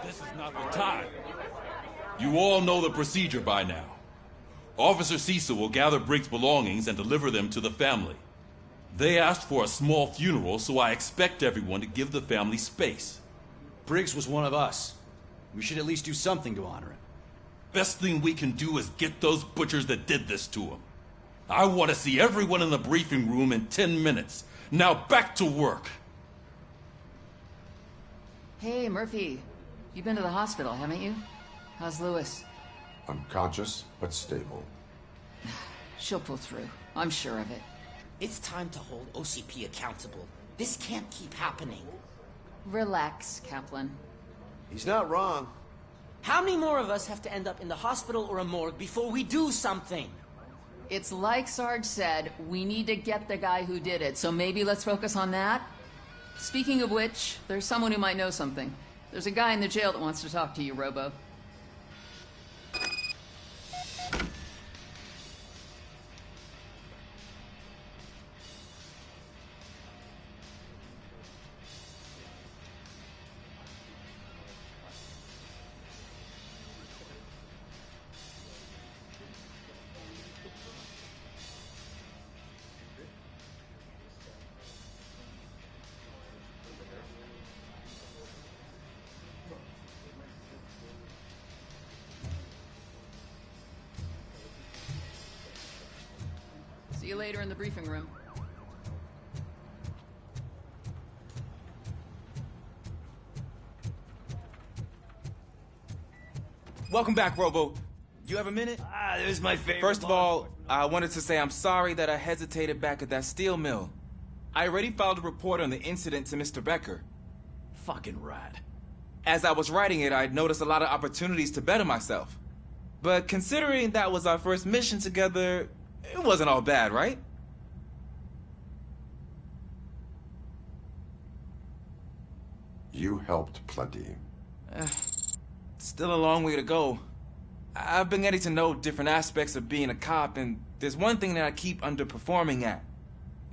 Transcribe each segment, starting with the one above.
This is not the time. You all know the procedure by now. Officer Cecil will gather Briggs' belongings and deliver them to the family. They asked for a small funeral, so I expect everyone to give the family space. Briggs was one of us. We should at least do something to honor him. Best thing we can do is get those butchers that did this to him. I want to see everyone in the briefing room in 10 minutes. Now back to work. Hey, Murphy. You've been to the hospital, haven't you? How's Lewis? Unconscious, but stable. She'll pull through. I'm sure of it. It's time to hold OCP accountable. This can't keep happening. Relax, Kaplan. He's not wrong. How many more of us have to end up in the hospital or a morgue before we do something? It's like Sarge said, we need to get the guy who did it, so maybe let's focus on that? Speaking of which, there's someone who might know something. There's a guy in the jail that wants to talk to you, Robo. See you later in the briefing room. Welcome back, Robo. You have a minute? This is my favorite. First of all, I wanted to say I'm sorry that I hesitated back at that steel mill. I already filed a report on the incident to Mr. Becker. Fucking rat. As I was writing it, I'd noticed a lot of opportunities to better myself. But considering that was our first mission together, it wasn't all bad, right? You helped plenty. Still a long way to go. I've been getting to know different aspects of being a cop, and there's one thing that I keep underperforming at.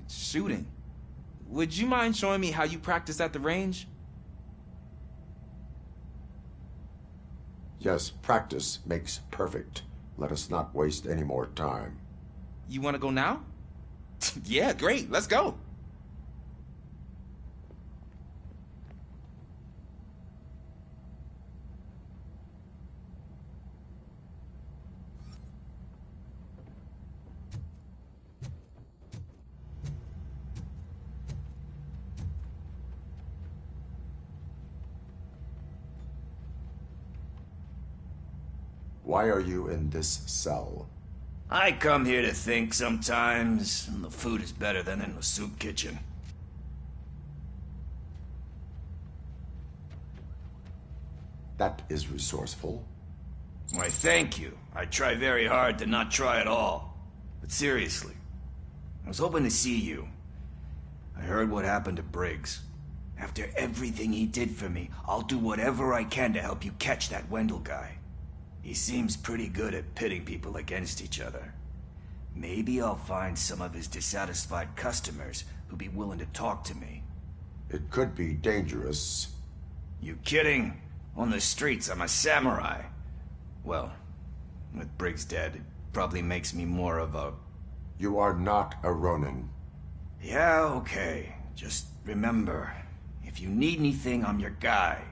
It's shooting. Would you mind showing me how you practice at the range? Yes, practice makes perfect. Let us not waste any more time. You want to go now? Yeah, great. Let's go. Why are you in this cell? I come here to think sometimes, and the food is better than in the soup kitchen. That is resourceful. Why, thank you. I try very hard to not try at all. But seriously, I was hoping to see you. I heard what happened to Briggs. After everything he did for me, I'll do whatever I can to help you catch that Wendell guy. He seems pretty good at pitting people against each other. Maybe I'll find some of his dissatisfied customers who'd be willing to talk to me. It could be dangerous. You kidding? On the streets, I'm a samurai. Well, with Briggs dead, it probably makes me more of a... You are not a Ronin. Yeah, okay. Just remember, if you need anything, I'm your guy.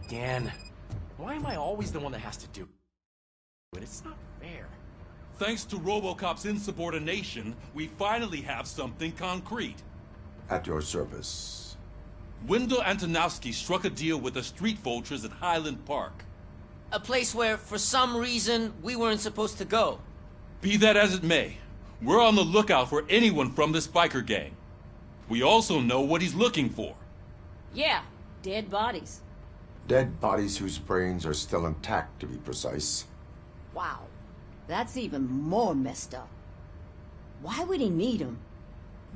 Again. Why am I always the one that has to do it? It's not fair. Thanks to ROBOCOP's insubordination, we finally have something concrete. At your service. Wendell Antonowski struck a deal with the street vultures at Highland Park. A place where, for some reason, we weren't supposed to go. Be that as it may, we're on the lookout for anyone from this biker gang. We also know what he's looking for. Yeah, dead bodies. Dead bodies whose brains are still intact, to be precise. Wow, that's even more messed up. Why would he need them?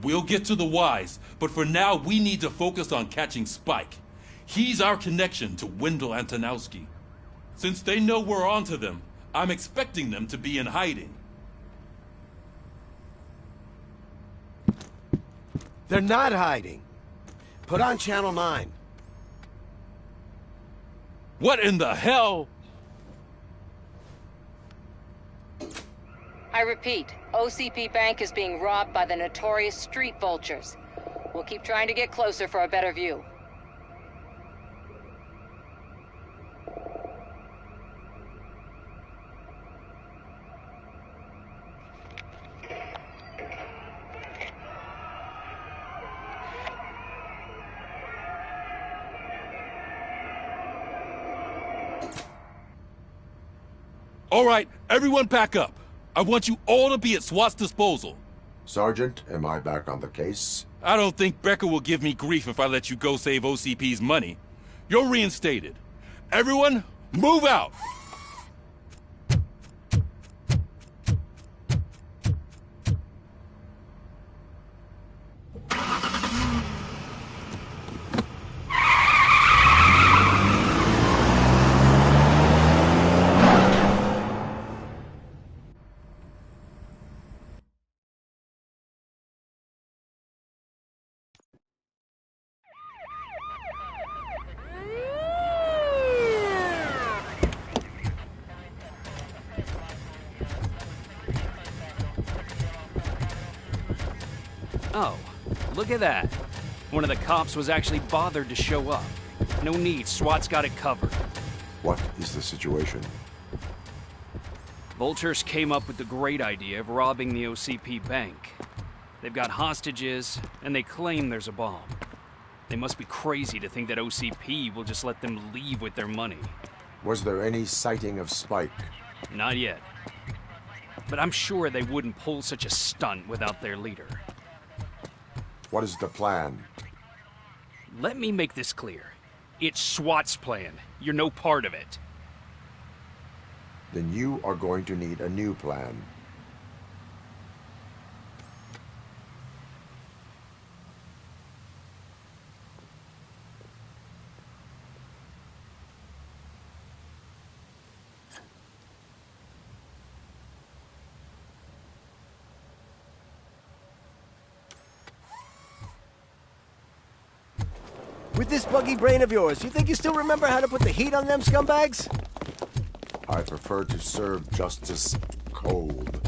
We'll get to the whys, but for now we need to focus on catching Spike. He's our connection to Wendell Antonowski. Since they know we're onto them, I'm expecting them to be in hiding. They're not hiding. Put on Channel 9. What in the hell? I repeat, OCP Bank is being robbed by the notorious street vultures. We'll keep trying to get closer for a better view. All right, everyone pack up. I want you all to be at SWAT's disposal. Sergeant, am I back on the case? I don't think Becker will give me grief if I let you go save OCP's money. You're reinstated. Everyone, move out! Oh, look at that. One of the cops was actually bothered to show up. No need, SWAT's got it covered. What is the situation? Vultures came up with the great idea of robbing the OCP bank. They've got hostages, and they claim there's a bomb. They must be crazy to think that OCP will just let them leave with their money. Was there any sighting of Spike? Not yet. But I'm sure they wouldn't pull such a stunt without their leader. What is the plan? Let me make this clear. It's SWAT's plan. You're no part of it. Then you are going to need a new plan. With this buggy brain of yours, you think you still remember how to put the heat on them scumbags? I prefer to serve justice cold.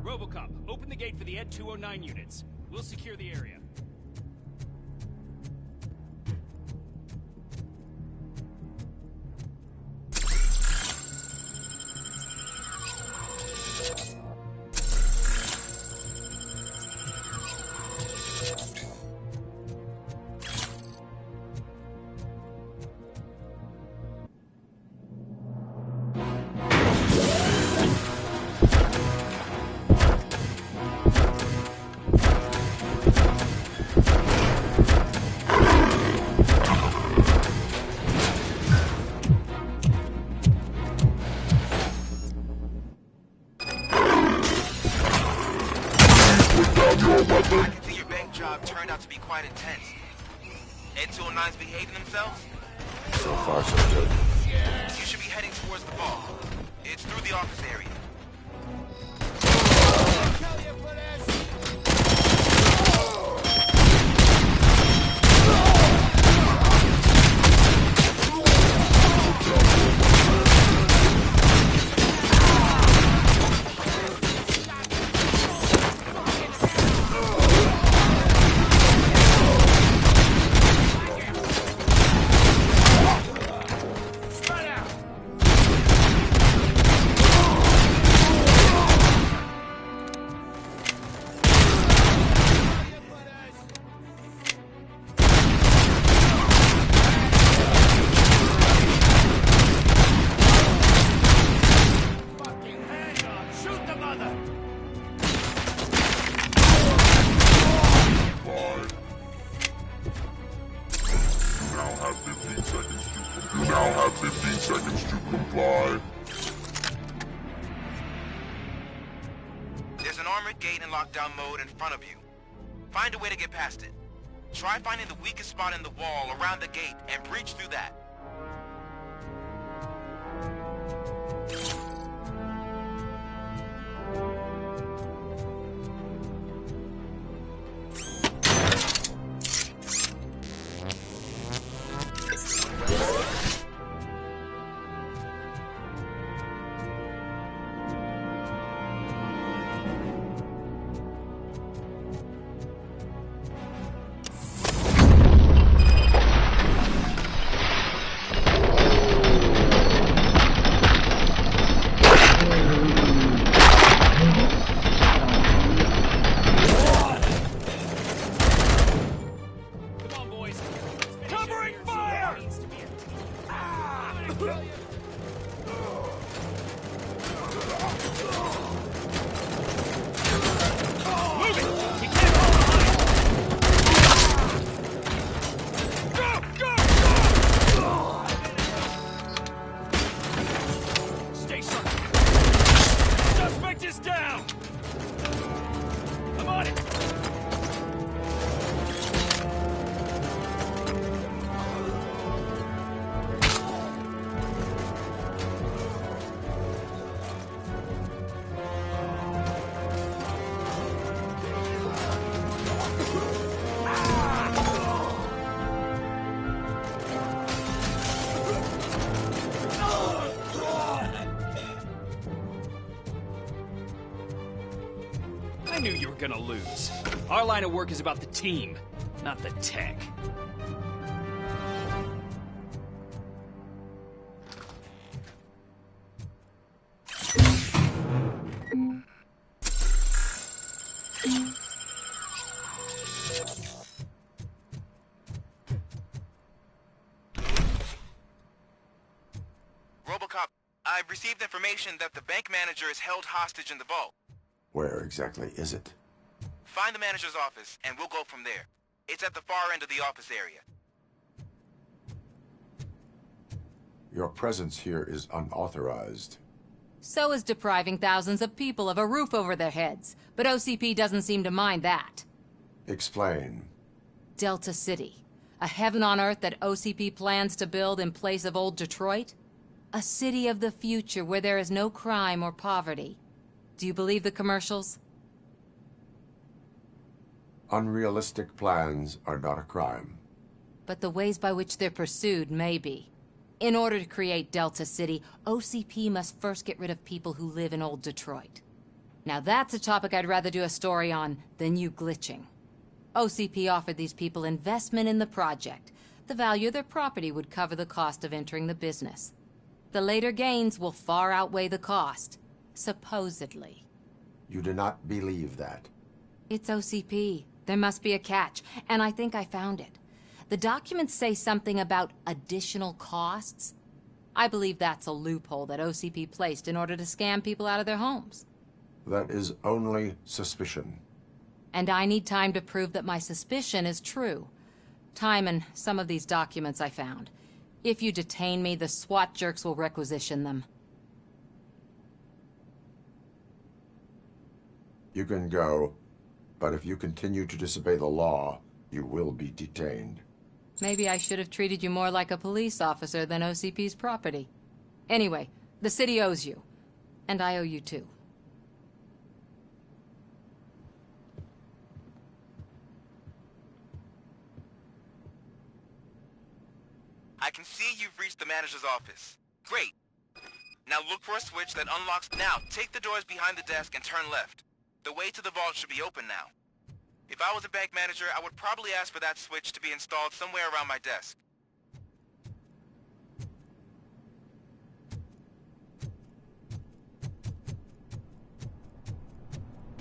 ROBOCOP, open the gate for the Ed 209 units. We'll secure the area. I can see your bank job turned out to be quite intense. Ed 209's behaving themselves? So far, so good. You should be heading towards the ball. It's through the office area. There's an armored gate in lockdown mode in front of you. Find a way to get past it. Try finding the weakest spot in the wall around the gate and breach through that. never gonna lose. Our line of work is about the team, not the tech. ROBOCOP, I've received information that the bank manager is held hostage in the vault. Where exactly is it? Find the manager's office, and we'll go from there. It's at the far end of the office area. Your presence here is unauthorized. So is depriving thousands of people of a roof over their heads. But OCP doesn't seem to mind that. Explain. Delta City. A heaven on earth that OCP plans to build in place of old Detroit? A city of the future where there is no crime or poverty. Do you believe the commercials? Unrealistic plans are not a crime. But the ways by which they're pursued may be. In order to create Delta City, OCP must first get rid of people who live in old Detroit. Now that's a topic I'd rather do a story on than you glitching. OCP offered these people investment in the project. The value of their property would cover the cost of entering the business. The later gains will far outweigh the cost. Supposedly. You do not believe that. It's OCP. There must be a catch, and I think I found it. The documents say something about additional costs. I believe that's a loophole that OCP placed in order to scam people out of their homes. That is only suspicion. And I need time to prove that my suspicion is true. Time and some of these documents I found. If you detain me, the SWAT jerks will requisition them. You can go, but if you continue to disobey the law, you will be detained. Maybe I should have treated you more like a police officer than OCP's property. Anyway, the city owes you. And I owe you too. I can see you've reached the manager's office. Great. Now look for a switch that unlocks. Now, take the doors behind the desk and turn left. The way to the vault should be open now. If I was a bank manager, I would probably ask for that switch to be installed somewhere around my desk.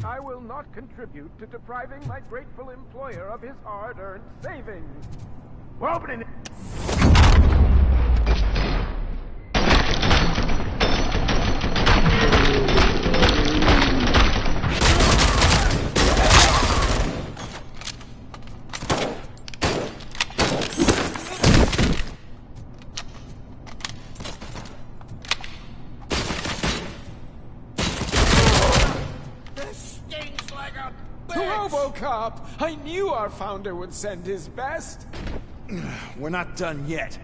I will not contribute to depriving my grateful employer of his hard-earned savings. We're opening it. ROBOCOP! I knew our founder would send his best. We're not done yet.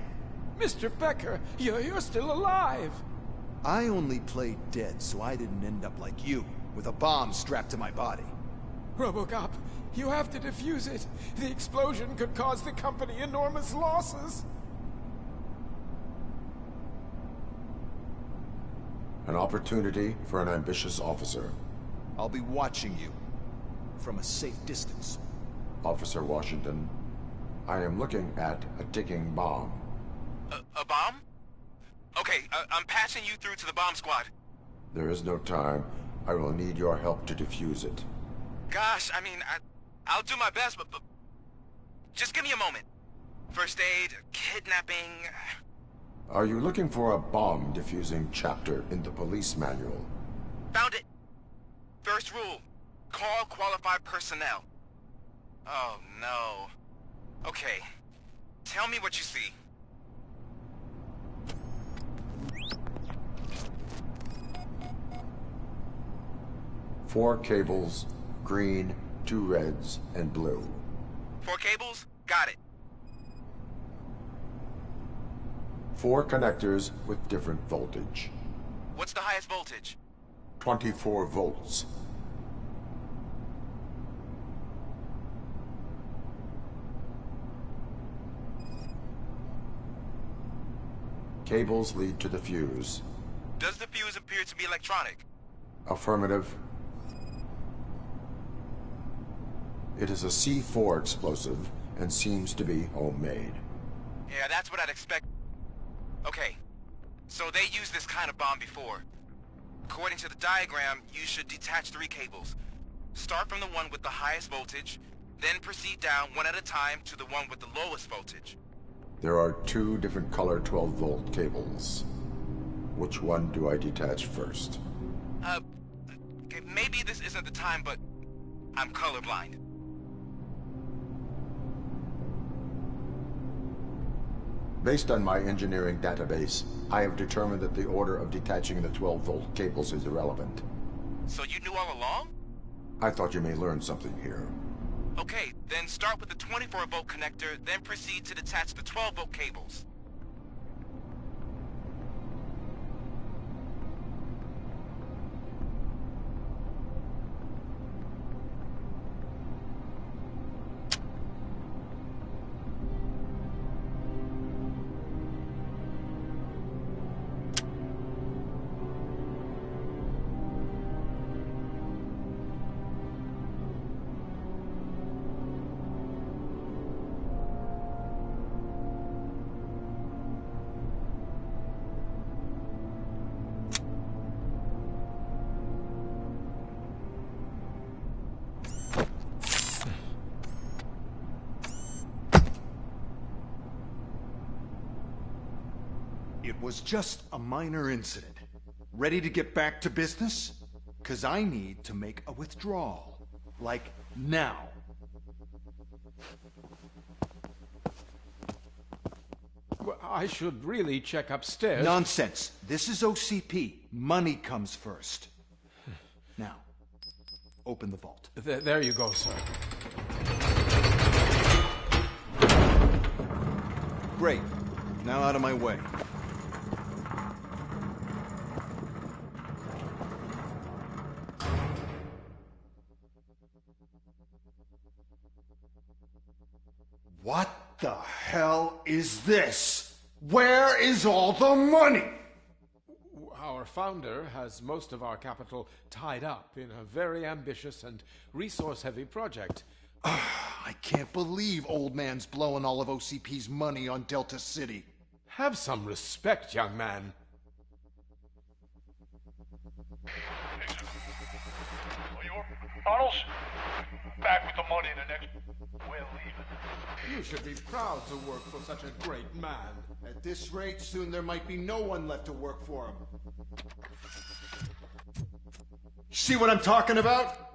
Mr. Becker, you're still alive. I only played dead so I didn't end up like you, with a bomb strapped to my body. ROBOCOP, you have to defuse it. The explosion could cause the company enormous losses. An opportunity for an ambitious officer. I'll be watching you. From a safe distance. Officer Washington, I am looking at a ticking bomb. A bomb? Okay, I'm passing you through to the bomb squad. There is no time. I will need your help to defuse it. Gosh, I mean, I'll do my best, but just give me a moment. First aid, kidnapping... Are you looking for a bomb defusing chapter in the police manual? Found it. First rule. Call qualified personnel. Oh, no. Okay. Tell me what you see. Four cables, green, 2 reds, and blue. 4 cables? Got it. 4 connectors with different voltage. What's the highest voltage? 24 volts. Cables lead to the fuse. Does the fuse appear to be electronic? Affirmative. It is a C4 explosive and seems to be homemade. Yeah, that's what I'd expect. Okay, so they used this kind of bomb before. According to the diagram, you should detach 3 cables. Start from the one with the highest voltage, then proceed down one at a time to the one with the lowest voltage. There are 2 different color 12-volt cables. Which one do I detach first? Okay, maybe this isn't the time, but I'm colorblind. Based on my engineering database, I have determined that the order of detaching the 12-volt cables is irrelevant. So you knew all along? I thought you may learn something here. Okay, then start with the 24-volt connector, then proceed to detach the 12-volt cables. It was just a minor incident. Ready to get back to business? 'Cause I need to make a withdrawal. Like, now. Well, I should really check upstairs. Nonsense. This is OCP. Money comes first. Now, open the vault. There you go, sir. Great. Now out of my way. What the hell is this? Where is all the money? Our founder has most of our capital tied up in a very ambitious and resource-heavy project. I can't believe old man's blowing all of OCP's money on Delta City. Have some respect, young man. Arnold's back with the money in the next... We're leaving. You should be proud to work for such a great man. At this rate, soon there might be no one left to work for him. See what I'm talking about?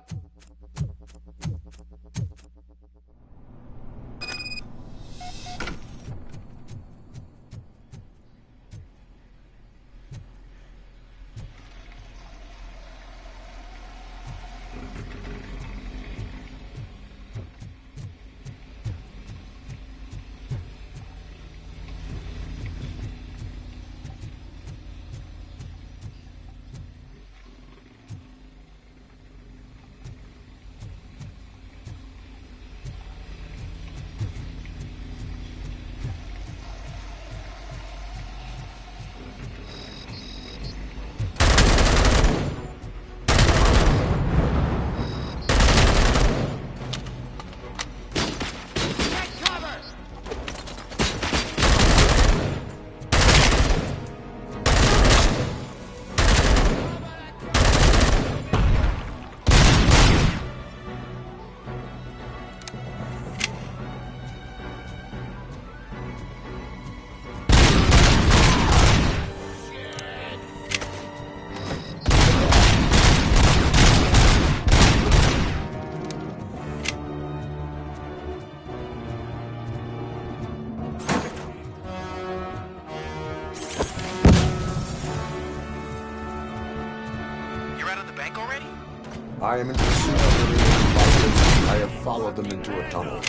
I am in pursuit of the remaining bikers. I have followed them into a tunnel.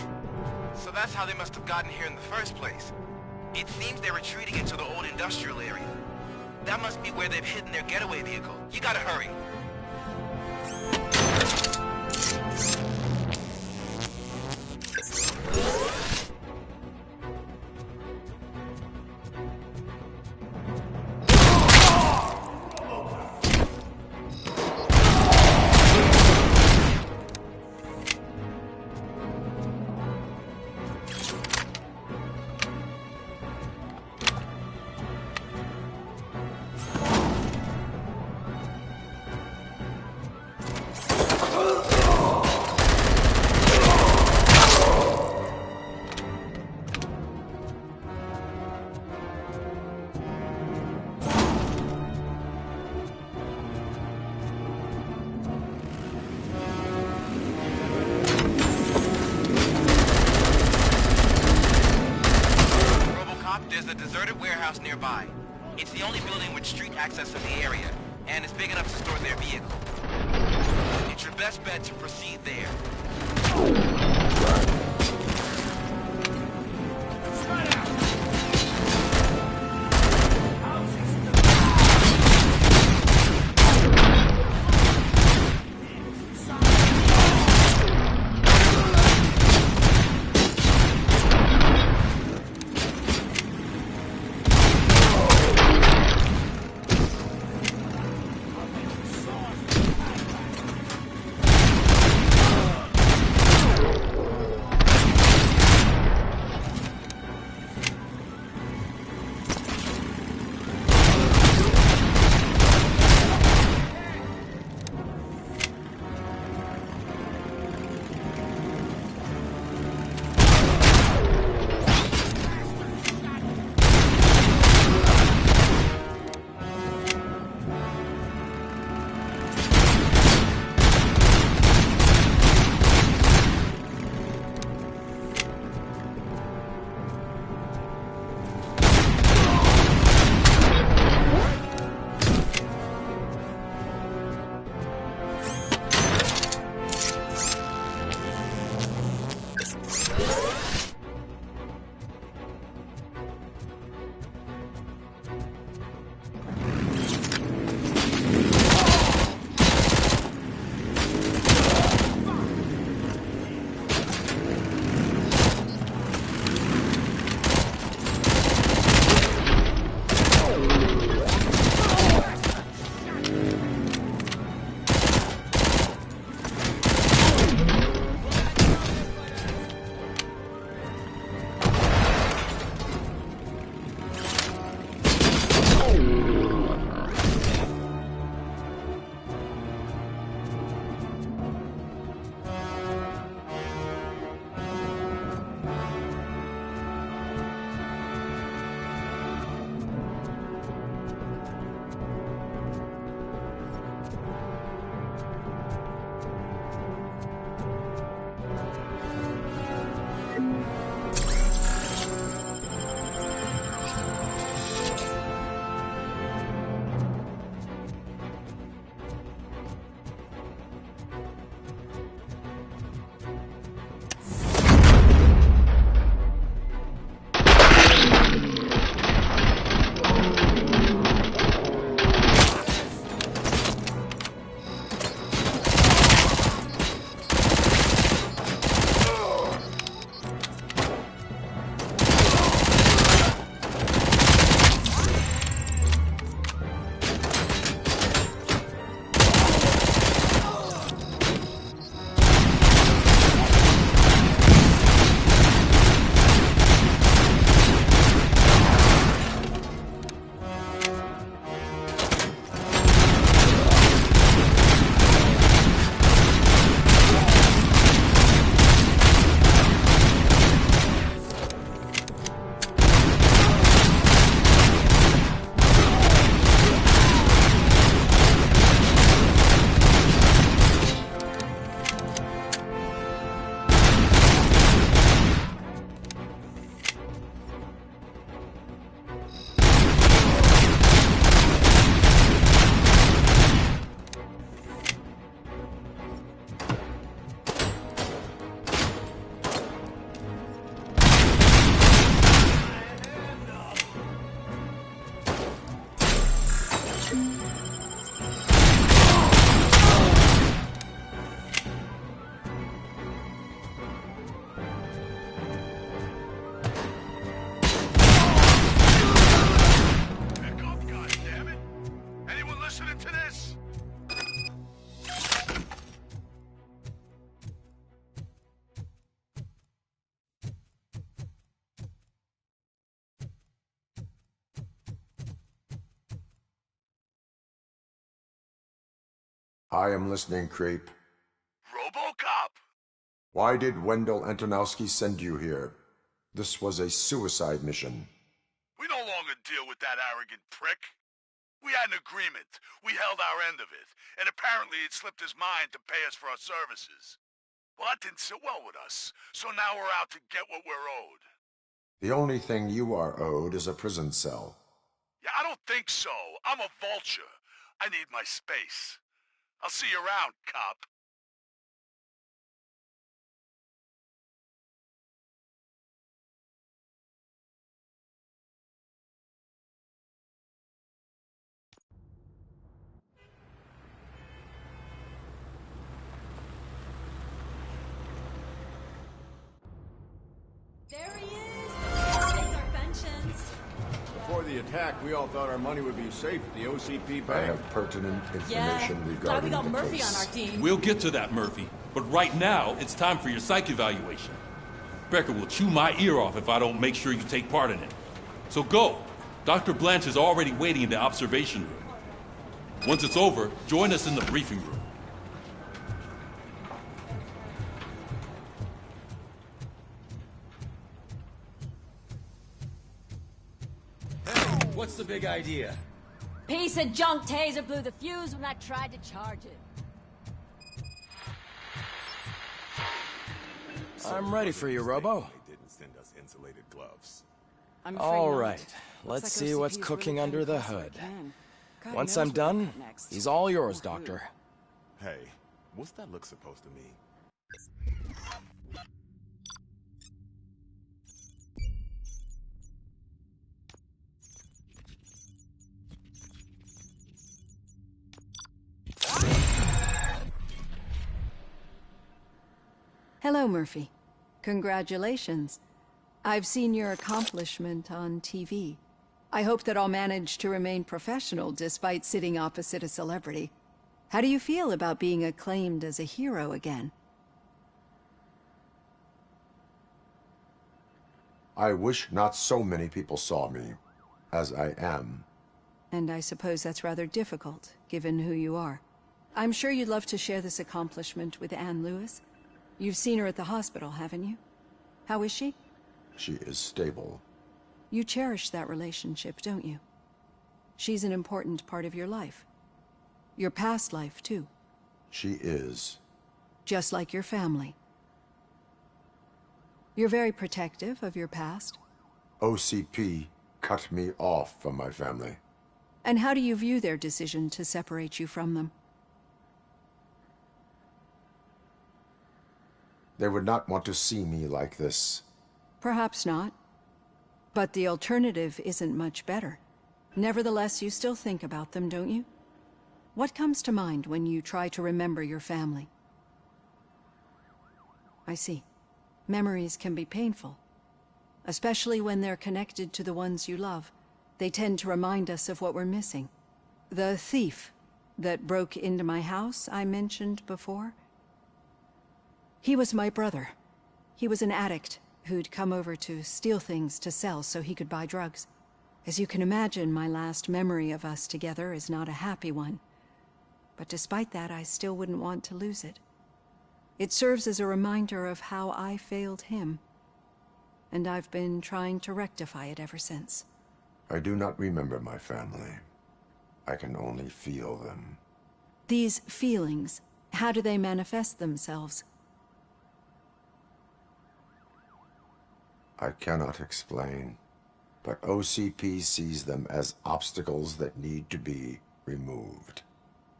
So that's how they must have gotten here in the first place. It seems they're retreating into the old industrial area. That must be where they've hidden their getaway vehicle. You gotta hurry. It's the only building with street access to the area, and it's big enough to store their vehicle. It's your best bet to proceed there. I am listening, creep. ROBOCOP! Why did Wendell Antonowski send you here? This was a suicide mission. We no longer deal with that arrogant prick. We had an agreement. We held our end of it. And apparently it slipped his mind to pay us for our services. Well, that didn't sit well with us. So now we're out to get what we're owed. The only thing you are owed is a prison cell. Yeah, I don't think so. I'm a vulture. I need my space. I'll see you around, cop. There he is! Our pensions. Before the attack, we all thought our money would be safe at the OCP I bank. have pertinent Yeah, information glad we regarding got the Murphy case. on our team. We'll get to that, Murphy. But right now, it's time for your psych evaluation. Becker will chew my ear off if I don't make sure you take part in it. So go. Dr. Blanche is already waiting in the observation room. Once it's over, join us in the briefing room. What's the big idea? Piece of junk taser blew the fuse when I tried to charge it. I'm ready for you, Robo. They didn't send us insulated gloves. I'm afraid All not. right, Looks let's like see what's OCP's cooking really under the coming hood. close like can. God Once knows I'm what done, we'll get next. he's all yours, Doctor. Hey, what's that look supposed to mean? Hello, Murphy. Congratulations. I've seen your accomplishment on TV. I hope that I'll manage to remain professional despite sitting opposite a celebrity. How do you feel about being acclaimed as a hero again? I wish not so many people saw me as I am. And I suppose that's rather difficult, given who you are. I'm sure you'd love to share this accomplishment with Anne Lewis. You've seen her at the hospital, haven't you? How is she? She is stable. You cherish that relationship, don't you? She's an important part of your life. Your past life, too. She is. Just like your family. You're very protective of your past. OCP cut me off from my family. And how do you view their decision to separate you from them? They would not want to see me like this. Perhaps not. But the alternative isn't much better. Nevertheless, you still think about them, don't you? What comes to mind when you try to remember your family? I see. Memories can be painful. Especially when they're connected to the ones you love. They tend to remind us of what we're missing. The thief that broke into my house I mentioned before? He was my brother. He was an addict who'd come over to steal things to sell so he could buy drugs. As you can imagine, my last memory of us together is not a happy one. But despite that, I still wouldn't want to lose it. It serves as a reminder of how I failed him. And I've been trying to rectify it ever since. I do not remember my family. I can only feel them. These feelings, how do they manifest themselves? I cannot explain, but OCP sees them as obstacles that need to be removed.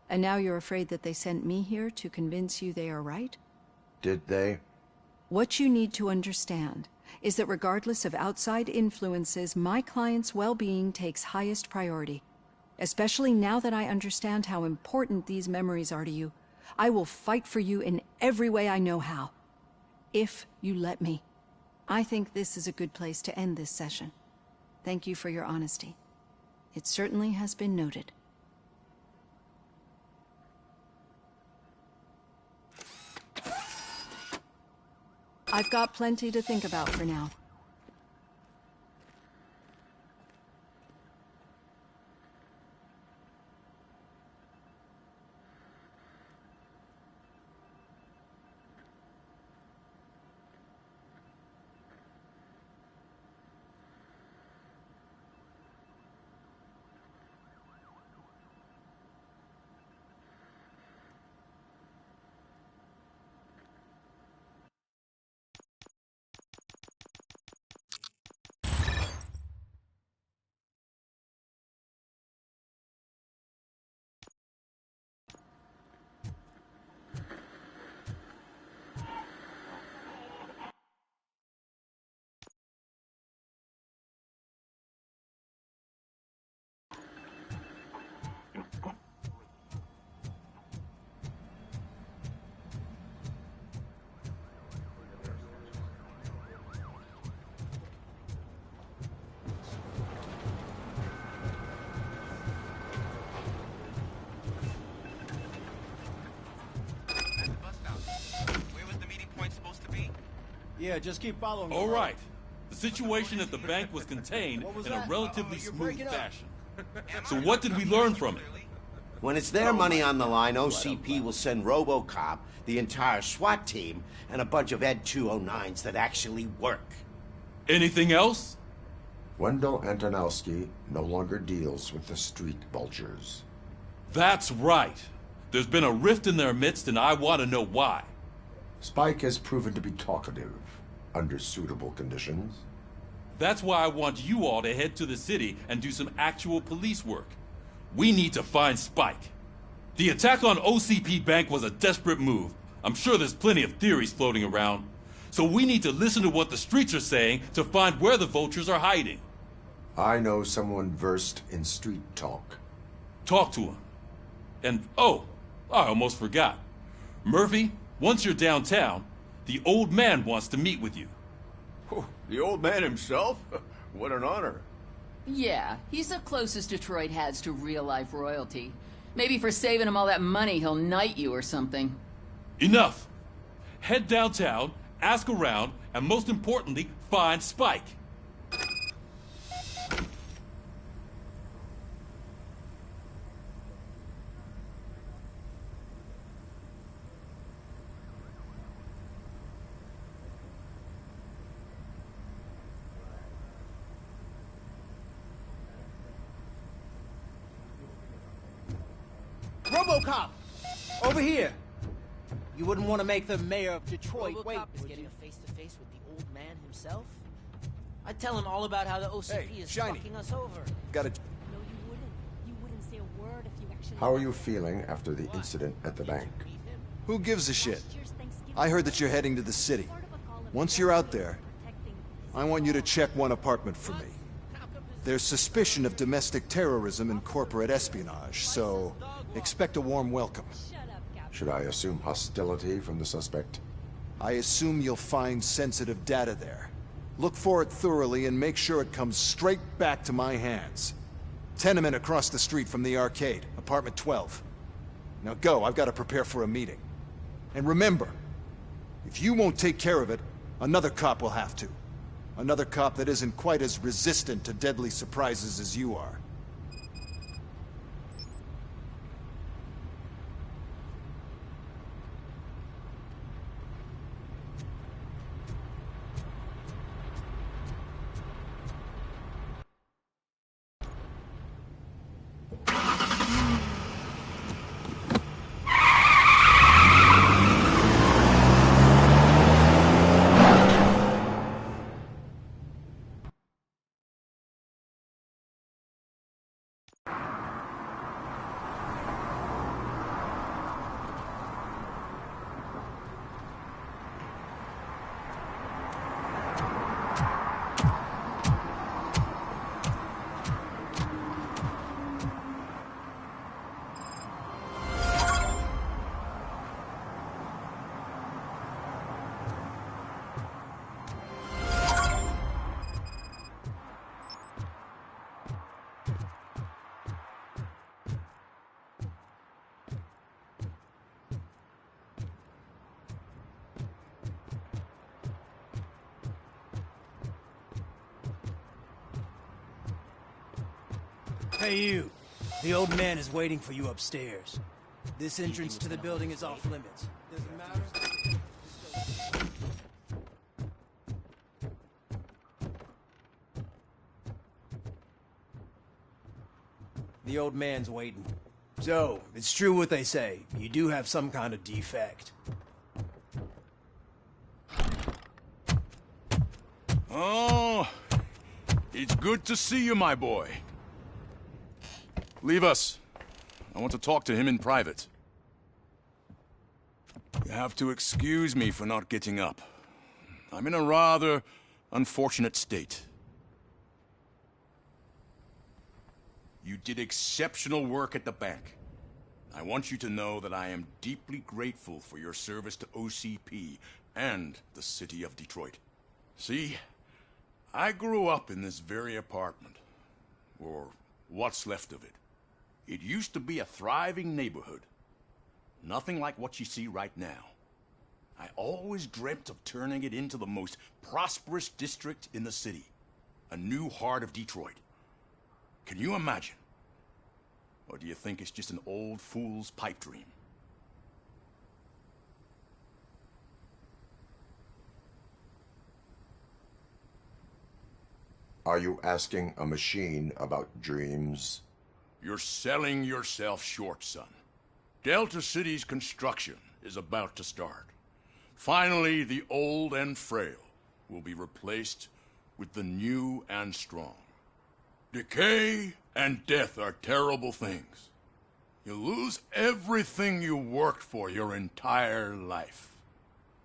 And now you're afraid that they sent me here to convince you they are right? Did they? What you need to understand is that regardless of outside influences, my client's well-being takes highest priority. Especially now that I understand how important these memories are to you. I will fight for you in every way I know how. If you let me. I think this is a good place to end this session. Thank you for your honesty. It certainly has been noted. I've got plenty to think about for now. Yeah, just keep following me. All right. The situation at the bank was contained in a relatively smooth fashion. So what did we learn from it? When it's their money on the line, OCP will send ROBOCOP, the entire SWAT team, and a bunch of Ed 209s that actually work. Anything else? Wendell Antonowski no longer deals with the street vultures. That's right. There's been a rift in their midst, and I want to know why. Spike has proven to be talkative under suitable conditions. That's why I want you all to head to the city and do some actual police work. We need to find Spike. The attack on OCP Bank was a desperate move. I'm sure there's plenty of theories floating around. So we need to listen to what the streets are saying to find where the vultures are hiding. I know someone versed in street talk. Talk to him. And, oh, I almost forgot. Murphy, once you're downtown, the old man wants to meet with you. Oh, the old man himself? What an honor. Yeah, he's the closest Detroit has to real-life royalty. Maybe for saving him all that money, he'll knight you or something. Enough! Head downtown, ask around, and most importantly, find Spike. RoboCop! Over here! You wouldn't want to make the mayor of Detroit wait, RoboCop is would getting you? a face-to-face with the old man himself? I'd tell him all about how the OCP is Shiny. fucking us over. Got a... No, you wouldn't. You wouldn't say a word if you actually... How are you feeling after the incident at the bank? Who gives a shit? I heard that you're heading to the city. Once you're out there, I want you to check one apartment for me. There's suspicion of domestic terrorism and corporate espionage, so expect a warm welcome. Should I assume hostility from the suspect? I assume you'll find sensitive data there. Look for it thoroughly and make sure it comes straight back to my hands. Tenement across the street from the arcade, apartment 12. Now go, I've got to prepare for a meeting. And remember, if you won't take care of it, another cop will have to. Another cop that isn't quite as resistant to deadly surprises as you are. Hey you, the old man is waiting for you upstairs. This entrance to the building is off limits. Doesn't matter. The old man's waiting. So, it's true what they say. You do have some kind of defect. Oh, it's good to see you, my boy. Leave us. I want to talk to him in private. You have to excuse me for not getting up. I'm in a rather unfortunate state. You did exceptional work at the bank. I want you to know that I am deeply grateful for your service to OCP and the city of Detroit. See, I grew up in this very apartment, or what's left of it. It used to be a thriving neighborhood. Nothing like what you see right now. I always dreamt of turning it into the most prosperous district in the city. A new heart of Detroit. Can you imagine? Or do you think it's just an old fool's pipe dream? Are you asking a machine about dreams? You're selling yourself short, son. Delta City's construction is about to start. Finally, the old and frail will be replaced with the new and strong. Decay and death are terrible things. You lose everything you worked for your entire life.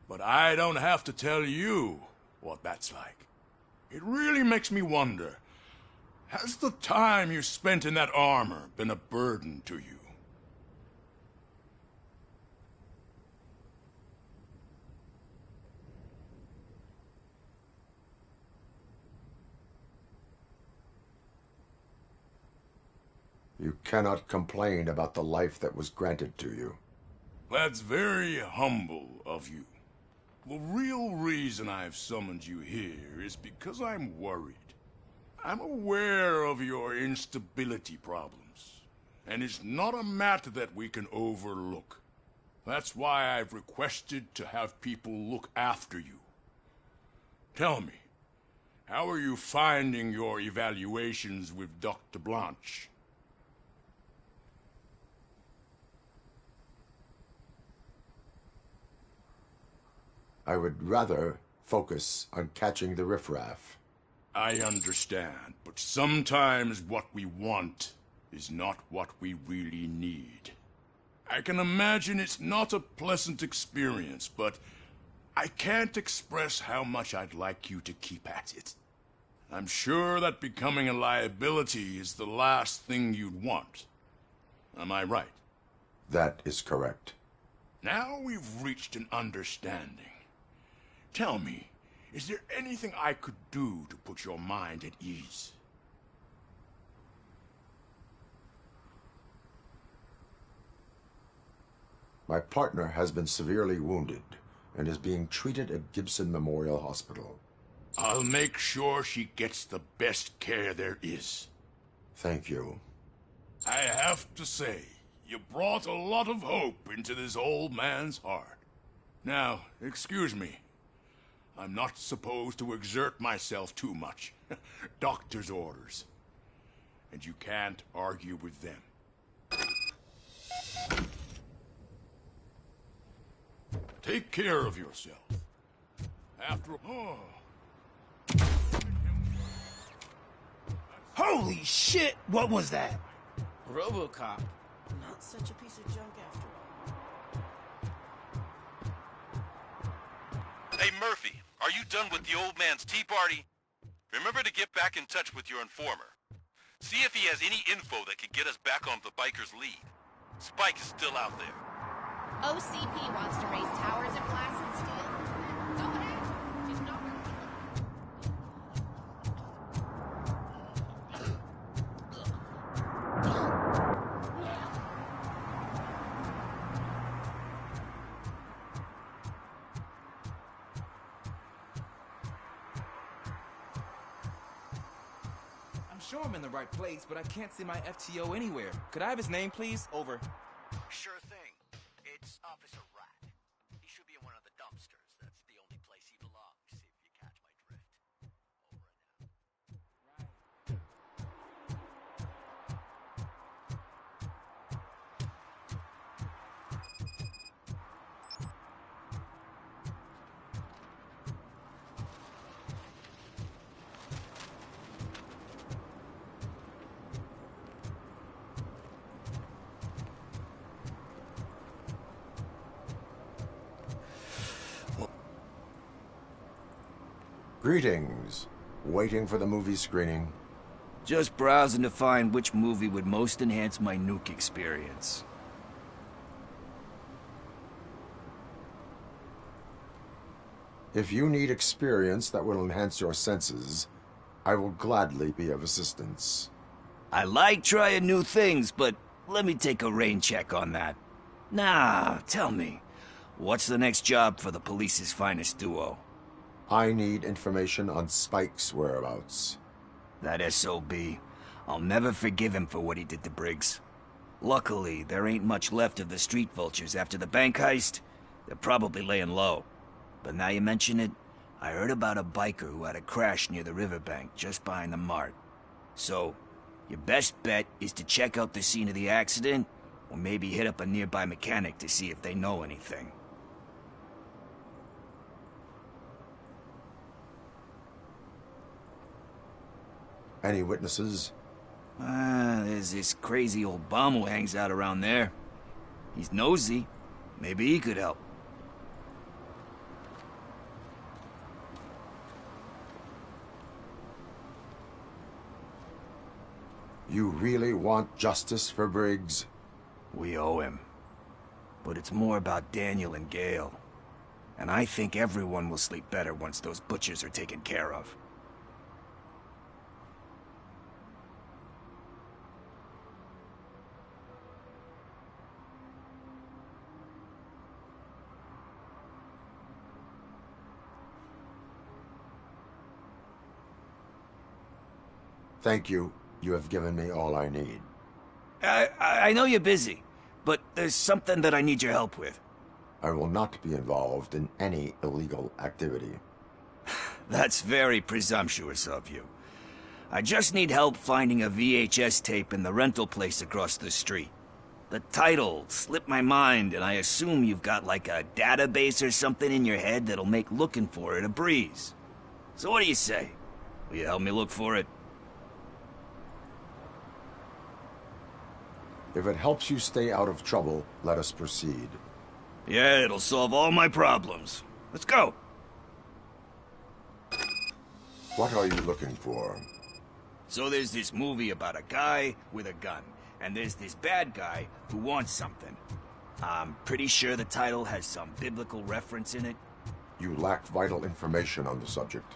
But I don't have to tell you what that's like. It really makes me wonder, has the time you spent in that armor been a burden to you? You cannot complain about the life that was granted to you. That's very humble of you. The real reason I've summoned you here is because I'm worried. I'm aware of your instability problems, and it's not a matter that we can overlook. That's why I've requested to have people look after you. Tell me, how are you finding your evaluations with Dr. Blanche? I would rather focus on catching the riffraff. I understand, but sometimes what we want is not what we really need. I can imagine it's not a pleasant experience, but I can't express how much I'd like you to keep at it. I'm sure that becoming a liability is the last thing you'd want. Am I right? That is correct. Now we've reached an understanding. Tell me, is there anything I could do to put your mind at ease? My partner has been severely wounded and is being treated at Gibson Memorial Hospital. I'll make sure she gets the best care there is. Thank you. I have to say, you brought a lot of hope into this old man's heart. Now, excuse me. I'm not supposed to exert myself too much. Doctor's orders. And you can't argue with them. Take care of yourself. After Holy shit! What was that? ROBOCOP. Not such a piece of junk after all. Hey, Murphy, are you done with the old man's tea party? Remember to get back in touch with your informer. See if he has any info that could get us back on the biker's lead. Spike is still out there. OCP wants to raise towers in glass and steel. Go ahead. Just know where I'm sure I'm in the right place, but I can't see my FTO anywhere. Could I have his name, please? Over. Sure thing. It's Officer Rat. He should be in one of the dumpsters. That's the only place he belongs, if you catch my drift. Greetings. Waiting for the movie screening? Just browsing to find which movie would most enhance my nuke experience. If you need experience that will enhance your senses, I will gladly be of assistance. I like trying new things, but let me take a rain check on that. Nah, tell me, What's the next job for the police's finest duo? I need information on Spike's whereabouts. That SOB. I'll never forgive him for what he did to Briggs. Luckily, there ain't much left of the street vultures after the bank heist. They're probably laying low. But now you mention it, I heard about a biker who had a crash near the riverbank just behind the mart. So, your best bet is to check out the scene of the accident, or maybe hit up a nearby mechanic to see if they know anything. Any witnesses? There's this crazy old bum who hangs out around there. He's nosy. Maybe he could help. You really want justice for Briggs? We owe him. But it's more about Daniel and Gale. And I think everyone will sleep better once those butchers are taken care of. Thank you. You have given me all I need. I know you're busy, but there's something that I need your help with. I will not be involved in any illegal activity. That's very presumptuous of you. I just need help finding a VHS tape in the rental place across the street. The title slipped my mind, and I assume you've got like a database or something in your head that'll make looking for it a breeze. So what do you say? Will you help me look for it? If it helps you stay out of trouble, let us proceed. Yeah, it'll solve all my problems. Let's go. What are you looking for? So there's this movie about a guy with a gun, and there's this bad guy who wants something. I'm pretty sure the title has some biblical reference in it. You lack vital information on the subject.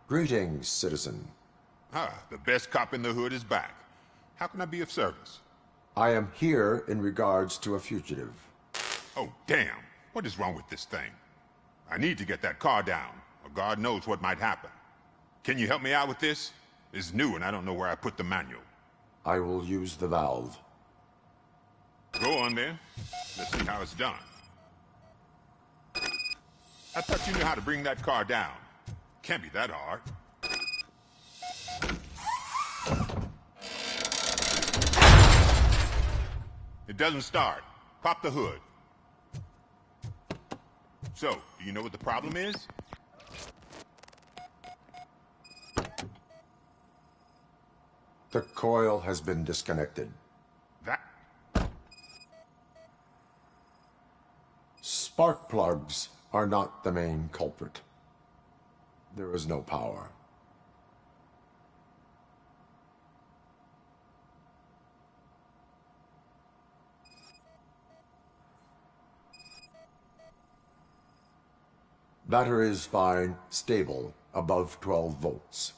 Greetings, citizen. Ah, the best cop in the hood is back. How can I be of service? I am here in regards to a fugitive. Oh, damn. What is wrong with this thing? I need to get that car down, or God knows what might happen. Can you help me out with this? It's new and I don't know where I put the manual. I will use the valve. Go on then. Let's see how it's done. I thought you knew how to bring that car down. Can't be that hard. It doesn't start. Pop the hood. So, do you know what the problem is? The coil has been disconnected. That? Spark plugs are not the main culprit. There is no power. Battery is fine, stable, above 12 volts.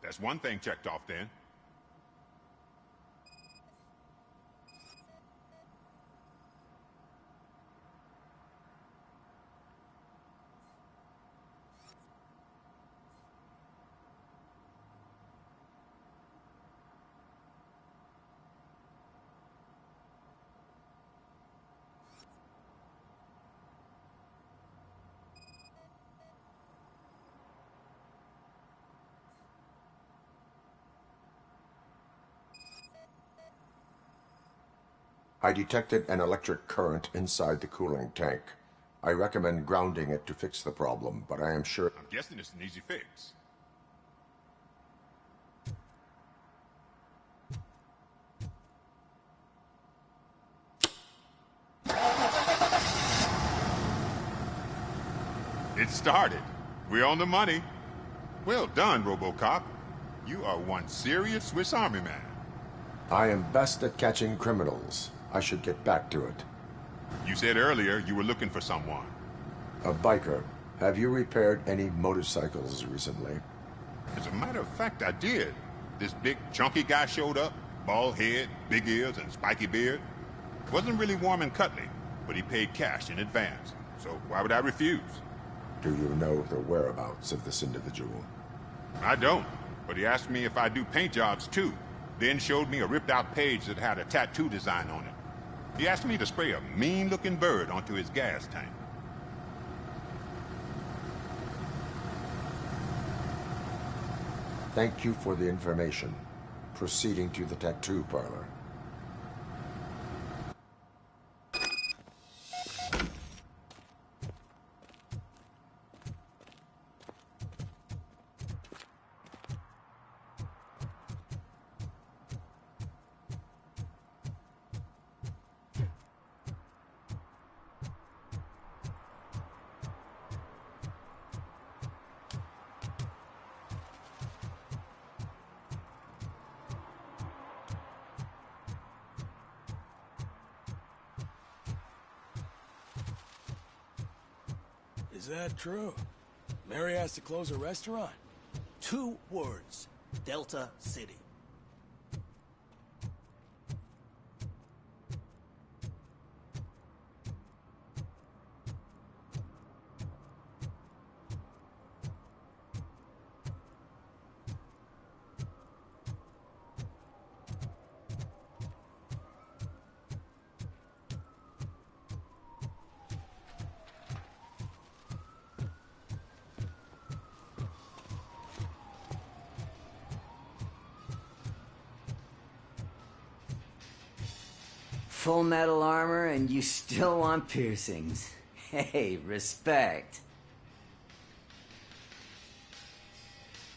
That's one thing checked off then. I detected an electric current inside the cooling tank. I recommend grounding it to fix the problem, but I am sure... I'm guessing it's an easy fix. It started. We're on the money. Well done, RoboCop. You are one serious Swiss Army man. I am best at catching criminals. I should get back to it. You said earlier you were looking for someone. A biker. Have you repaired any motorcycles recently? As a matter of fact, I did. This big, chunky guy showed up. Bald head, big ears, and spiky beard. Wasn't really warm and cuddly, but he paid cash in advance. So why would I refuse? Do you know the whereabouts of this individual? I don't, but he asked me if I do paint jobs too. Then showed me a ripped-out page that had a tattoo design on it. He asked me to spray a mean-looking bird onto his gas tank. Thank you for the information. Proceeding to the tattoo parlor. Is that true? Mary has to close her restaurant? 2 words. Delta City. Full metal armor and you still want piercings. Hey, respect.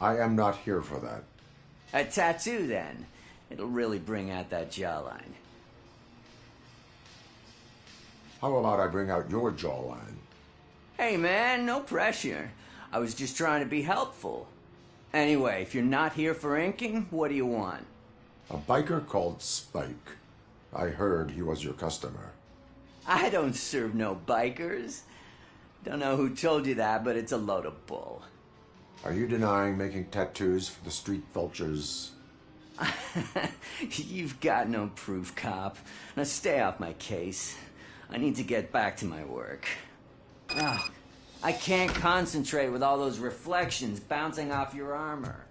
I am not here for that. A tattoo, then. It'll really bring out that jawline. How about I bring out your jawline? Hey, man, no pressure. I was just trying to be helpful. Anyway, if you're not here for inking, what do you want? A biker called Spike. I heard he was your customer. I don't serve no bikers. Don't know who told you that, but it's a load of bull. Are you denying making tattoos for the street vultures? You've got no proof, cop. Now stay off my case. I need to get back to my work. Oh, I can't concentrate with all those reflections bouncing off your armor.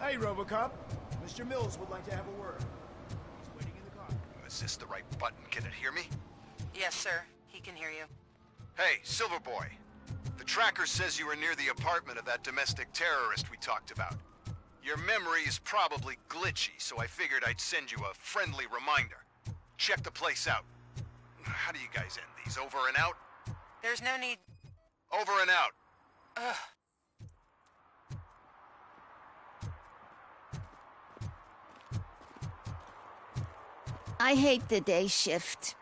Hey, RoboCop. Mr. Mills would like to have a word. He's waiting in the car. Is this the right button? Can it hear me? Yes, sir. He can hear you. Hey, Silverboy. The tracker says you were near the apartment of that domestic terrorist we talked about. Your memory is probably glitchy, so I figured I'd send you a friendly reminder. Check the place out. How do you guys end these? Over and out? There's no need... Over and out. Ugh. I hate the day shift.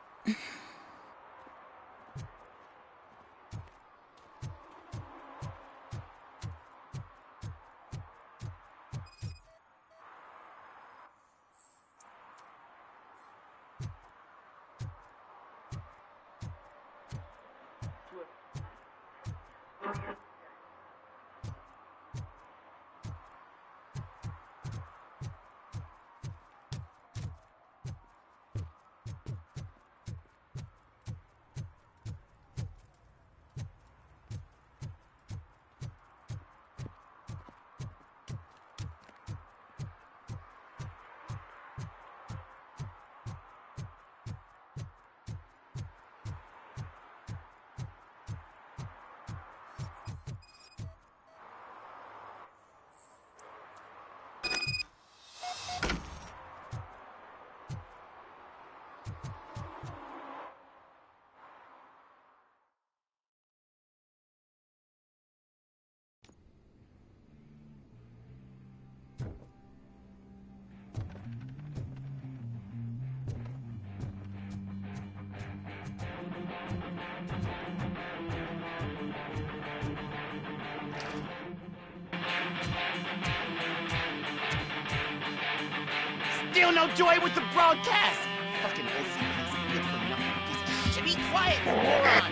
Still no joy with the broadcast! Fucking OCP's a good for nothing piece of shit. Be quiet, you moron!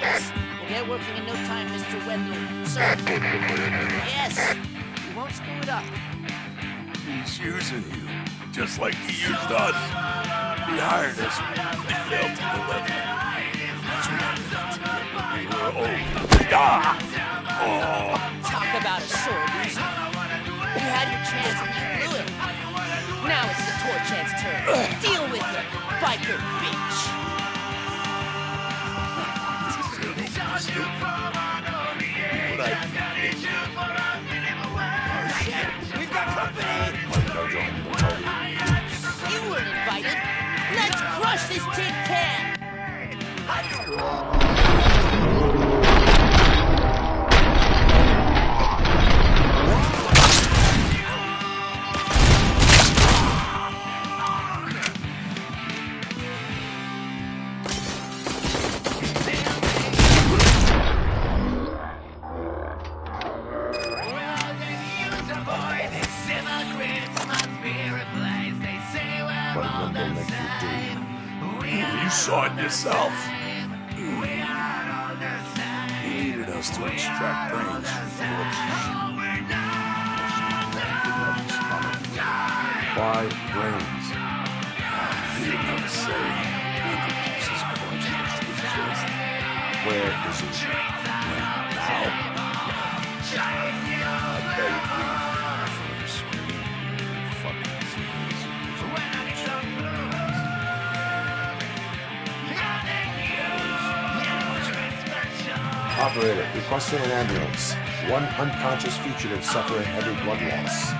Yes, we'll get working in no time, Mr. Wendell. Sir. Yes! You won't screw it up. He's using you, just like he used us. He hired us. We failed to deliver. That's why we were old. Talk about a sword loser. You had your chance and you blew it. Now it's the Torchad's turn. Deal with it, biker bitch. We've got company. You weren't invited. Let's crush this tin can. You saw it yourself. He needed us to extract brains from Why brains? He didn't have a say. He keeps his clutch close to his chest. Where is he? Now? I bet it for the screen. Fucking Operator, requesting an ambulance. One unconscious fugitive suffering heavy blood loss.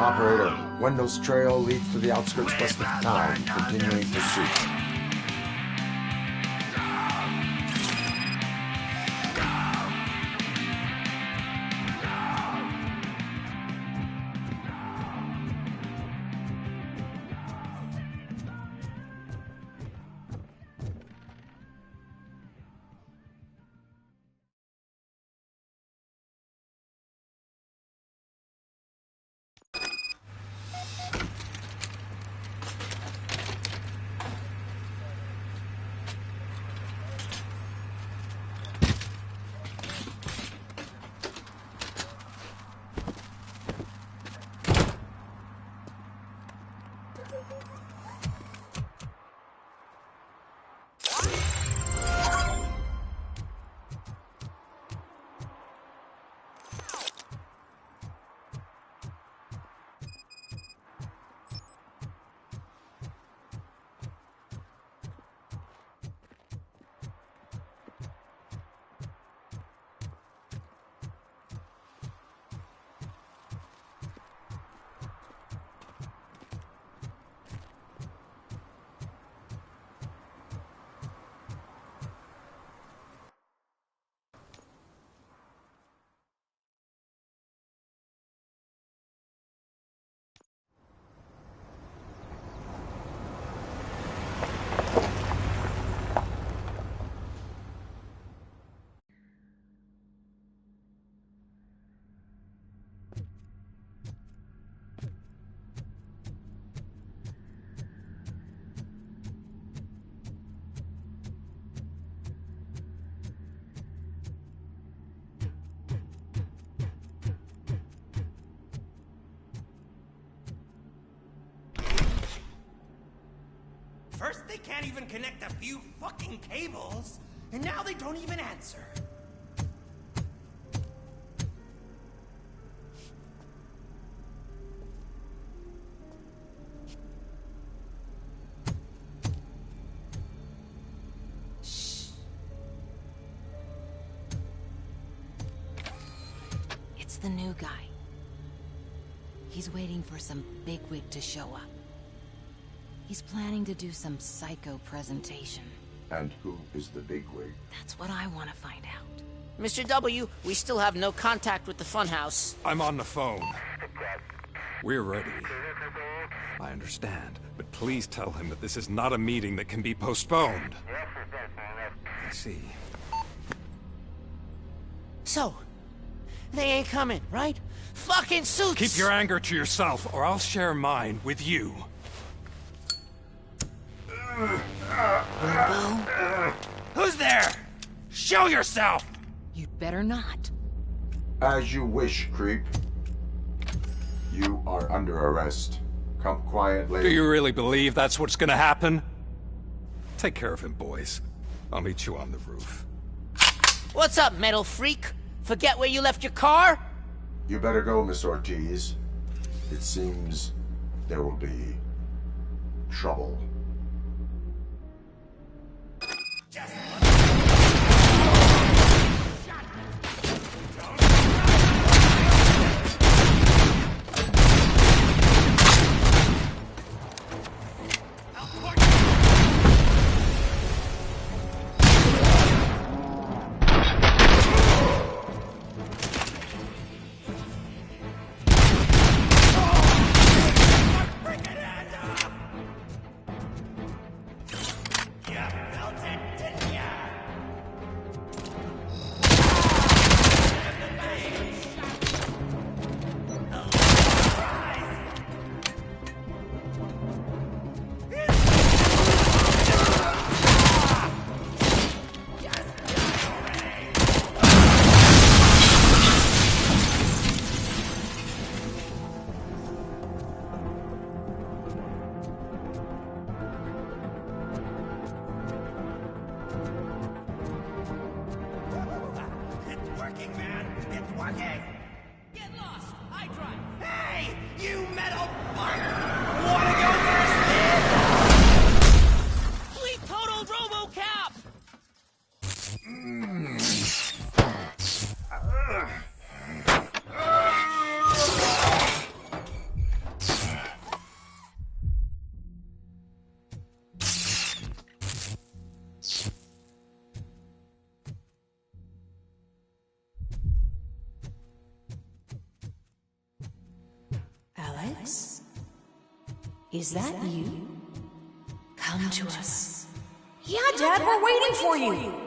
Operator, Wendell's trail leads to the outskirts west of town, continuing pursuit. First, they can't even connect a few fucking cables, and now they don't even answer. It's the new guy. He's waiting for some bigwig to show up. He's planning to do some psycho presentation. And who is the bigwig? That's what I want to find out. Mr. W, we still have no contact with the funhouse. I'm on the phone. We're ready. I understand, but please tell him that this is not a meeting that can be postponed. I see. So, they ain't coming, right? Fucking suits! Keep your anger to yourself, or I'll share mine with you. Who's there? Show yourself! You'd better not. As you wish, creep. You are under arrest. Come quietly. Do you really believe that's what's gonna happen? Take care of him, boys. I'll meet you on the roof. What's up, metal freak? Forget where you left your car? You better go, Miss Ortiz. It seems there will be trouble. Alex? Is that you? Come to us. Yeah, Dad, we're waiting for you.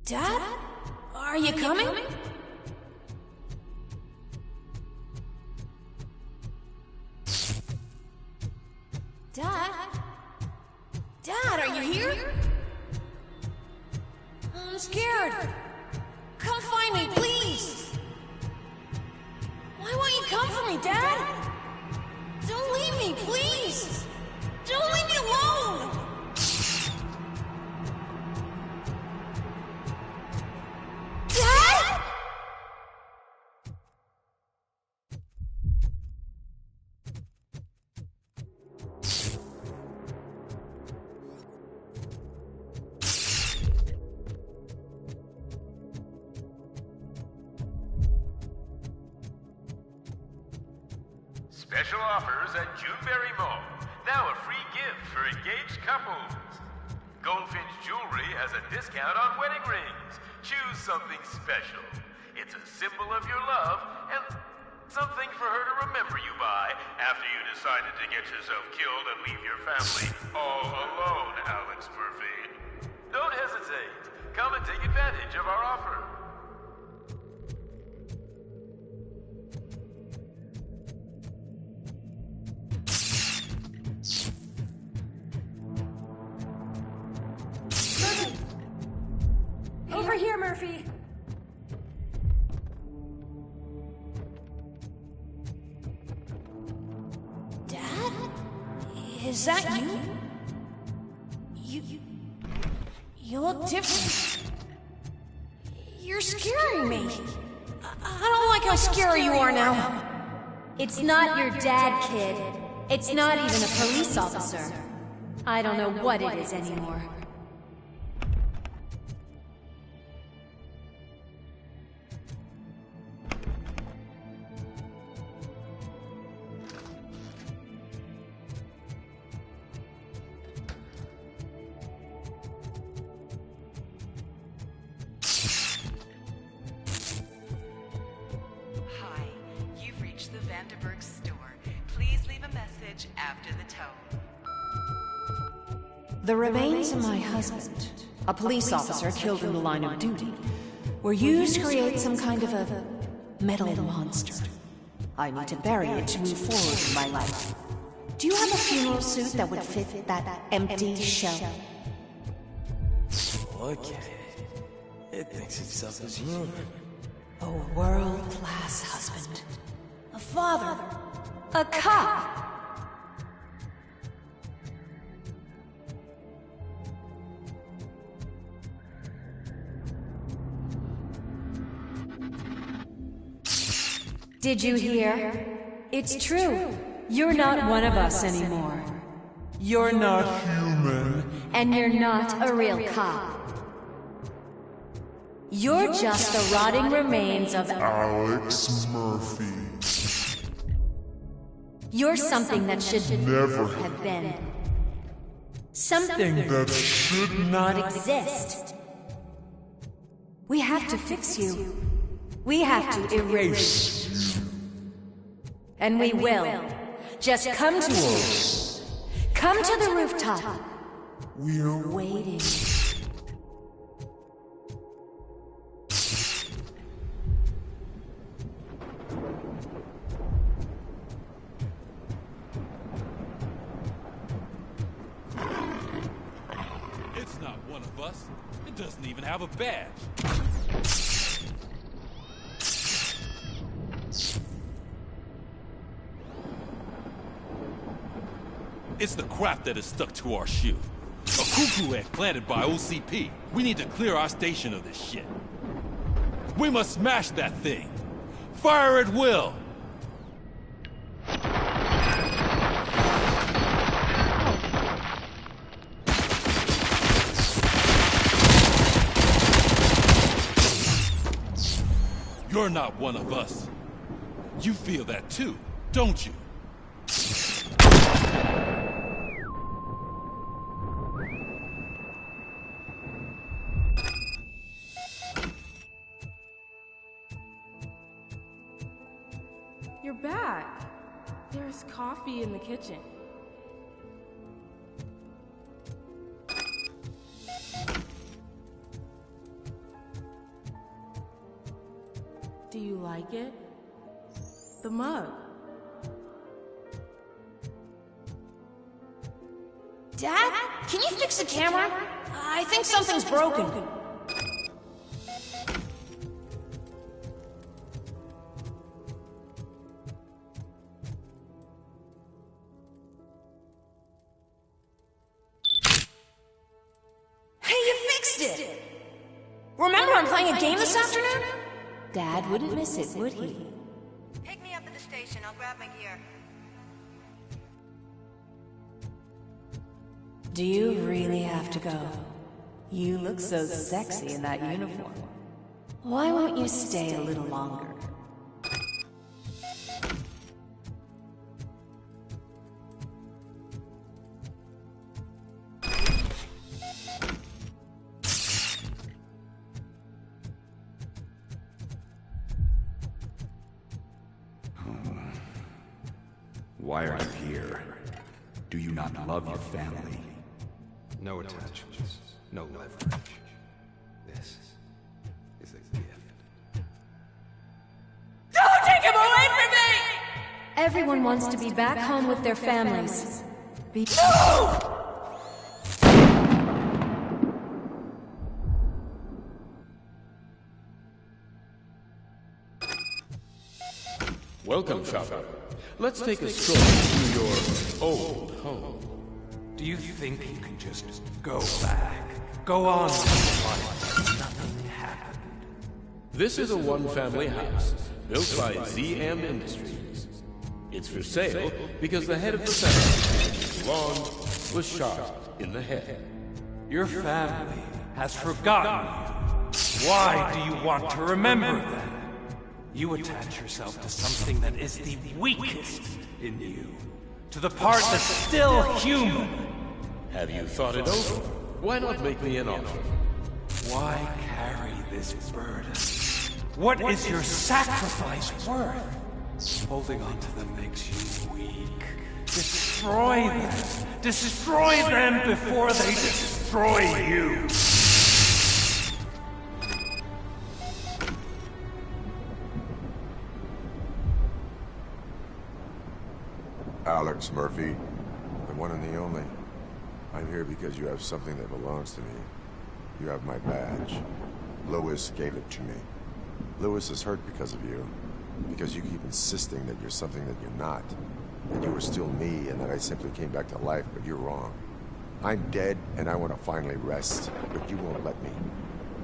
Dad? Are you coming? Dad? Dad, are you here? I'm scared. Come find me, please. Why won't you come for me, Dad? Don't leave me, please. Don't leave me alone. Dad? Special offers at Juneberry Mall. Now a free gift for engaged couples. Goldfinch Jewelry has a discount on wedding rings. Choose something special. It's a symbol of your love and something for her to remember you by after you decided to get yourself killed and leave your family all alone, Alex Murphy. Don't hesitate. Come and take advantage of our offer. Over here, Murphy. Dad? Is that you? You look different. You're scaring me. I don't like how scary you are now. It's not your dad, kid. It's not even a police officer. I don't know what it is anymore. The remains of my husband, a police officer killed in the line of duty, were used to create some kind of a metal monster. I need to bury it to move forward in my life. Do you have a funeral suit that would fit that empty shell? Look at it. It thinks itself as human. A world-class husband. A father. A cop. Did you hear? It's true. You're not one of us anymore. You're not human. And you're not a real cop. You're just the rotting remains of Alex Murphy. You're something that should never have been. Something that should not exist. We have to fix you. We have to erase you. And we will. Just come to us. Come to the rooftop. We're waiting. It's not one of us. It doesn't even have a badge. It's the crap that is stuck to our shoe. A cuckoo egg planted by OCP. We need to clear our station of this shit. We must smash that thing. Fire at will. You're not one of us. You feel that too, don't you? You're back. There's coffee in the kitchen. Do you like it? The mug. Dad? Can you fix the camera? I think something's broken. Hey, you fixed it! Remember I'm playing a game this afternoon? Dad wouldn't miss it, would he? Pick me up at the station. I'll grab my gear. Do you really have to go? You look so sexy in that uniform. Why won't you stay a little longer? Why are you here? Do you not love your family? No attachments, no leverage. This is a gift. Don't take him away from me! Everyone wants to be back home with their families. No! Welcome, shopper. Let's take a stroll through your old home. Do you think you can just go back? Go on like nothing happened? This is a one-family house built by ZM Industries. It's for sale because the head of the family, Long, was shot in the head. Your family has forgotten you. Why do you want to remember them? You attach yourself to something that is the weakest in you, to the part that's still human. Have you thought it over? Why not make me an offer? Why carry this burden? What is your sacrifice worth? Holding on to them makes you weak. Destroy them. Destroy them before they destroy you. Alex Murphy, the one and the only. I'm here because you have something that belongs to me. You have my badge. Lewis gave it to me. Lewis is hurt because of you. Because you keep insisting that you're something that you're not. That you were still me and that I simply came back to life, but you're wrong. I'm dead and I want to finally rest, but you won't let me.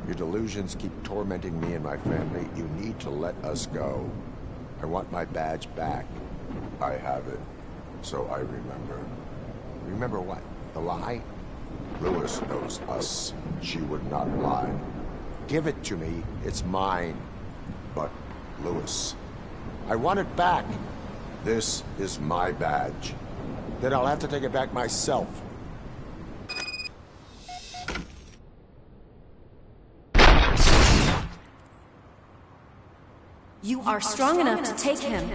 Your delusions keep tormenting me and my family. You need to let us go. I want my badge back. I have it. So I remember. Remember what? The lie? Lewis knows us. She would not lie. Give it to me. It's mine. But, Lewis, I want it back. This is my badge. Then I'll have to take it back myself. You are strong enough to take him.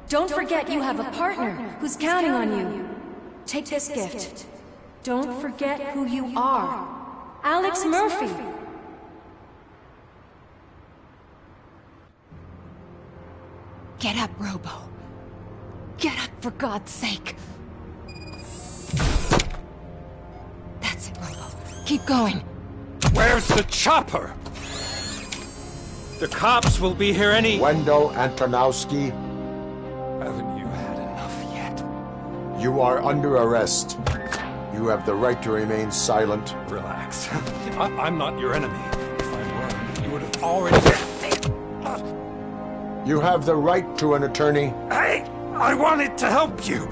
Don't forget you have a partner who's counting on you. Take this gift. Don't forget who you are. Alex Murphy. Get up, Robo. Get up, for God's sake. That's it, Robo. Keep going. Where's the chopper? The cops will be here any... Wendell Antonowski. Haven't you had enough yet? You are under arrest. You have the right to remain silent. Relax. I'm not your enemy. If I were, you would have already... You have the right to an attorney. I wanted to help you.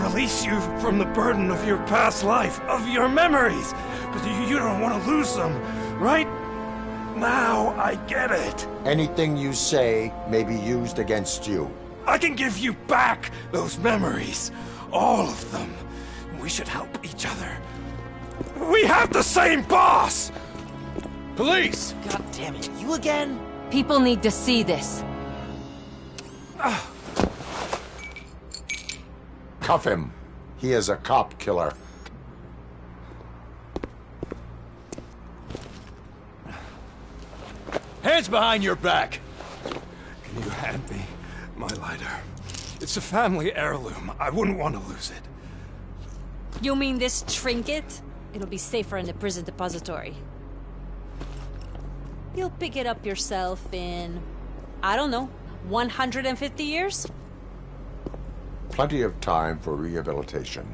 Release you from the burden of your past life, of your memories. But you don't want to lose them, right? Now I get it. Anything you say may be used against you. I can give you back those memories. All of them. We should help each other. We have the same boss! Police! God damn it, you again? People need to see this. Cuff him. He is a cop killer. Hands behind your back! Can you hand me my lighter? It's a family heirloom. I wouldn't want to lose it. You mean this trinket? It'll be safer in the prison depository. You'll pick it up yourself in, I don't know, 150 years? Plenty of time for rehabilitation.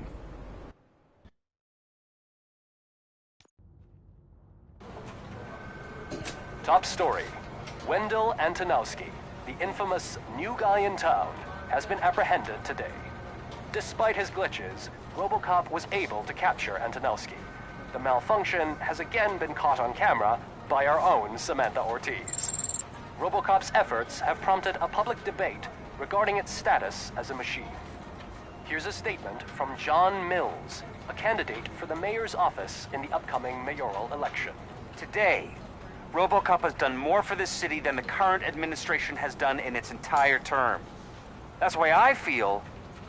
Top story. Wendell Antonowski, the infamous new guy in town, has been apprehended today. Despite his glitches, ROBOCOP was able to capture Antonowski. The malfunction has again been caught on camera by our own Samantha Ortiz. ROBOCOP's efforts have prompted a public debate regarding its status as a machine. Here's a statement from John Mills, a candidate for the mayor's office in the upcoming mayoral election. Today, ROBOCOP has done more for this city than the current administration has done in its entire term. That's why I feel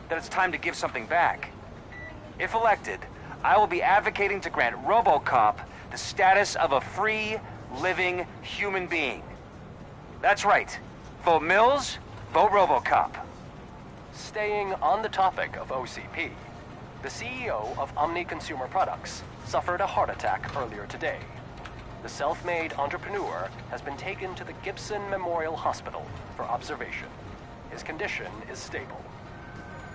that it's time to give something back. If elected, I will be advocating to grant ROBOCOP the status of a free, living human being. That's right. Vote Mills, vote ROBOCOP. Staying on the topic of OCP, the CEO of Omni Consumer Products suffered a heart attack earlier today. The self-made entrepreneur has been taken to the Gibson Memorial Hospital for observation. His condition is stable.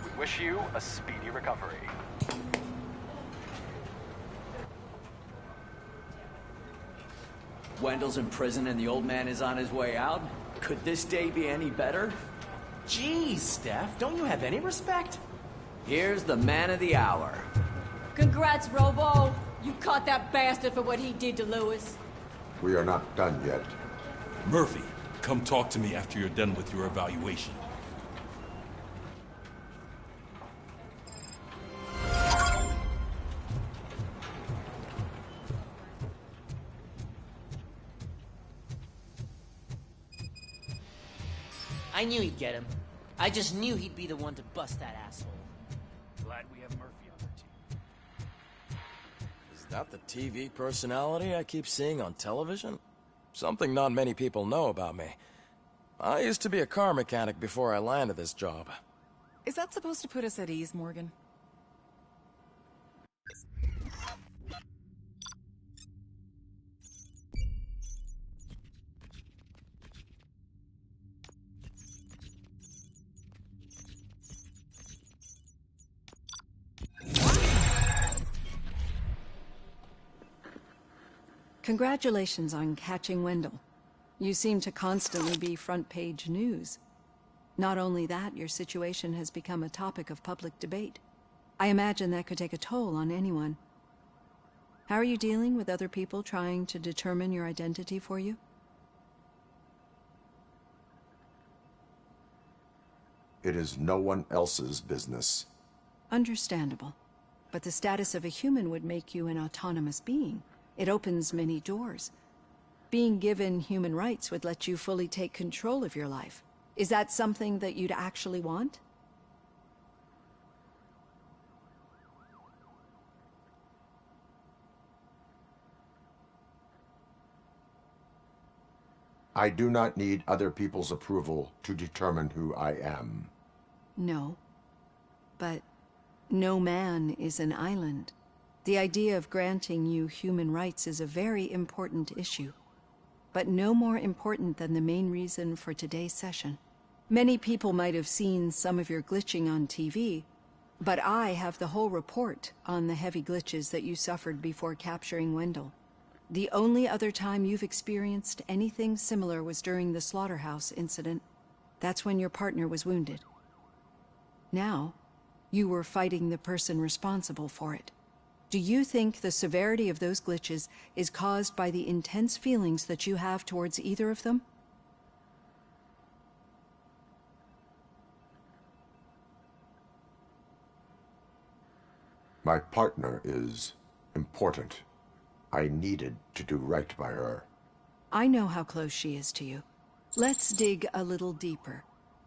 We wish you a speedy recovery. Wendell's in prison and the old man is on his way out? Could this day be any better? Jeez, Steph, don't you have any respect? Here's the man of the hour. Congrats, Robo. You caught that bastard for what he did to Lewis. We are not done yet. Murphy, come talk to me after you're done with your evaluation. I knew he'd get him. I just knew he'd be the one to bust that asshole. Glad we have Murphy on our team. Is that the TV personality I keep seeing on television? Something not many people know about me. I used to be a car mechanic before I landed this job. Is that supposed to put us at ease, Morgan? Congratulations on catching Wendell. You seem to constantly be front-page news. Not only that, your situation has become a topic of public debate. I imagine that could take a toll on anyone. How are you dealing with other people trying to determine your identity for you? It is no one else's business. Understandable. But the status of a human would make you an autonomous being. It opens many doors. Being given human rights would let you fully take control of your life. Is that something that you'd actually want? I do not need other people's approval to determine who I am. No. But no man is an island. The idea of granting you human rights is a very important issue, but no more important than the main reason for today's session. Many people might have seen some of your glitching on TV, but I have the whole report on the heavy glitches that you suffered before capturing Wendell. The only other time you've experienced anything similar was during the slaughterhouse incident. That's when your partner was wounded. Now, you were fighting the person responsible for it. Do you think the severity of those glitches is caused by the intense feelings that you have towards either of them? My partner is important. I needed to do right by her. I know how close she is to you. Let's dig a little deeper.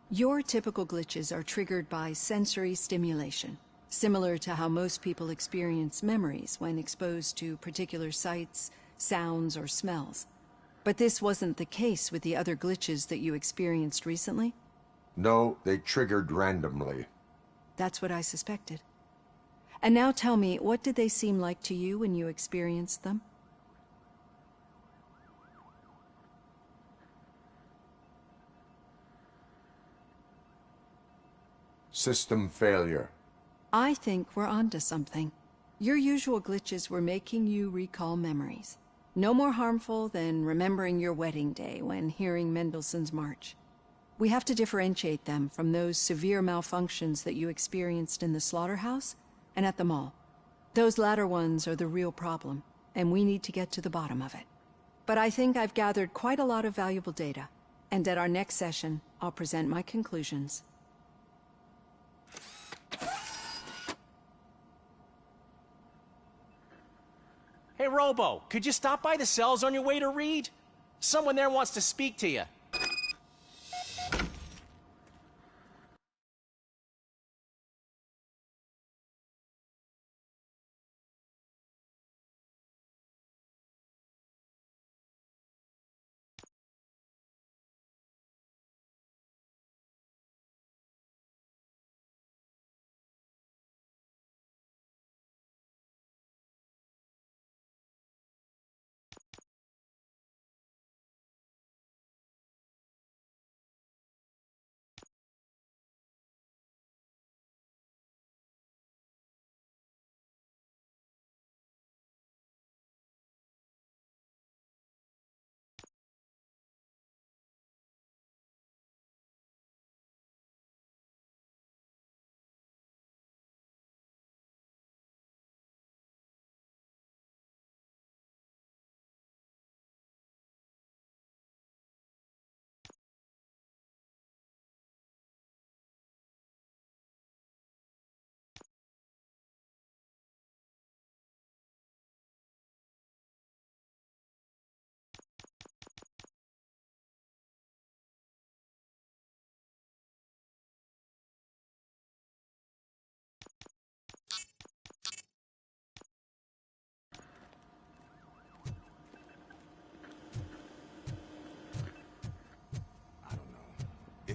Your typical glitches are triggered by sensory stimulation, similar to how most people experience memories when exposed to particular sights, sounds, or smells. But this wasn't the case with the other glitches that you experienced recently? No, they triggered randomly. That's what I suspected. And now tell me, what did they seem like to you when you experienced them? System failure. I think we're onto something. Your usual glitches were making you recall memories. No more harmful than remembering your wedding day when hearing Mendelssohn's March. We have to differentiate them from those severe malfunctions that you experienced in the slaughterhouse and at the mall. Those latter ones are the real problem, and we need to get to the bottom of it. But I think I've gathered quite a lot of valuable data, and at our next session, I'll present my conclusions. Hey, Robo, could you stop by the cells on your way to read? Someone there wants to speak to you.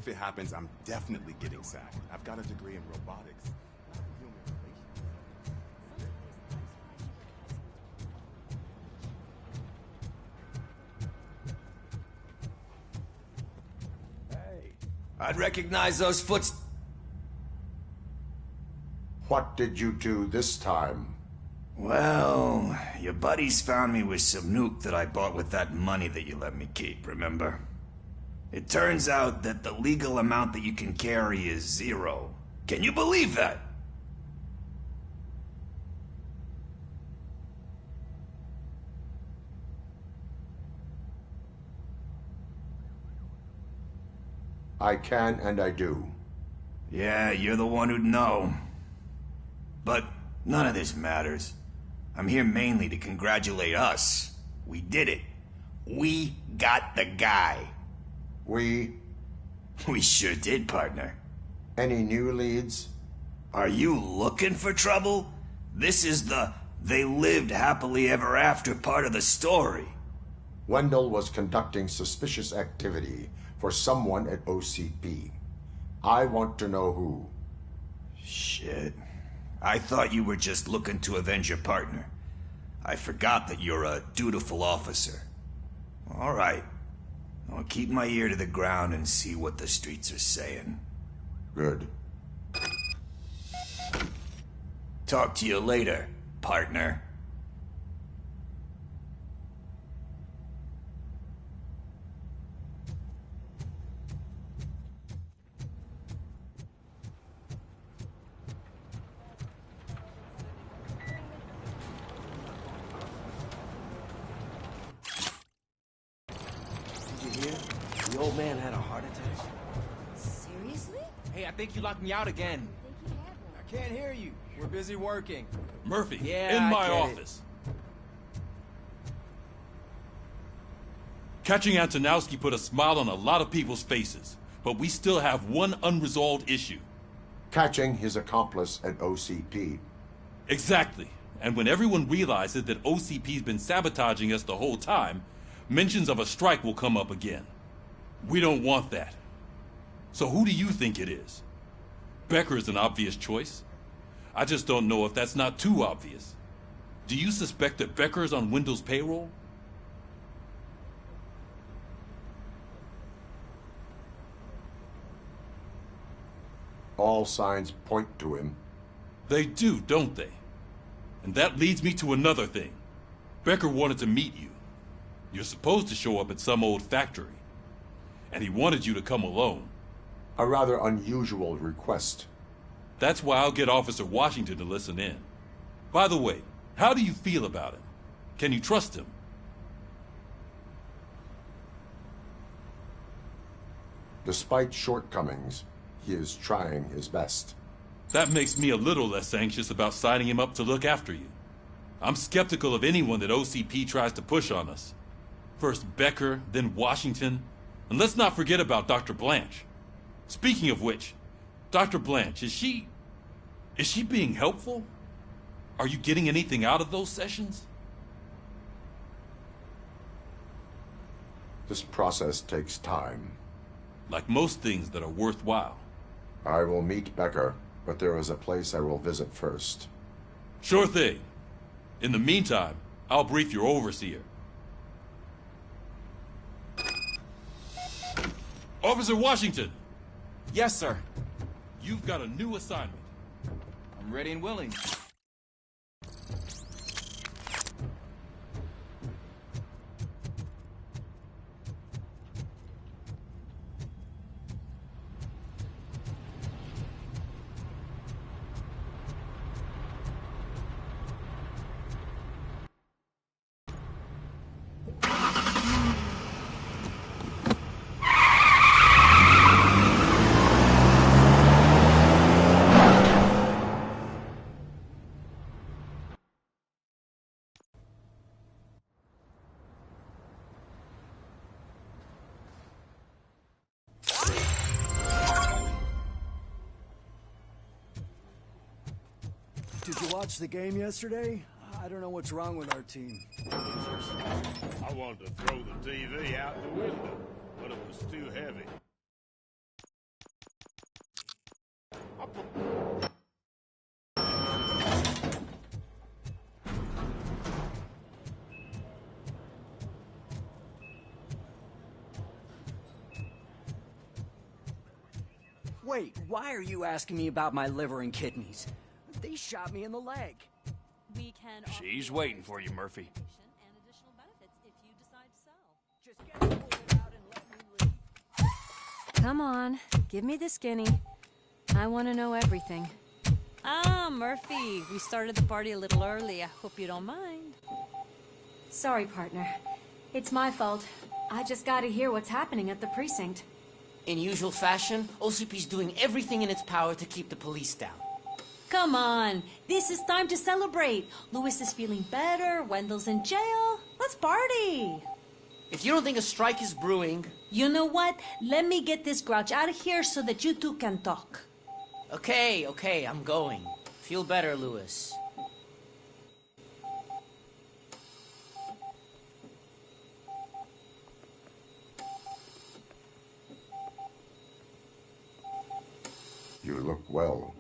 if it happens, I'm definitely getting sacked. I've got a degree in robotics. I'd recognize those footsteps. What did you do this time? Well, your buddies found me with some nuke that I bought with that money that you let me keep, remember? It turns out that the legal amount that you can carry is 0. Can you believe that? I can and I do. Yeah, you're the one who'd know. But none of this matters. I'm here mainly to congratulate us. We did it. We got the guy. We sure did, partner. Any new leads? Are you looking for trouble? This is the they lived happily ever after part of the story. Wendell was conducting suspicious activity for someone at OCP. I want to know who. Shit. I thought you were just looking to avenge your partner. I forgot that you're a dutiful officer. All right. I'll keep my ear to the ground and see what the streets are saying. Good. Talk to you later, partner. The old man had a heart attack. Seriously? Hey, I think you locked me out again. I can't hear you. We're busy working. Murphy, Yeah, in I my get it. office. Catching Antonowski put a smile on a lot of people's faces, but we still have one unresolved issue. Catching his accomplice at OCP. Exactly. And when everyone realizes that OCP's been sabotaging us the whole time, mentions of a strike will come up again. We don't want that. So who do you think it is? Becker is an obvious choice. I just don't know if that's not too obvious. Do you suspect that Becker is on Wendell's payroll? All signs point to him. They do, don't they? And that leads me to another thing. Becker wanted to meet you. You're supposed to show up at some old factory. And he wanted you to come alone. A rather unusual request. That's why I'll get Officer Washington to listen in. By the way, how do you feel about him? Can you trust him? Despite shortcomings, he is trying his best. That makes me a little less anxious about signing him up to look after you. I'm skeptical of anyone that OCP tries to push on us. First Becker, then Washington, and let's not forget about Dr. Blanche. Speaking of which, Dr. Blanche, is she being helpful? Are you getting anything out of those sessions? This process takes time. Like most things that are worthwhile. I will meet Becker, but there is a place I will visit first. Sure thing. In the meantime, I'll brief your overseer. Officer Washington! Yes, sir. You've got a new assignment. I'm ready and willing. Did you watch the game yesterday? I don't know what's wrong with our team. I wanted to throw the TV out the window, but it was too heavy. Wait, why are you asking me about my liver and kidneys? They shot me in the leg. We can. She's waiting for you, Murphy. And additional benefits if you decide to sell. Just get pulled out and let me leave. Come on, give me the skinny. I want to know everything. Ah, Murphy, we started the party a little early. I hope you don't mind. Sorry, partner. It's my fault. I just gotta hear what's happening at the precinct. In usual fashion, OCP's doing everything in its power to keep the police down. Come on, this is time to celebrate. Louis is feeling better, Wendell's in jail. Let's party. If you don't think a strike is brewing... You know what? Let me get this grouch out of here so that you two can talk. Okay, I'm going. Feel better, Louis. You look well.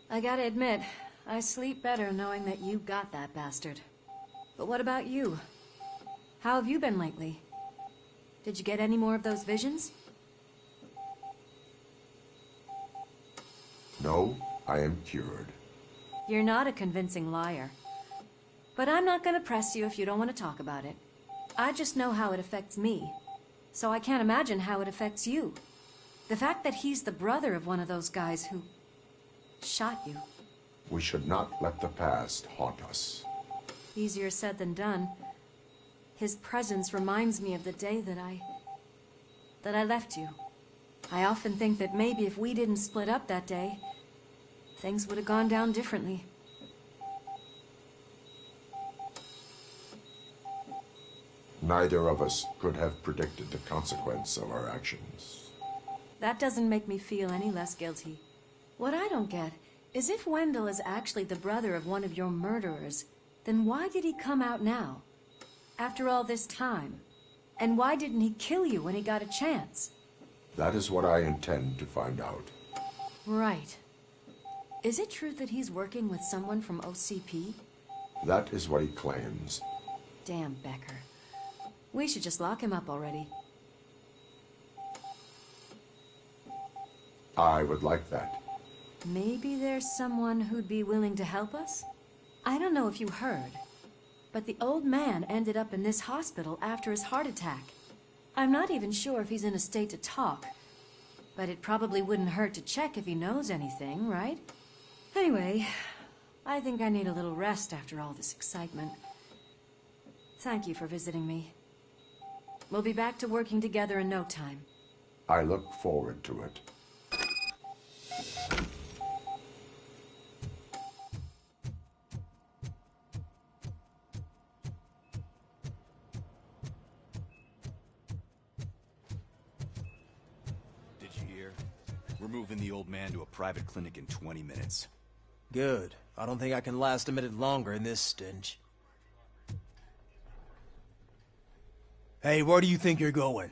I gotta admit, I sleep better knowing that you got that bastard. But what about you? How have you been lately? Did you get any more of those visions? No, I am cured. You're not a convincing liar. But I'm not gonna press you if you don't want to talk about it. I just know how it affects me. So I can't imagine how it affects you. The fact that he's the brother of one of those guys who shot you. We should not let the past haunt us. Easier said than done. His presence reminds me of the day that I left you. I often think that maybe if we didn't split up that day, things would have gone down differently. Neither of us could have predicted the consequence of our actions. That doesn't make me feel any less guilty. What I don't get is if Wendell is actually the brother of one of your murderers, then why did he come out now? After all this time? And why didn't he kill you when he got a chance? That is what I intend to find out. Right. Is it true that he's working with someone from OCP? That is what he claims. Damn Becker. We should just lock him up already. I would like that. Maybe there's someone who'd be willing to help us? I don't know if you heard, but the old man ended up in this hospital after his heart attack. I'm not even sure if he's in a state to talk, but it probably wouldn't hurt to check if he knows anything, right? Anyway, I think I need a little rest after all this excitement. Thank you for visiting me. We'll be back to working together in no time. I look forward to it. Did you hear? We're moving the old man to a private clinic in 20 minutes. Good. I don't think I can last a minute longer in this stench. Hey, where do you think you're going?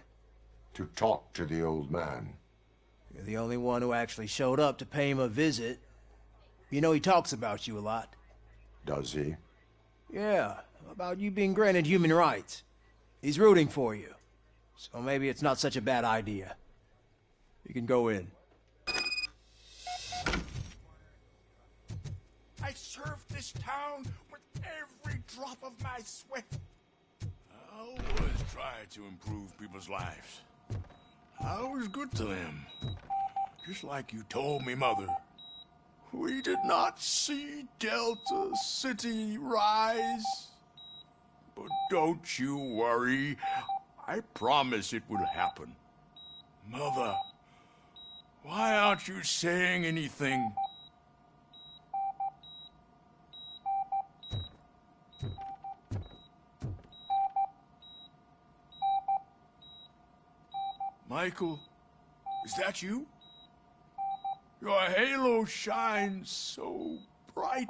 To talk to the old man. You're the only one who actually showed up to pay him a visit. You know he talks about you a lot. Does he? Yeah, about you being granted human rights. He's rooting for you. So maybe it's not such a bad idea. You can go in. I served this town with every drop of my sweat. I always try to improve people's lives. I was good to them. Just like you told me, Mother. We did not see Delta City rise. But don't you worry. I promise it will happen. Mother, why aren't you saying anything? Michael, is that you? Your halo shines so bright.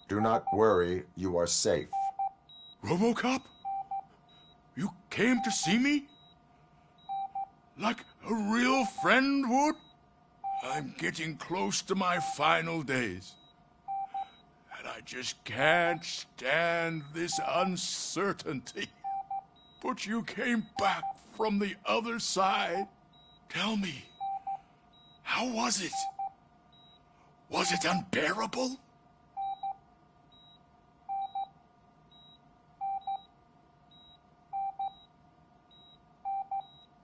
Do not worry, you are safe. ROBOCOP? You came to see me? Like a real friend would? I'm getting close to my final days. And I just can't stand this uncertainty. But you came back from the other side? Tell me, how was it? Was it unbearable?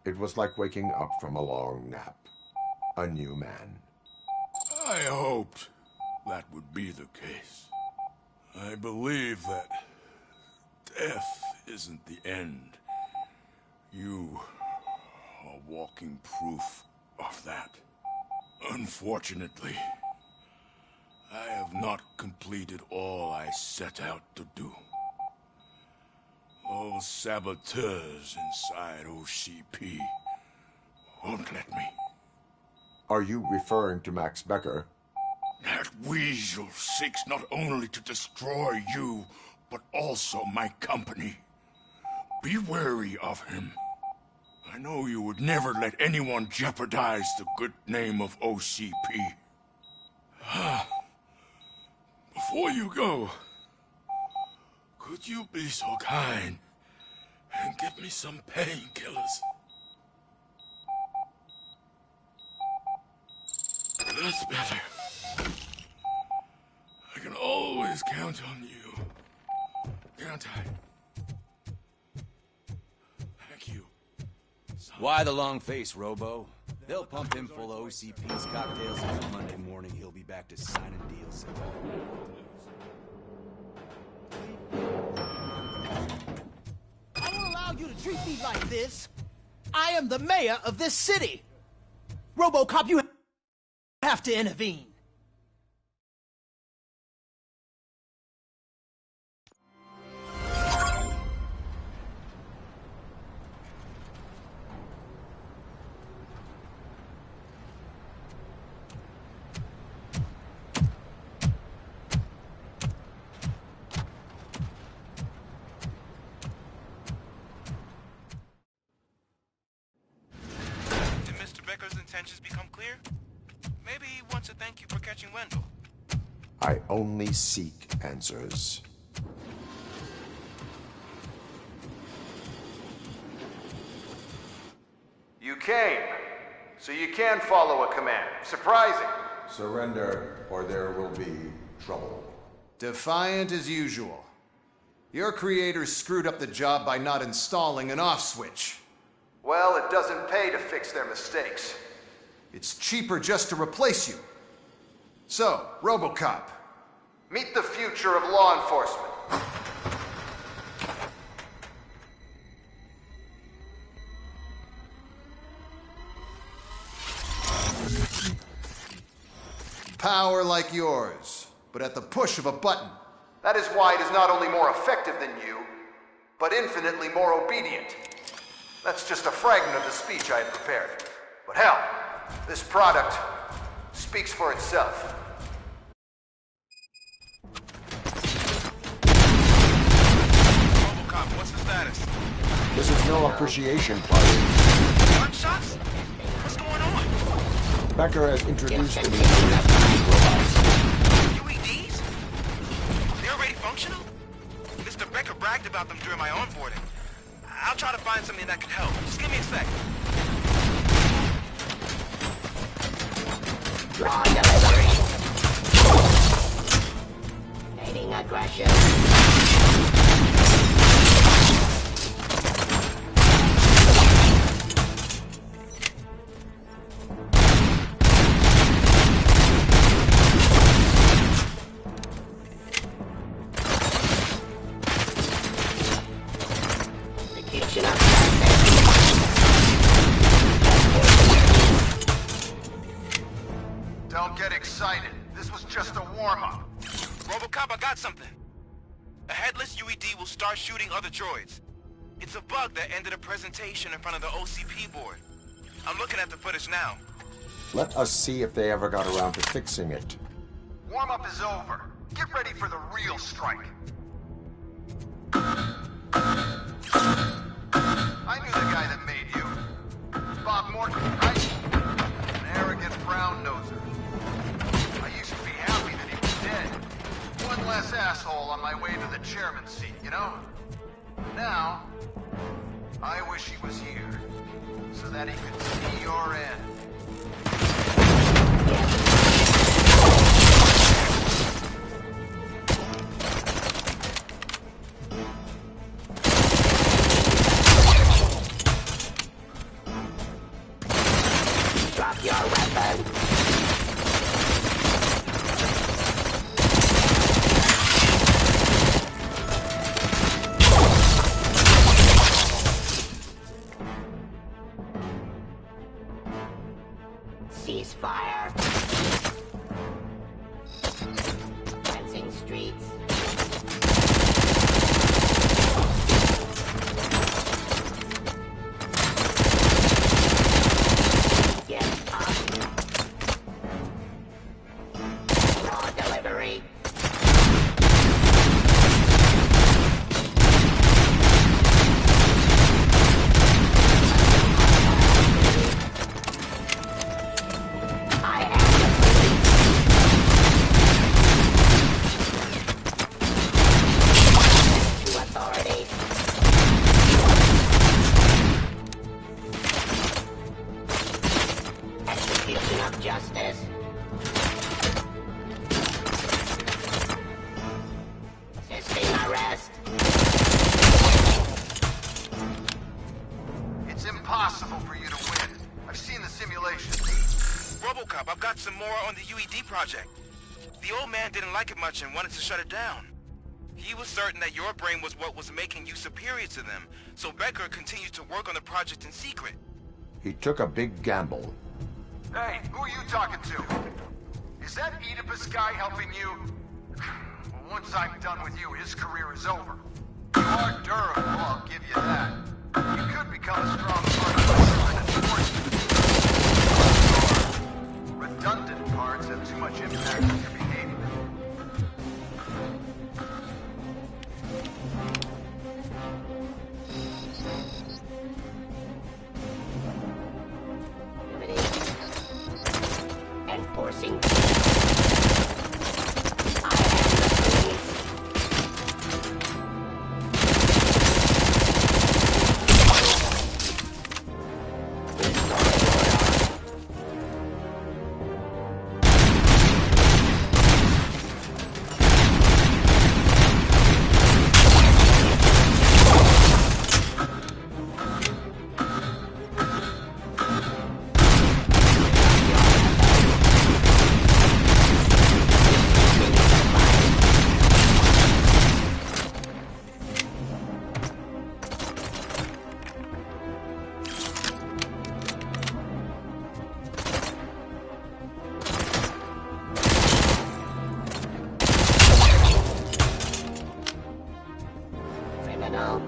It was like waking up from a long nap. A new man. I hoped that would be the case. I believe that death isn't the end. You are walking proof of that. Unfortunately, I have not completed all I set out to do. Those saboteurs inside OCP won't let me. Are you referring to Max Becker? That weasel seeks not only to destroy you, but also my company. Be wary of him. I know you would never let anyone jeopardize the good name of OCP. Before you go, could you be so kind and give me some painkillers? That's better. I can always count on you, can't I? Thank you. Why the long face, Robo? They'll pump him full of OCP's cocktails, and Monday morning he'll be back to signing deals. I won't allow you to treat me like this. I am the mayor of this city. RoboCop, you have to intervene. Become clear? Maybe he wants to thank you for catching Wendell. I only seek answers. You came, so you can follow a command. Surprising. Surrender, or there will be trouble. Defiant as usual. Your creators screwed up the job by not installing an off switch. Well, it doesn't pay to fix their mistakes. It's cheaper just to replace you. So, RoboCop, meet the future of law enforcement. Power like yours, but at the push of a button. That is why it is not only more effective than you, but infinitely more obedient. That's just a fragment of the speech I had prepared. But hell, this product speaks for itself. RoboCop, what's the status? This is no appreciation party. Gunshots? What's going on? Becker has introduced me to UEDs? They're already functional? Mr. Becker bragged about them during my onboarding. I'll try to find something that could help. Just give me a sec. Hating aggression. Don't get excited. This was just a warm-up. RoboCop, I got something. A headless UED will start shooting other droids. It's a bug that ended a presentation in front of the OCP board. I'm looking at the footage now. Let us see if they ever got around to fixing it. Warm-up is over. Get ready for the real strike. I knew the guy that made you. Bob Morton, right? An arrogant brown-noser. I used to be happy that he was dead. One less asshole on my way to the chairman's seat, you know? Now, I wish he was here. that he could see your end. Drop your weapon! Ceasefire. Fencing streets. Get up. Raw delivery. Execution of justice. Assisting arrest. It's impossible for you to win. I've seen the simulations. RoboCop, I've got some more on the UED project. The old man didn't like it much and wanted to shut it down. He was certain that your brain was what was making you superior to them, so Becker continued to work on the project in secret. He took a big gamble. Hey, who are you talking to? Is that Oedipus guy helping you? Well, once I'm done with you, his career is over. You are durable, I'll give you that. You could become a strong part of the enforcement. Redundant parts have too much impact on your behavior. Enforcing. Criminal.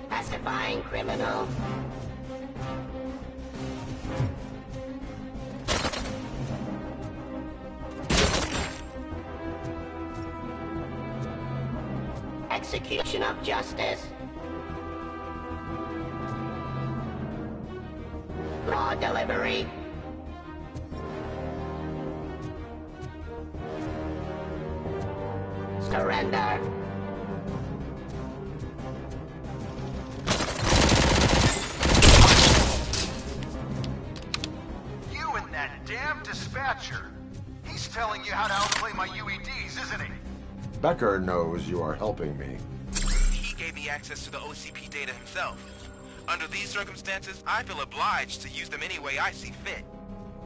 Pacifying criminal. Execution of justice. Raw delivery. Surrender. You and that damn dispatcher. He's telling you how to outplay my UEDs, isn't he? Becker knows you are helping me. He gave me access to the OCP data himself. Under these circumstances, I feel obliged to use them any way I see fit.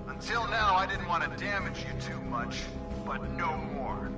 Until now, I didn't want to damage you too much, but no more.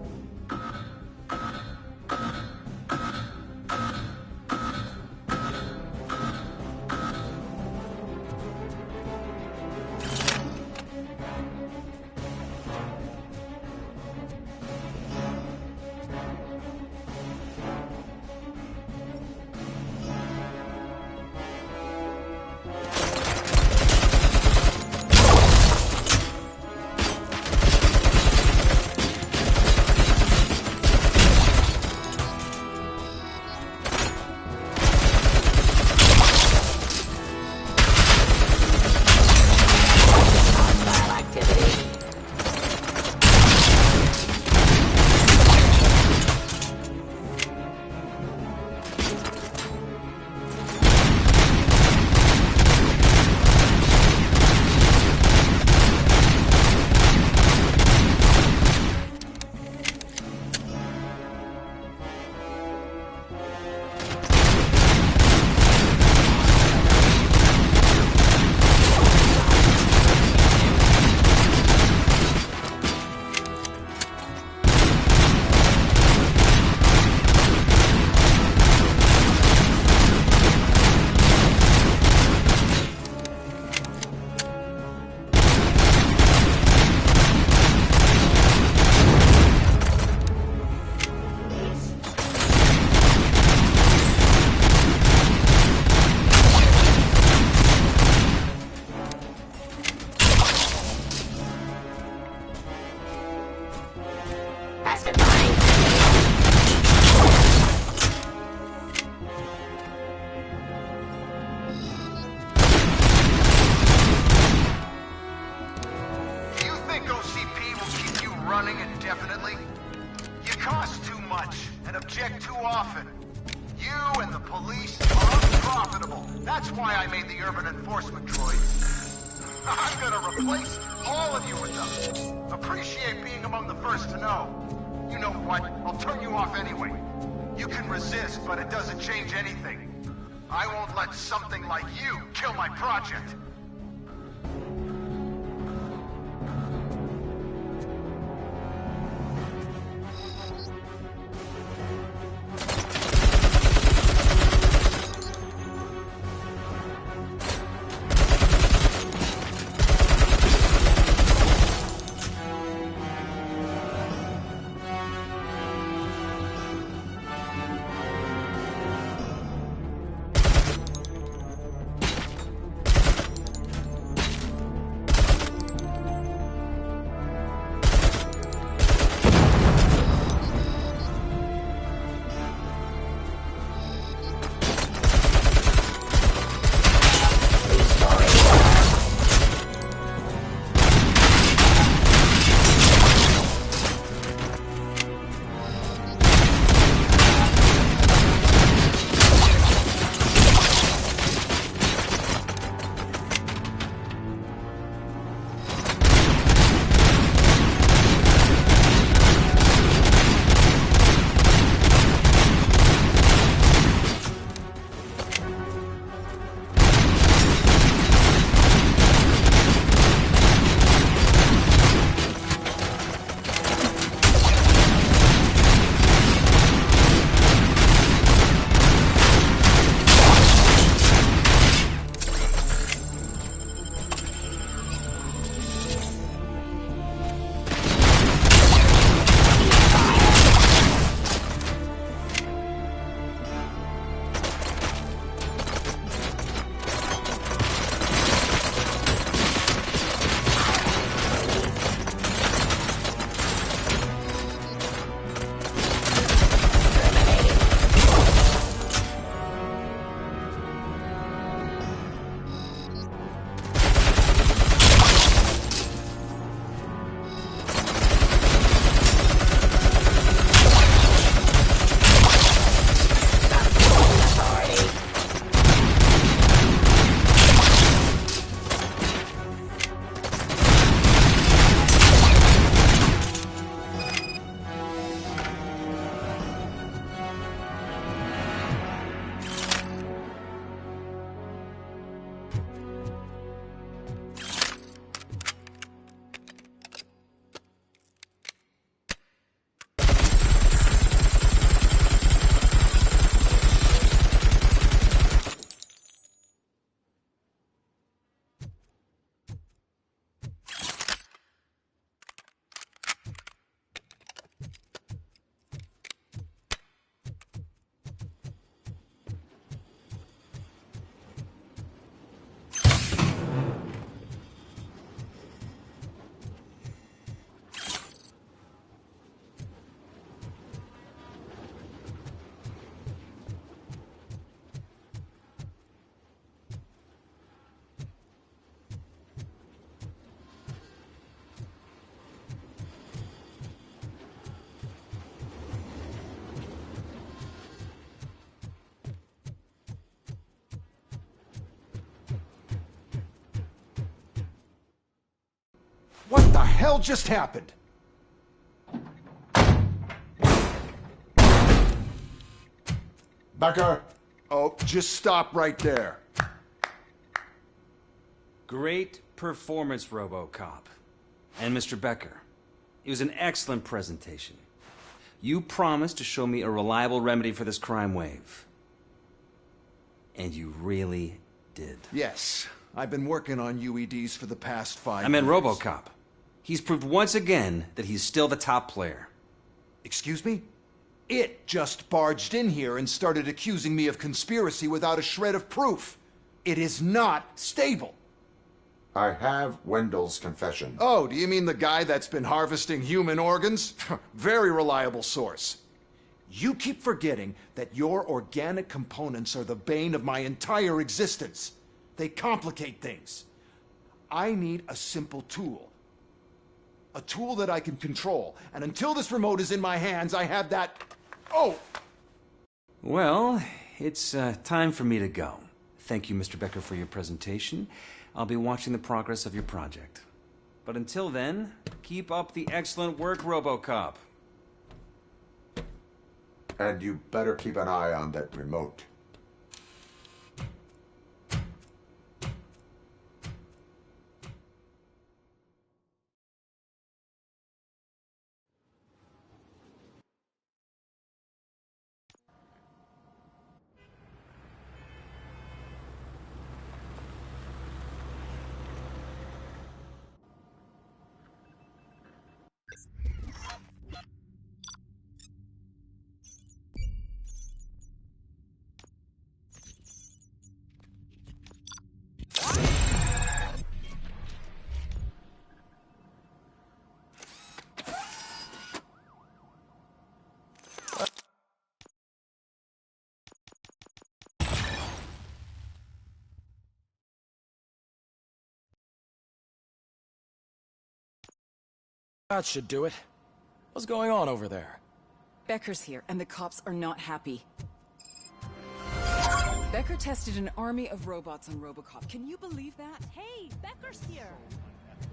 the hell just happened? Becker! Oh, just stop right there. Great performance, RoboCop. And Mr. Becker, it was an excellent presentation. You promised to show me a reliable remedy for this crime wave. And you really did. Yes, I've been working on UEDs for the past 5 years. I meant RoboCop. He's proved once again that he's still the top player. Excuse me? It just barged in here and started accusing me of conspiracy without a shred of proof. It is not stable. I have Wendell's confession. Oh, do you mean the guy that's been harvesting human organs? Very reliable source. You keep forgetting that your organic components are the bane of my entire existence. They complicate things. I need a simple tool. A tool that I can control. And until this remote is in my hands, I have that... Oh! Well, it's time for me to go. Thank you, Mr. Becker, for your presentation. I'll be watching the progress of your project. But until then, keep up the excellent work, RoboCop. And you better keep an eye on that remote. That should do it. What's going on over there? Becker's here, and the cops are not happy. Becker tested an army of robots on RoboCop. Can you believe that? Hey, Becker's here.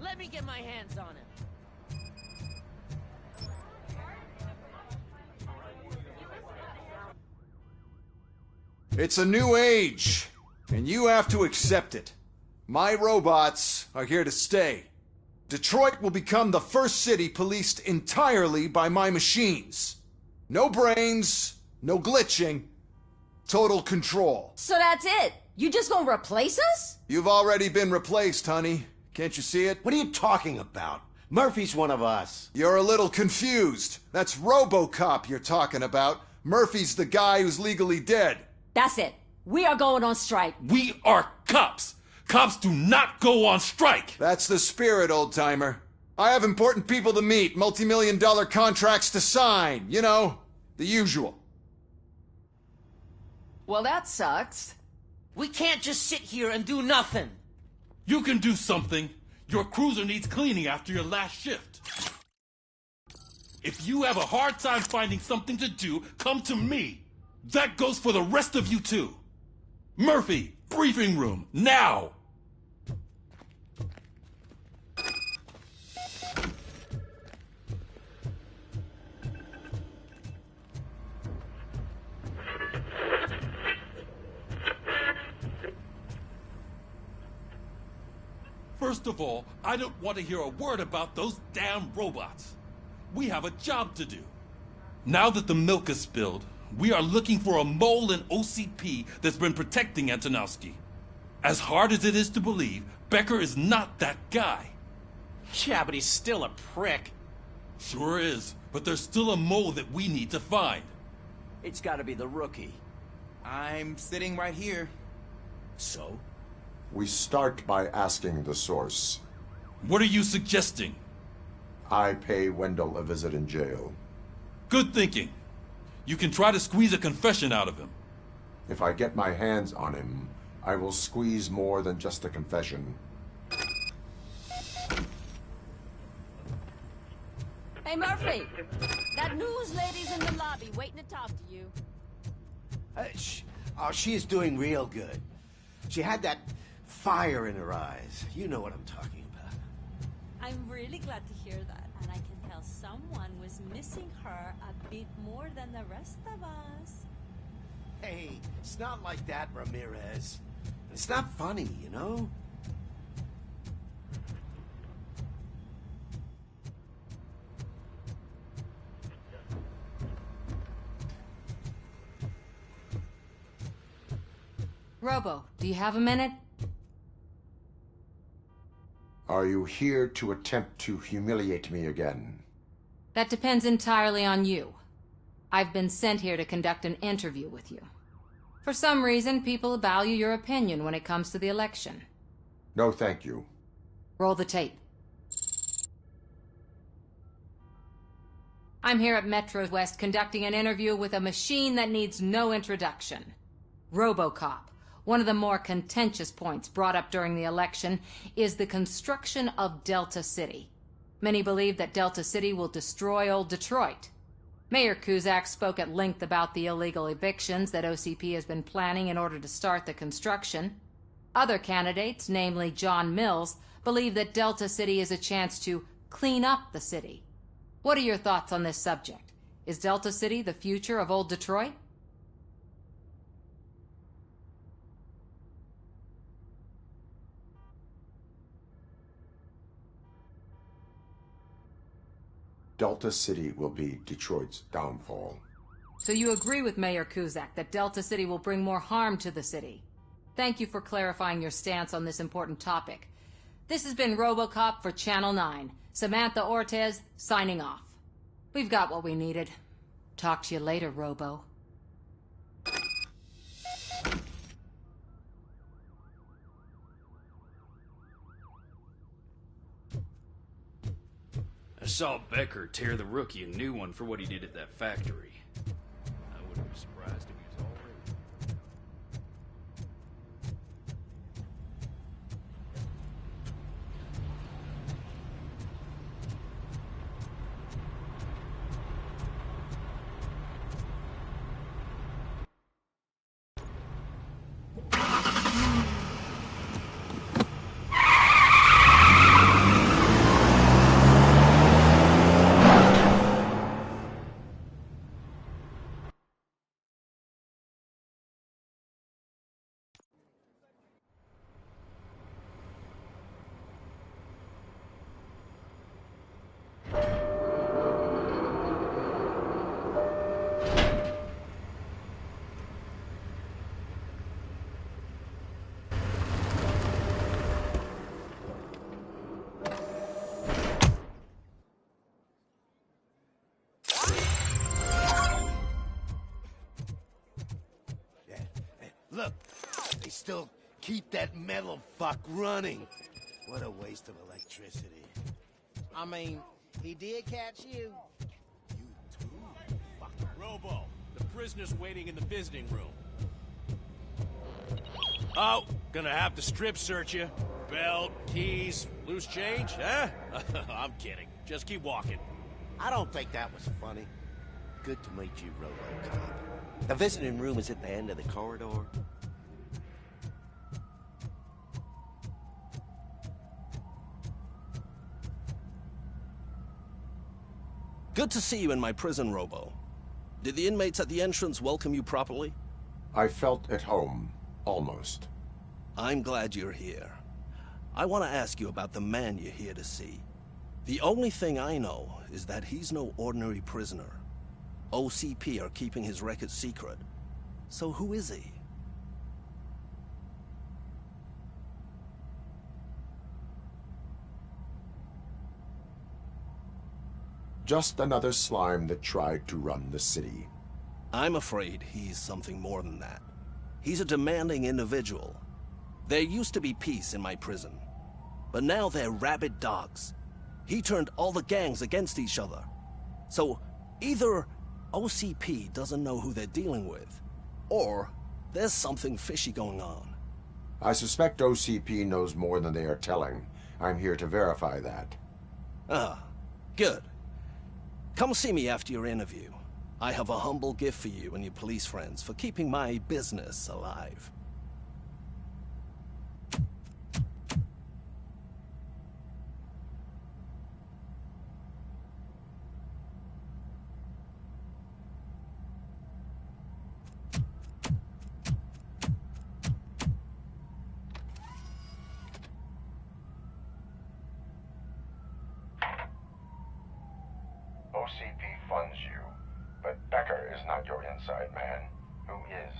Let me get my hands on him. It's a new age, and you have to accept it. My robots are here to stay. Detroit will become the first city policed entirely by my machines. No brains, no glitching, total control. So that's it? You just gonna replace us? You've already been replaced, honey. Can't you see it? What are you talking about? Murphy's one of us. You're a little confused. That's RoboCop you're talking about. Murphy's the guy who's legally dead. That's it. We are going on strike. We are cops. Cops do not go on strike! That's the spirit, old-timer. I have important people to meet, multi-million-dollar contracts to sign. You know, the usual. Well, that sucks. We can't just sit here and do nothing. You can do something. Your cruiser needs cleaning after your last shift. If you have a hard time finding something to do, come to me. That goes for the rest of you too. Murphy, briefing room, now! First of all, I don't want to hear a word about those damn robots. We have a job to do. Now that the milk is spilled, we are looking for a mole in OCP that's been protecting Antonowski. As hard as it is to believe, Becker is not that guy. Yeah, but he's still a prick. Sure is, but there's still a mole that we need to find. It's gotta be the rookie. I'm sitting right here. So? We start by asking the source. What are you suggesting? I pay Wendell a visit in jail. Good thinking. You can try to squeeze a confession out of him. If I get my hands on him, I will squeeze more than just a confession. Hey, Murphy! That news lady's in the lobby waiting to talk to you. She is doing real good. She had that fire in her eyes. You know what I'm talking about. I'm really glad to hear that, and I can tell someone was missing her a bit more than the rest of us. Hey, it's not like that, Ramirez. It's not funny, you know? Robo, do you have a minute? Are you here to attempt to humiliate me again? That depends entirely on you. I've been sent here to conduct an interview with you. For some reason, people value your opinion when it comes to the election. No, thank you. Roll the tape. I'm here at Metro West conducting an interview with a machine that needs no introduction. ROBOCOP. One of the more contentious points brought up during the election is the construction of Delta City. Many believe that Delta City will destroy old Detroit. Mayor Cusack spoke at length about the illegal evictions that OCP has been planning in order to start the construction. Other candidates, namely John Mills, believe that Delta City is a chance to clean up the city. What are your thoughts on this subject? Is Delta City the future of old Detroit? Delta City will be Detroit's downfall. So you agree with Mayor Cusack that Delta City will bring more harm to the city? Thank you for clarifying your stance on this important topic. This has been ROBOCOP for Channel 9. Samantha Ortez, signing off. We've got what we needed. Talk to you later, Robo. I saw Becker tear the rookie a new one for what he did at that factory. I wouldn't be surprised if he was already... Look, they still keep that metal fuck running. What a waste of electricity. I mean, he did catch you. Robo, the prisoner's waiting in the visiting room. Oh, gonna have to strip search you. Belt, keys, loose change, huh? I'm kidding. Just keep walking. I don't think that was funny. Good to meet you, RoboCop. The visiting room is at the end of the corridor. Good to see you in my prison, Robo. Did the inmates at the entrance welcome you properly? I felt at home, almost. I'm glad you're here. I want to ask you about the man you're here to see. The only thing I know is that he's no ordinary prisoner. OCP are keeping his record secret. So who is he? Just another slime that tried to run the city. I'm afraid he's something more than that. He's a demanding individual. There used to be peace in my prison, but now they're rabid dogs. He turned all the gangs against each other. So either OCP doesn't know who they're dealing with, or there's something fishy going on. I suspect OCP knows more than they are telling. I'm here to verify that. Ah, good. Come see me after your interview. I have a humble gift for you and your police friends for keeping my business alive. not your inside man. Who is?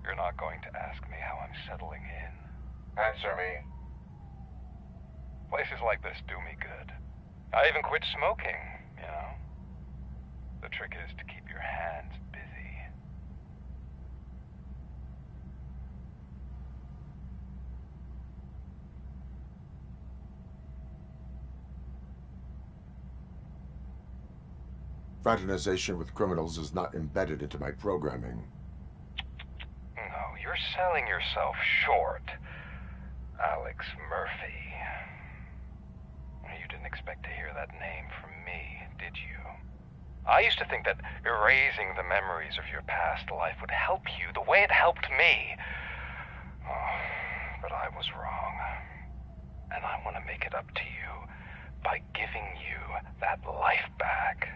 You're not going to ask me how I'm settling in. Answer me. Places like this do me good. I even quit smoking, you know. The trick is to keep your hands busy. Fraternization with criminals is not embedded into my programming. No, you're selling yourself short, Alex Murphy. You didn't expect to hear that name from me, did you? I used to think that erasing the memories of your past life would help you the way it helped me. Oh, but I was wrong. And I want to make it up to you by giving you that life back.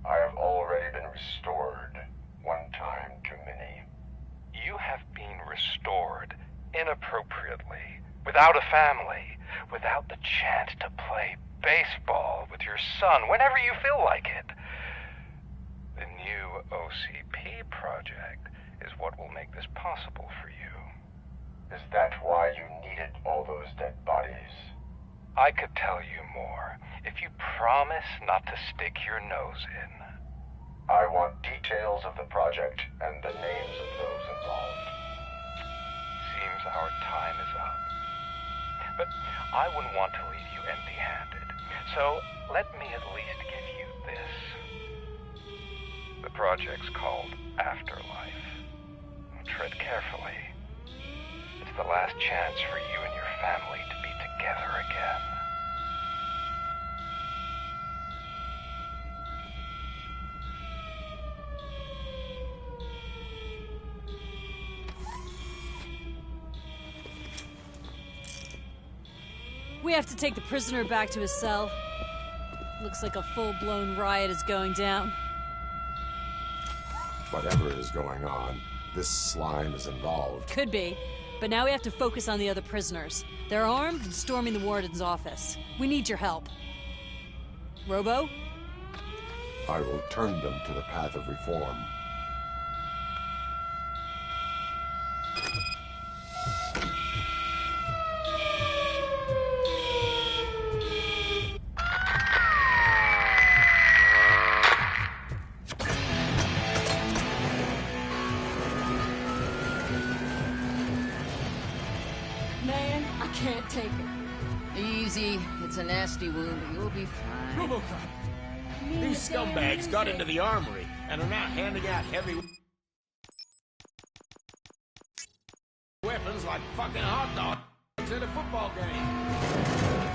I have already been restored. One time too many. You have been restored inappropriately, without a family, without the chance to play baseball with your son whenever you feel like it. The new OCP project is what will make this possible for you. Is that why you needed all those dead bodies? I could tell you more if you promise not to stick your nose in. I want details of the project and the names of those involved. Seems our time is up. But I wouldn't want to leave you empty-handed. So let me at least give you this. The project's called Afterlife. Tread carefully. It's the last chance for you and your family to be together again. We have to take the prisoner back to his cell. Looks like a full-blown riot is going down. Whatever is going on, this slime is involved. Could be, but now we have to focus on the other prisoners. They're armed and storming the warden's office. We need your help. Robo? I will turn them to the path of reform. Man, I can't take it. Easy. It's a nasty wound, but you'll be fine. ROBOCOP! These scumbags got into the armory and are now handing out heavy weapons like fucking hot dogs at a football game.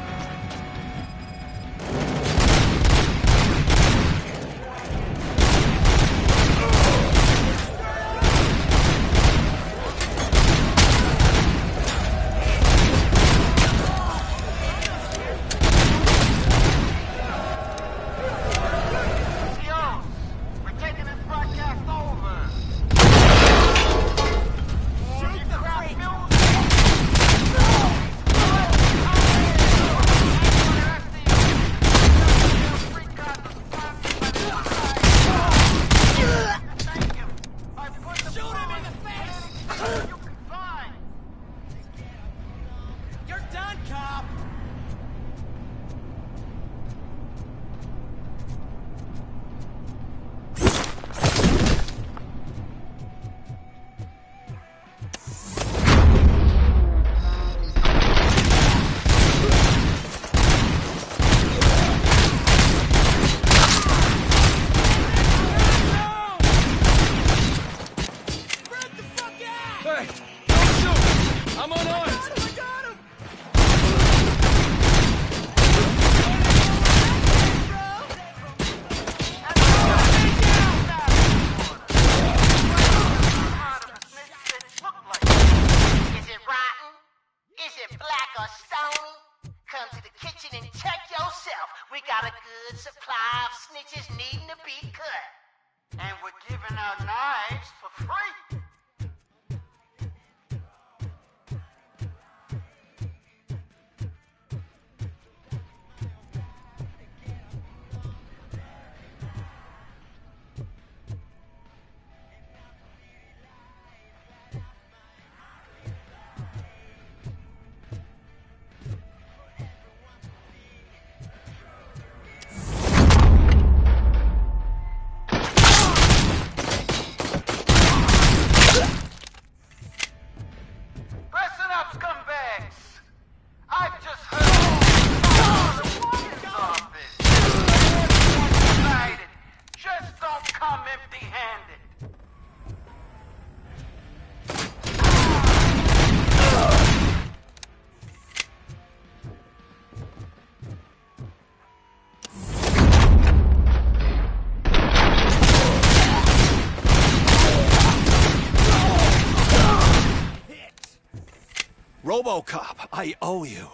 ROBOCOP, I owe you.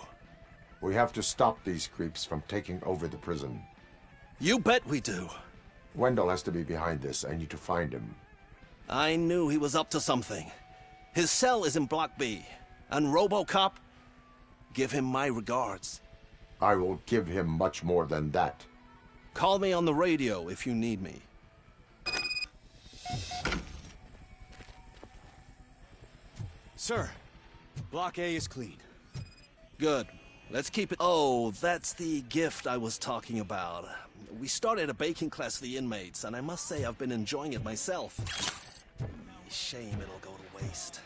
We have to stop these creeps from taking over the prison. You bet we do. Wendell has to be behind this. I need to find him. I knew he was up to something. His cell is in Block B. And ROBOCOP, give him my regards. I will give him much more than that. Call me on the radio if you need me. Sir, Block A is clean. Good. Let's keep it. Oh, that's the gift I was talking about. We started a baking class for the inmates, and I must say I've been enjoying it myself. Shame it'll go to waste.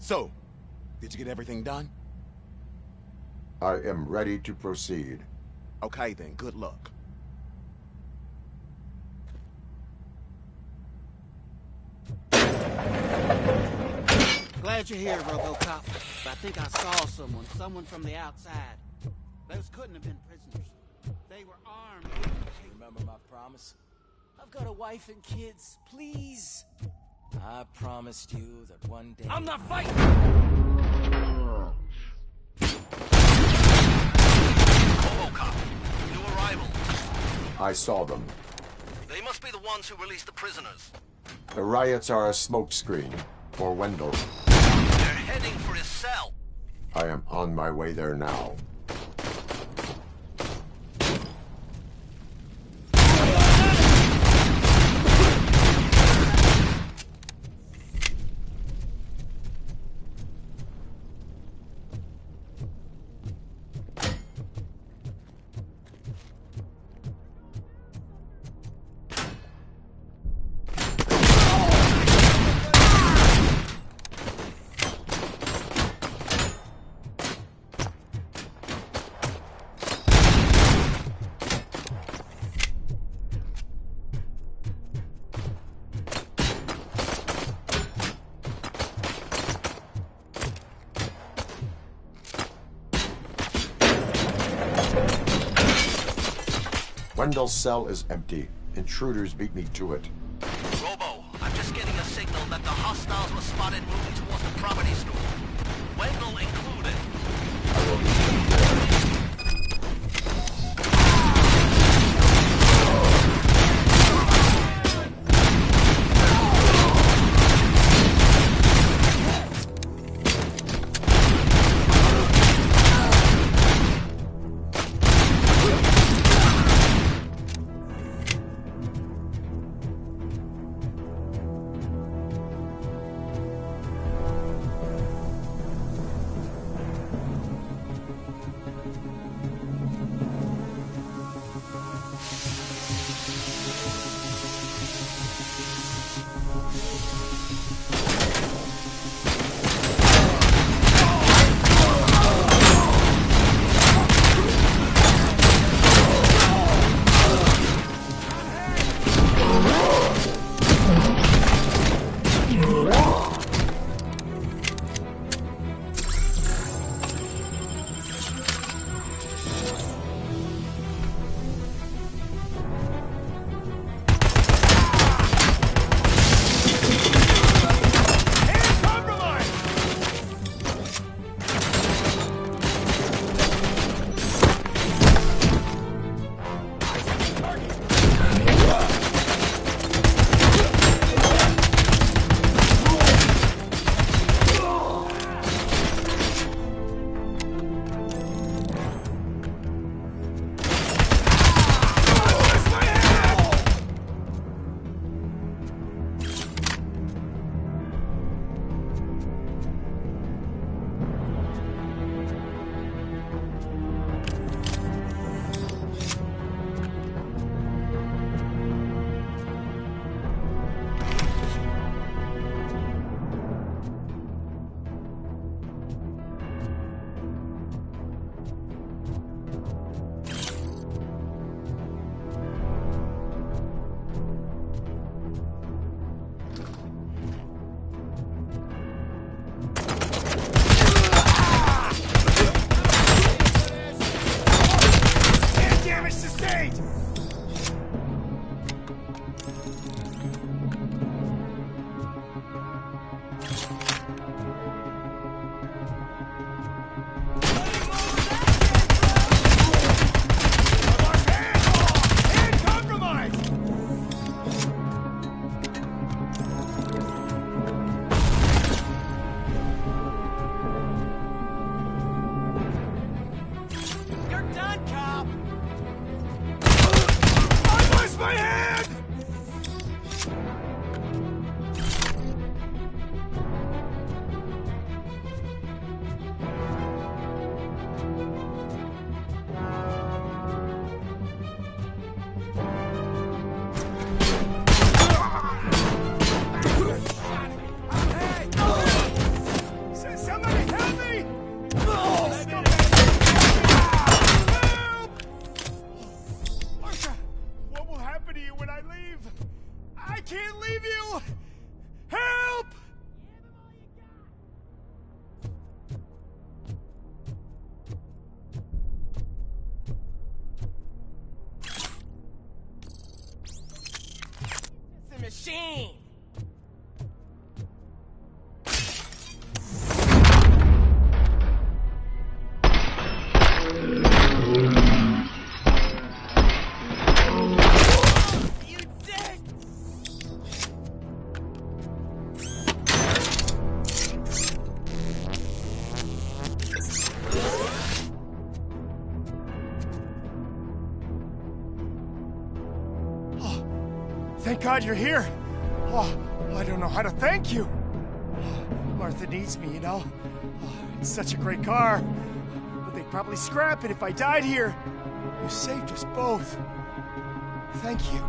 So, did you get everything done? I am ready to proceed. Okay then, good luck. Glad you're here, RoboCop. But I think I saw someone from the outside. Those couldn't have been prisoners. They were armed. Remember my promise? I've got a wife and kids. Please. I promised you that one day... I'm not fighting! ROBOCOP, new arrival. I saw them. They must be the ones who released the prisoners. The riots are a smokescreen for Wendell. They're heading for his cell. I am on my way there now. Wendell's cell is empty. Intruders beat me to it. Robo, I'm just getting a signal that the hostiles were spotted moving towards the property store. Wendell included. I will meet them there. Thank God you're here. Oh, I don't know how to thank you. Martha needs me, you know. It's such a great car. But they'd probably scrap it if I died here. You saved us both. Thank you.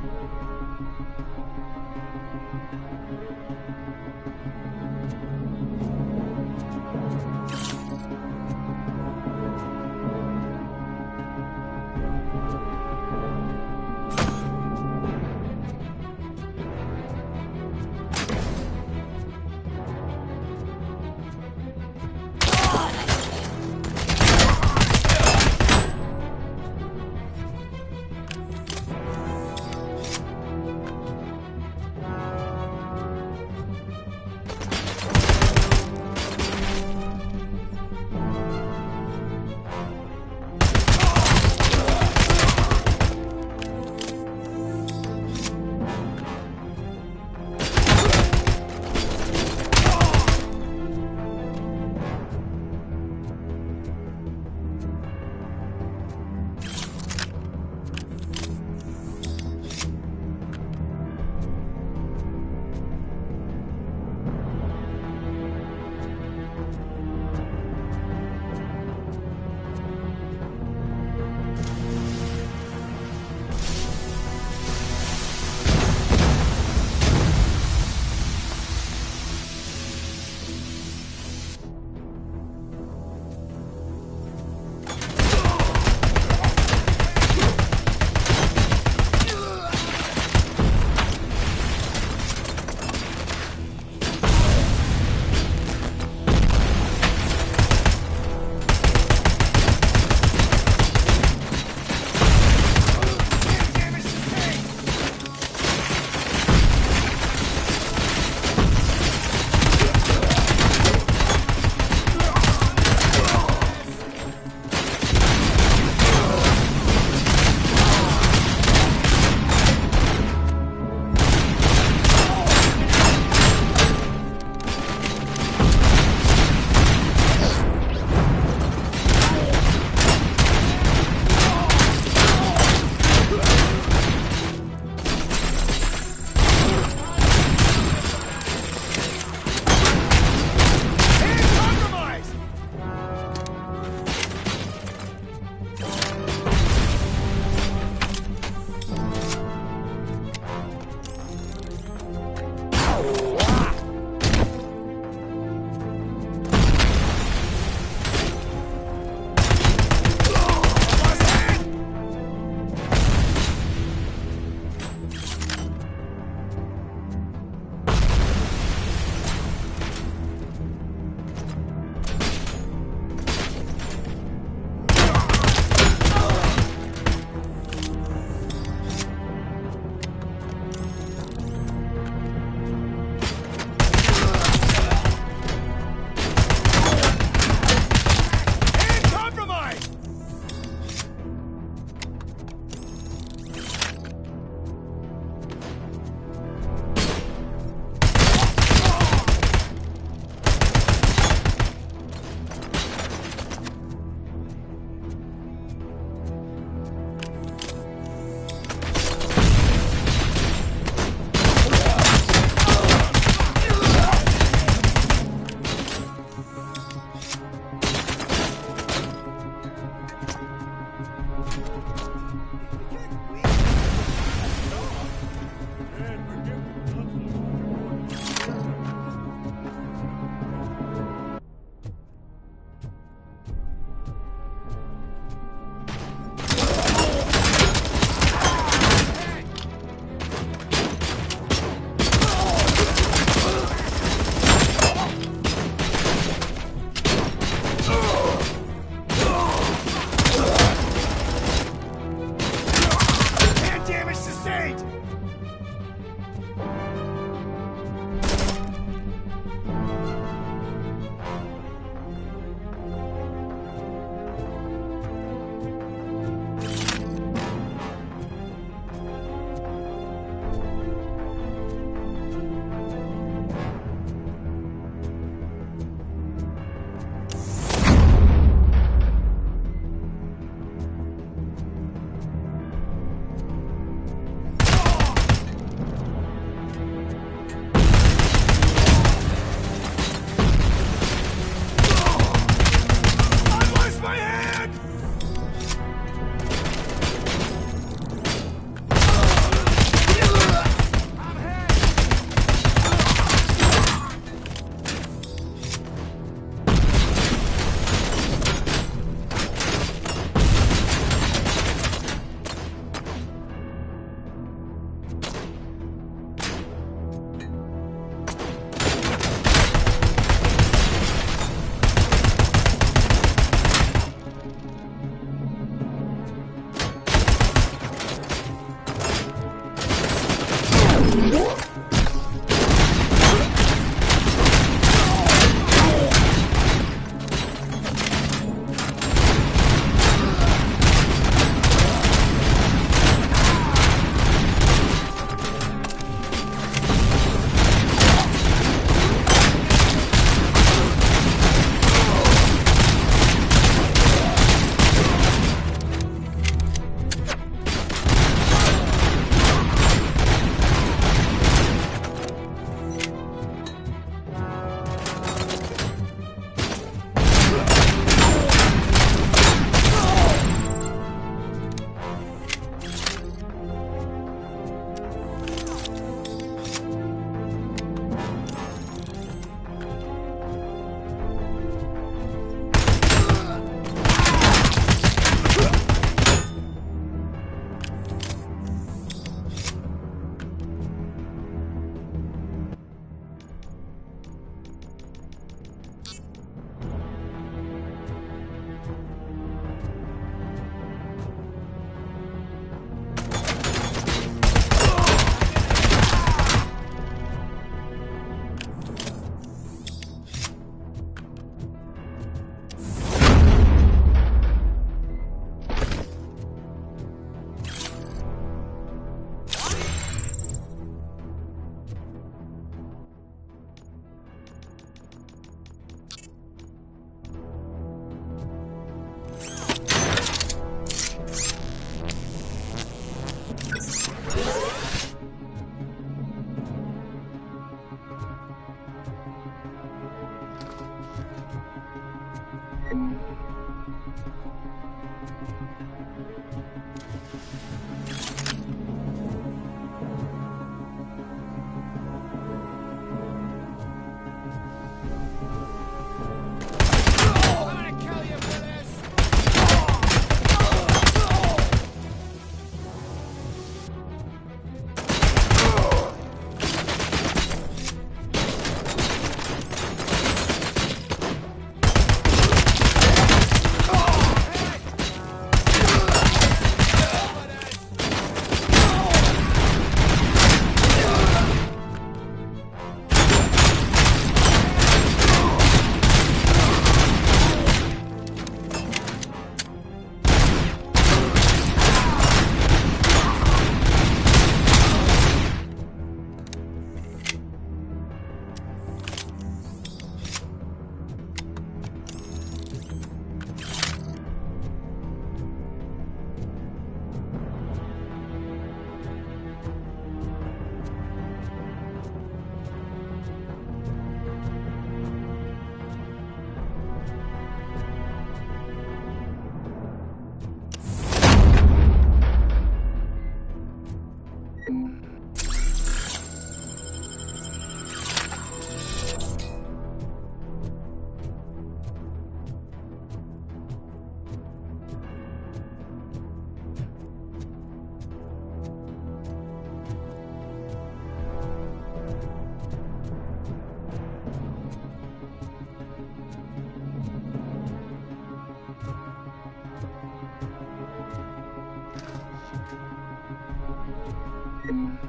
Can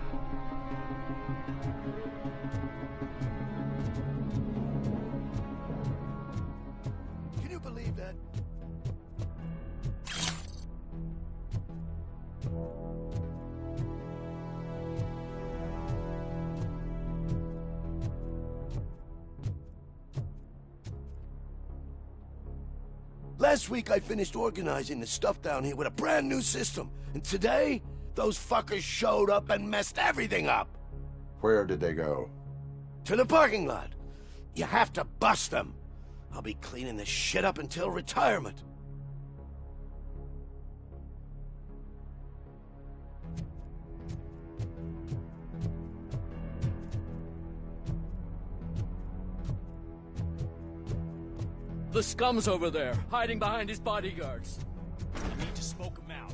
you believe that? Last week I finished organizing the stuff down here with a brand new system. And today, those fuckers showed up and messed everything up. Where did they go? To the parking lot. You have to bust them. I'll be cleaning this shit up until retirement. The scum's over there, hiding behind his bodyguards. I need to smoke him out.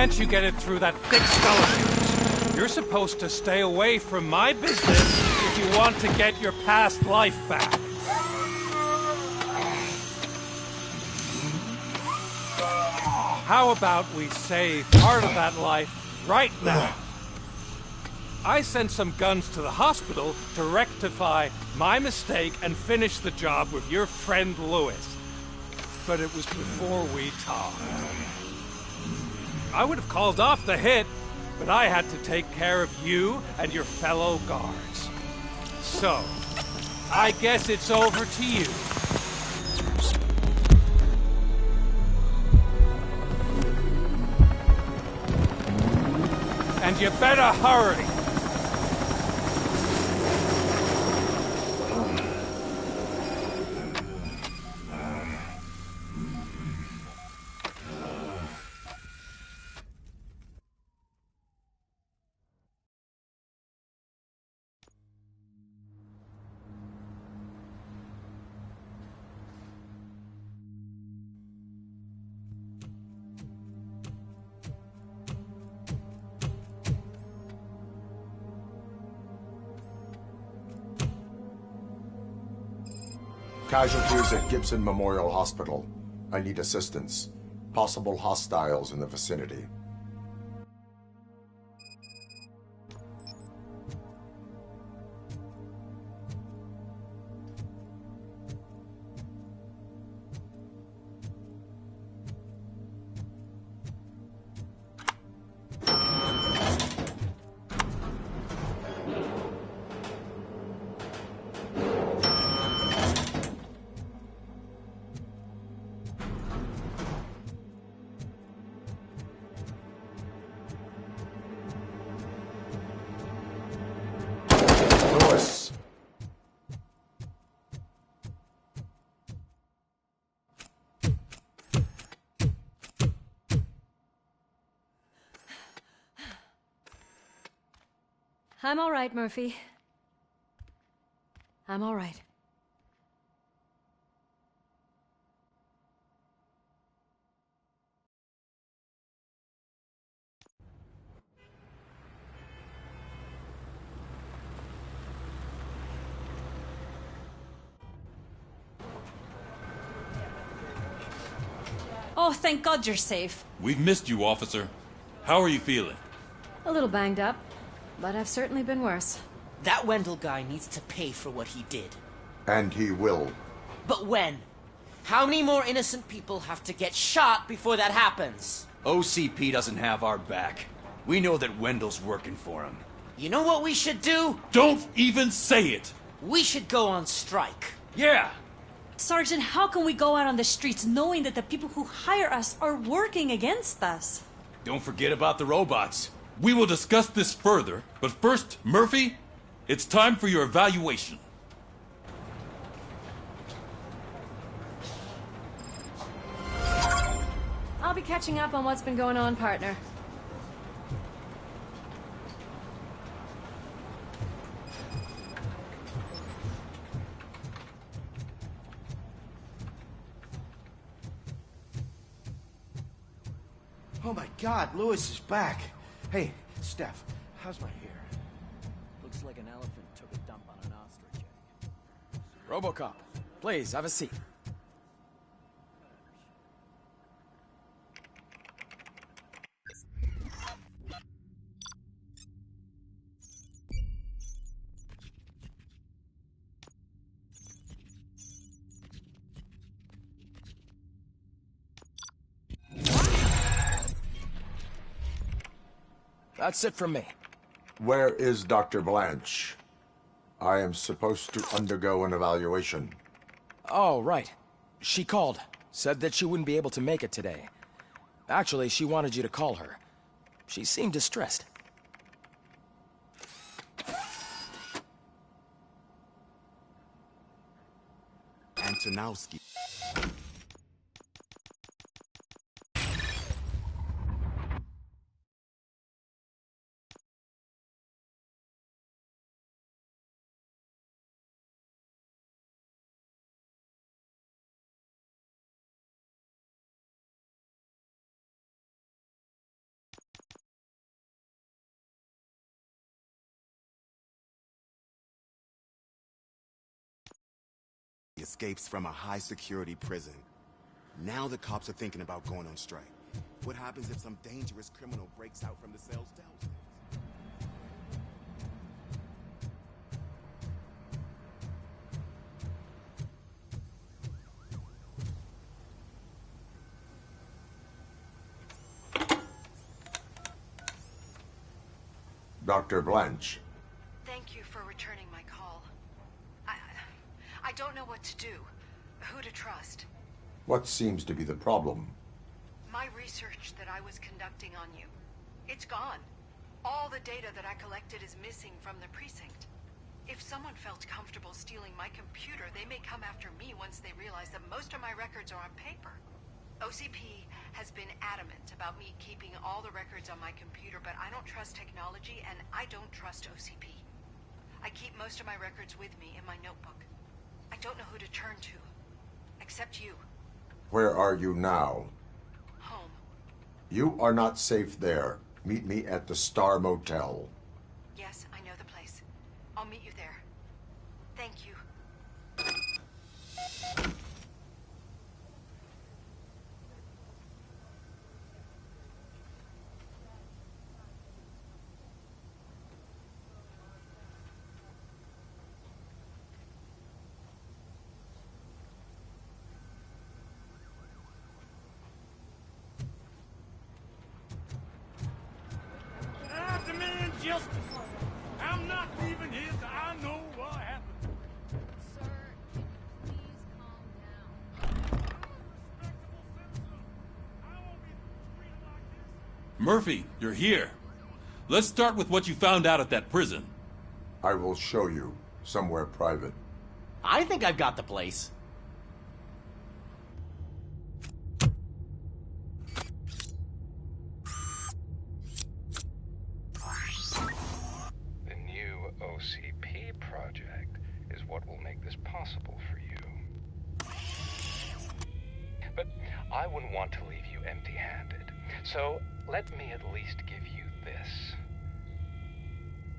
can't you get it through that thick skull of yours? You're supposed to stay away from my business if you want to get your past life back. How about we save part of that life right now? I sent some guns to the hospital to rectify my mistake and finish the job with your friend Lewis. But it was before we talked. I would have called off the hit, but I had to take care of you and your fellow guards. So, I guess it's over to you. And you better hurry. Casualties at Gibson Memorial Hospital. I need assistance. Possible hostiles in the vicinity. I'm all right, Murphy. I'm all right. Oh, thank God you're safe. We've missed you, officer. How are you feeling? A little banged up, but I've certainly been worse. That Wendell guy needs to pay for what he did. And he will. But when? How many more innocent people have to get shot before that happens? OCP doesn't have our back. We know that Wendell's working for him. You know what we should do? Don't even say it! We should go on strike. Yeah! Sergeant, how can we go out on the streets knowing that the people who hire us are working against us? Don't forget about the robots. We will discuss this further, but first, Murphy, it's time for your evaluation. I'll be catching up on what's been going on, partner. Oh my God, Lewis is back. Hey, Steph, how's my hair? Looks like an elephant took a dump on an ostrich egg. ROBOCOP, please, have a seat. That's it from me. Where is Dr. Blanche? I am supposed to undergo an evaluation. Oh, right. She called. Said that she wouldn't be able to make it today. Actually, she wanted you to call her. She seemed distressed. Antonowski. escapes from a high-security prison. Now the cops are thinking about going on strike. What happens if some dangerous criminal breaks out from the cells downstairs? Dr. Blanche. Thank you for returning my call. I don't know what to do, who to trust. What seems to be the problem? My research that I was conducting on you, it's gone. All the data that I collected is missing from the precinct. If someone felt comfortable stealing my computer, they may come after me once they realize that most of my records are on paper. OCP has been adamant about me keeping all the records on my computer, but I don't trust technology and I don't trust OCP. I keep most of my records with me in my notebook. I don't know who to turn to, except you. Where are you now? Home. You are not safe there. Meet me at the Star Motel. Yes, I know the place. I'll meet you there. Thank you. I'm not leaving here till I know what happened. Sir, please calm down. Murphy, you're here. Let's start with what you found out at that prison. I will show you somewhere private. I think I've got the place. OCP project is what will make this possible for you. But I wouldn't want to leave you empty-handed, so let me at least give you this.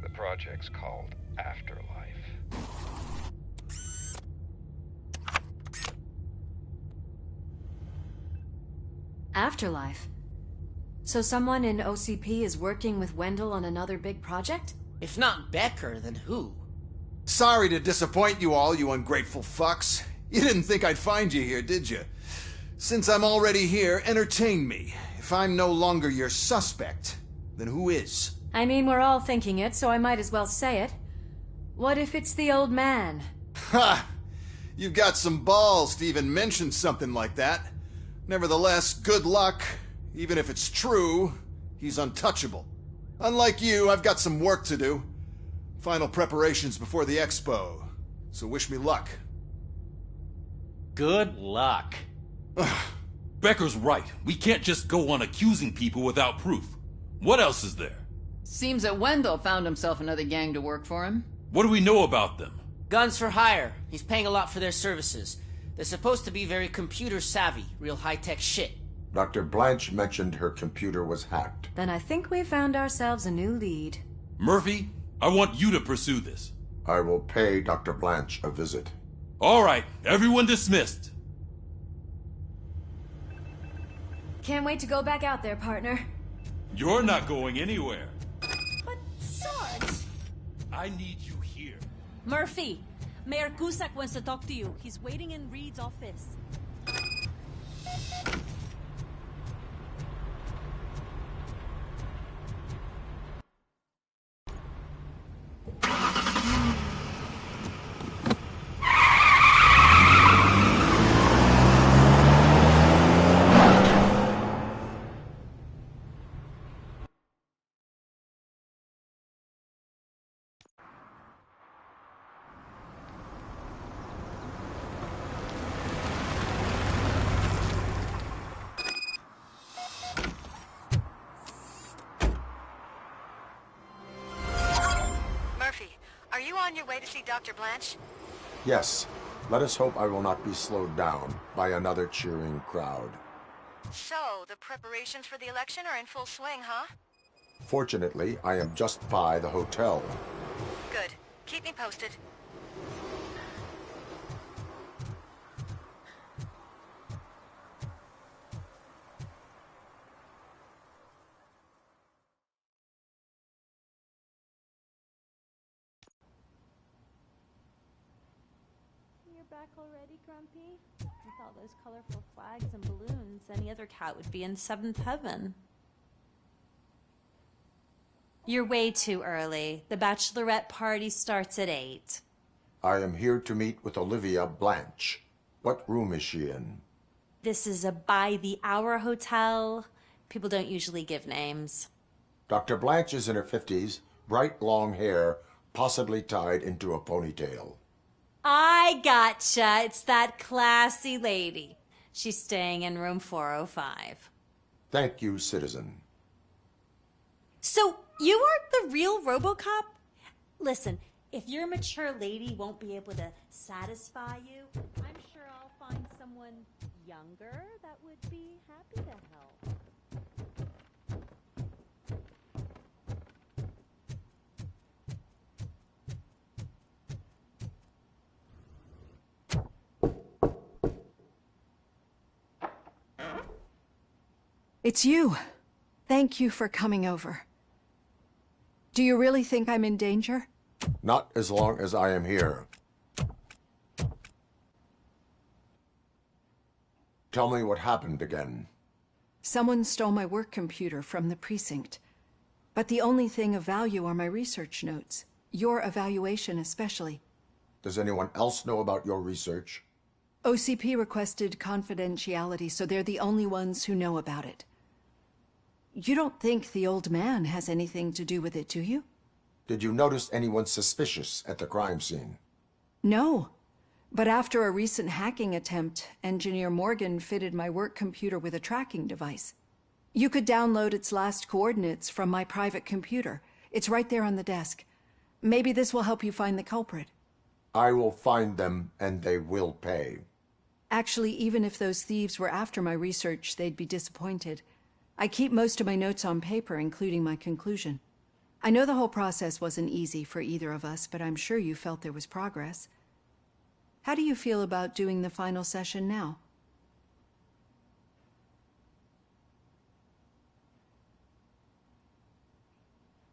The project's called Afterlife. Afterlife? So someone in OCP is working with Wendell on another big project? If not Becker, then who? Sorry to disappoint you all, you ungrateful fucks. You didn't think I'd find you here, did you? Since I'm already here, entertain me. If I'm no longer your suspect, then who is? I mean, we're all thinking it, so I might as well say it. What if it's the old man? Ha! You've got some balls to even mention something like that. Nevertheless, good luck. Even if it's true, he's untouchable. Unlike you, I've got some work to do. Final preparations before the expo. So wish me luck. Good luck. Becker's right. We can't just go on accusing people without proof. What else is there? Seems that Wendell found himself another gang to work for him. What do we know about them? Guns for hire. He's paying a lot for their services. They're supposed to be very computer savvy, real high-tech shit. Dr. Blanche mentioned her computer was hacked. Then I think we found ourselves a new lead. Murphy, I want you to pursue this. I will pay Dr. Blanche a visit. All right, everyone dismissed. Can't wait to go back out there, partner. You're not going anywhere. But, Sarge... I need you here. Murphy, Mayor Cusack wants to talk to you. He's waiting in Reed's office. Are you on your way to see Dr. Blanche? Yes. Let us hope I will not be slowed down by another cheering crowd. So, the preparations for the election are in full swing, huh? Fortunately, I am just by the hotel. Good. Keep me posted. back already, Grumpy? With all those colorful flags and balloons, any other cat would be in seventh heaven. You're way too early. The bachelorette party starts at 8. I am here to meet with Olivia Blanche. What room is she in? This is a by-the-hour hotel. People don't usually give names. Dr. Blanche is in her 50s, bright long hair, possibly tied into a ponytail. I gotcha. It's that classy lady. She's staying in room 405. Thank you, citizen. So, you aren't the real ROBOCOP? Listen, if your mature lady won't be able to satisfy you, I'm sure I'll find someone younger that would be happy to help. It's you. Thank you for coming over. Do you really think I'm in danger? Not as long as I am here. Tell me what happened again. Someone stole my work computer from the precinct. But the only thing of value are my research notes. Your evaluation especially. Does anyone else know about your research? OCP requested confidentiality, so they're the only ones who know about it. You don't think the old man has anything to do with it, do you? Did you notice anyone suspicious at the crime scene? No. But after a recent hacking attempt, Engineer Morgan fitted my work computer with a tracking device. You could download its last coordinates from my private computer. It's right there on the desk. Maybe this will help you find the culprit. I will find them, and they will pay. Actually, even if those thieves were after my research, they'd be disappointed. I keep most of my notes on paper, including my conclusion. I know the whole process wasn't easy for either of us, but I'm sure you felt there was progress. How do you feel about doing the final session now?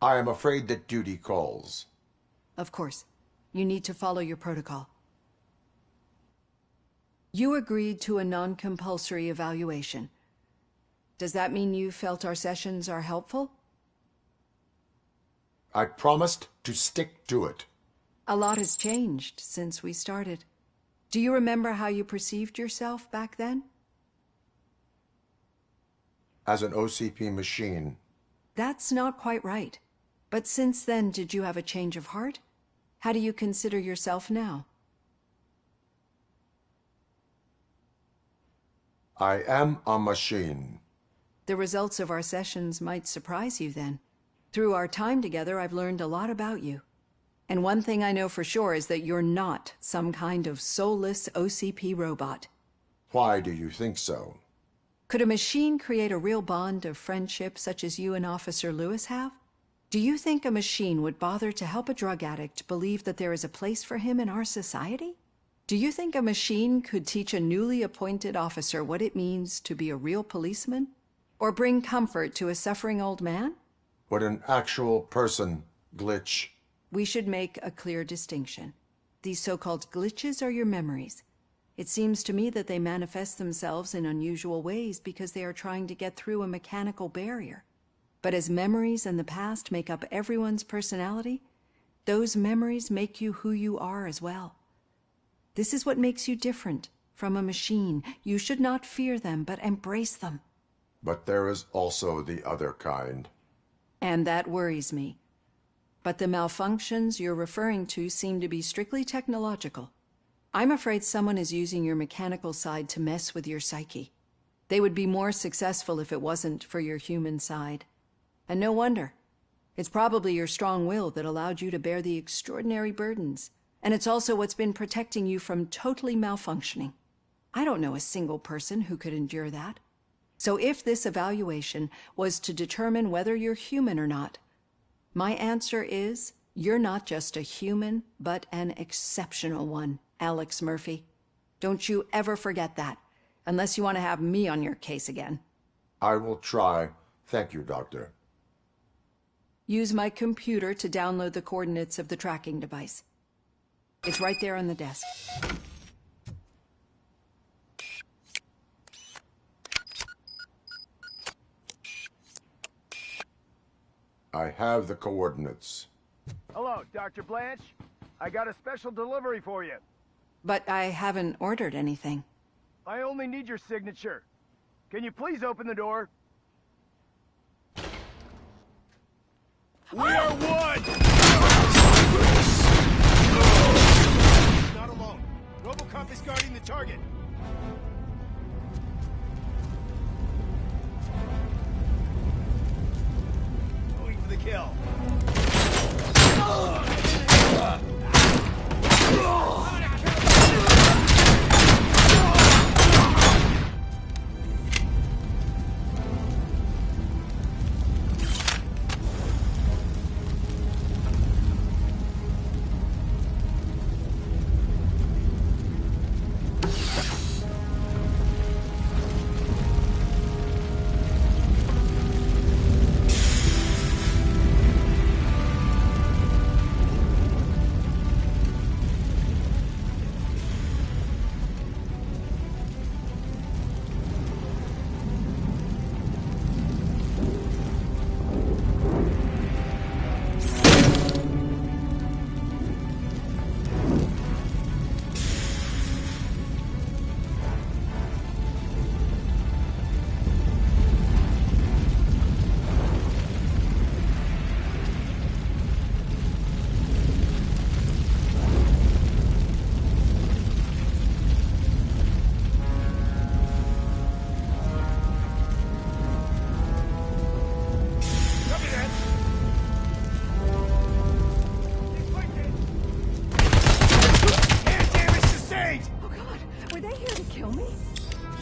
I am afraid that duty calls. Of course. You need to follow your protocol. You agreed to a non-compulsory evaluation. Does that mean you felt our sessions are helpful? I promised to stick to it. A lot has changed since we started. Do you remember how you perceived yourself back then? As an OCP machine. That's not quite right. But since then, did you have a change of heart? How do you consider yourself now? I am a machine. The results of our sessions might surprise you then. Through our time together, I've learned a lot about you. And one thing I know for sure is that you're not some kind of soulless OCP robot. Why do you think so? Could a machine create a real bond of friendship such as you and Officer Lewis have? Do you think a machine would bother to help a drug addict believe that there is a place for him in our society? Do you think a machine could teach a newly appointed officer what it means to be a real policeman? Or bring comfort to a suffering old man? Would an actual person glitch? We should make a clear distinction. These so-called glitches are your memories. It seems to me that they manifest themselves in unusual ways because they are trying to get through a mechanical barrier. But as memories and the past make up everyone's personality, those memories make you who you are as well. This is what makes you different from a machine. You should not fear them, but embrace them. But there is also the other kind. And that worries me. But the malfunctions you're referring to seem to be strictly technological. I'm afraid someone is using your mechanical side to mess with your psyche. They would be more successful if it wasn't for your human side. And no wonder. It's probably your strong will that allowed you to bear the extraordinary burdens. And it's also what's been protecting you from totally malfunctioning. I don't know a single person who could endure that. So if this evaluation was to determine whether you're human or not, my answer is, you're not just a human, but an exceptional one, Alex Murphy. Don't you ever forget that, unless you want to have me on your case again. I will try. Thank you, Doctor. Use my computer to download the coordinates of the tracking device. It's right there on the desk. I have the coordinates. Hello, Dr. Blanche. I got a special delivery for you. But I haven't ordered anything. I only need your signature. Can you please open the door? We are one! Not alone. ROBOCOP is guarding the target. Going for the kill.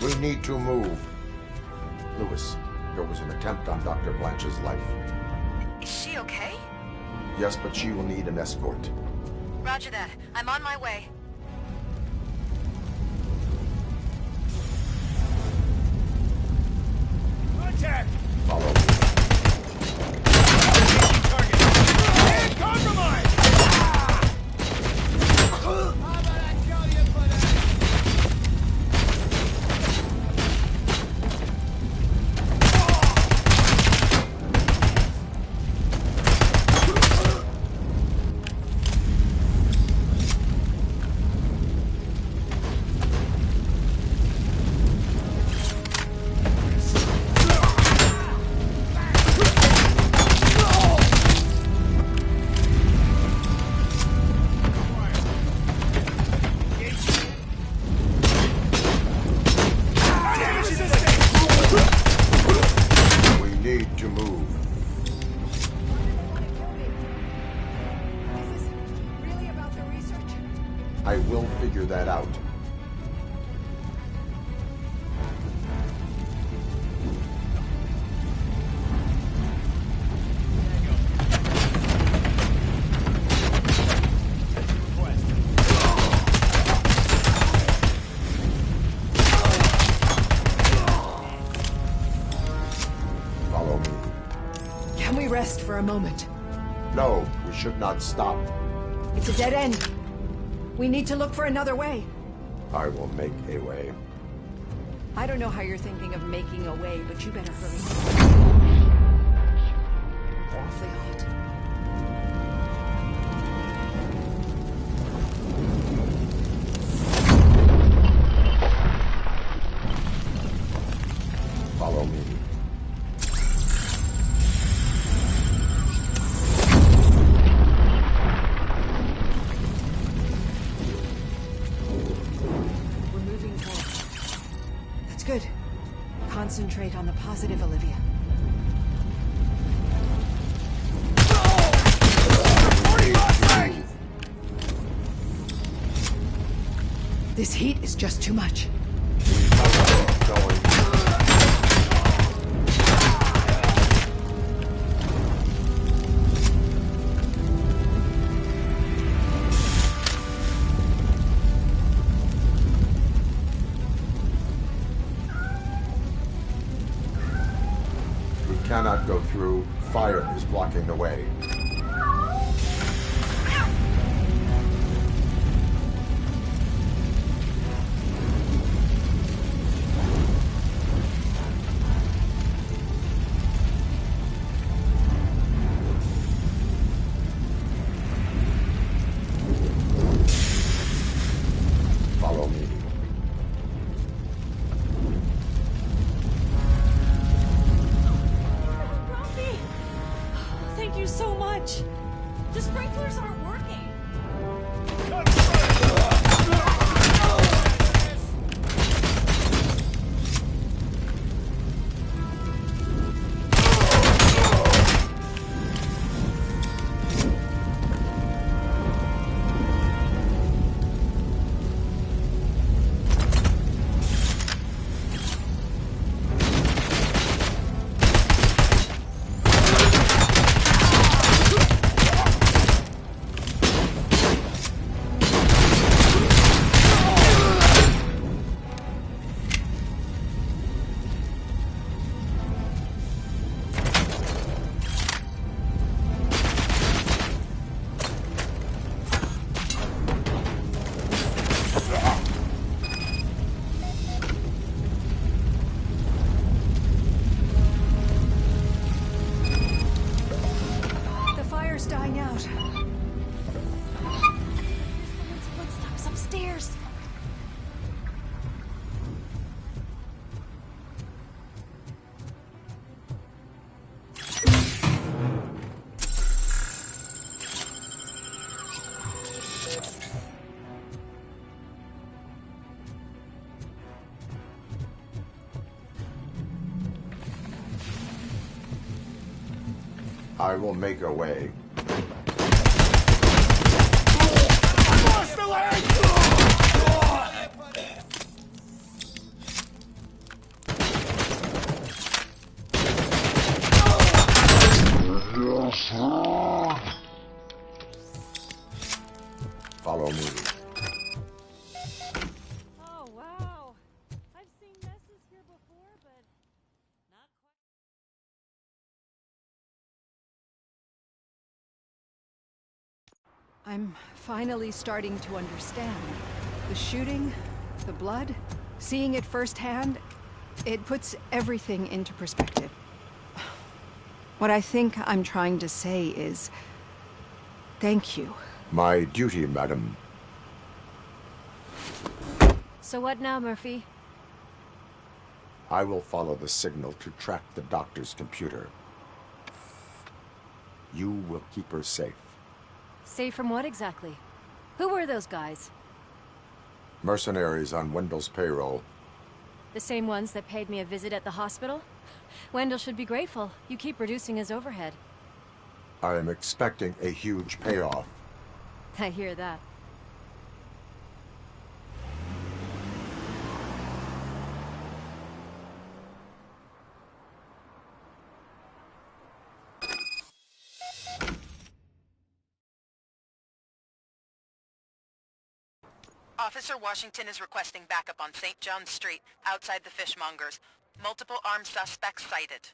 We need to move. Lewis, there was an attempt on Dr. Blanche's life. Is she okay? Yes, but she will need an escort. Roger that. I'm on my way. Contact! Follow me. Target! And compromise! I will figure that out. Follow me. Can we rest for a moment? No, we should not stop. It's a dead end. We need to look for another way. I will make a way. I don't know how you're thinking of making a way, but you better hurry. Awfully hot. Follow me. Good. Concentrate on the positive, Olivia. This heat is just too much. Cannot go through. Fire is blocking the way. The sprinklers aren't working. I will make a way. Follow me. Oh, wow. I've seen messes here before, but not quite. I'm finally starting to understand. The shooting, the blood, seeing it firsthand, it puts everything into perspective. What I think I'm trying to say is, thank you. My duty, madam. So what now, Murphy? I will follow the signal to track the doctor's computer. You will keep her safe. Safe from what exactly? Who were those guys? Mercenaries on Wendell's payroll. The same ones that paid me a visit at the hospital? Wendell should be grateful. You keep reducing his overhead. I am expecting a huge payoff. I hear that. Officer Washington is requesting backup on St. John's Street, outside the fishmongers. Multiple armed suspects sighted.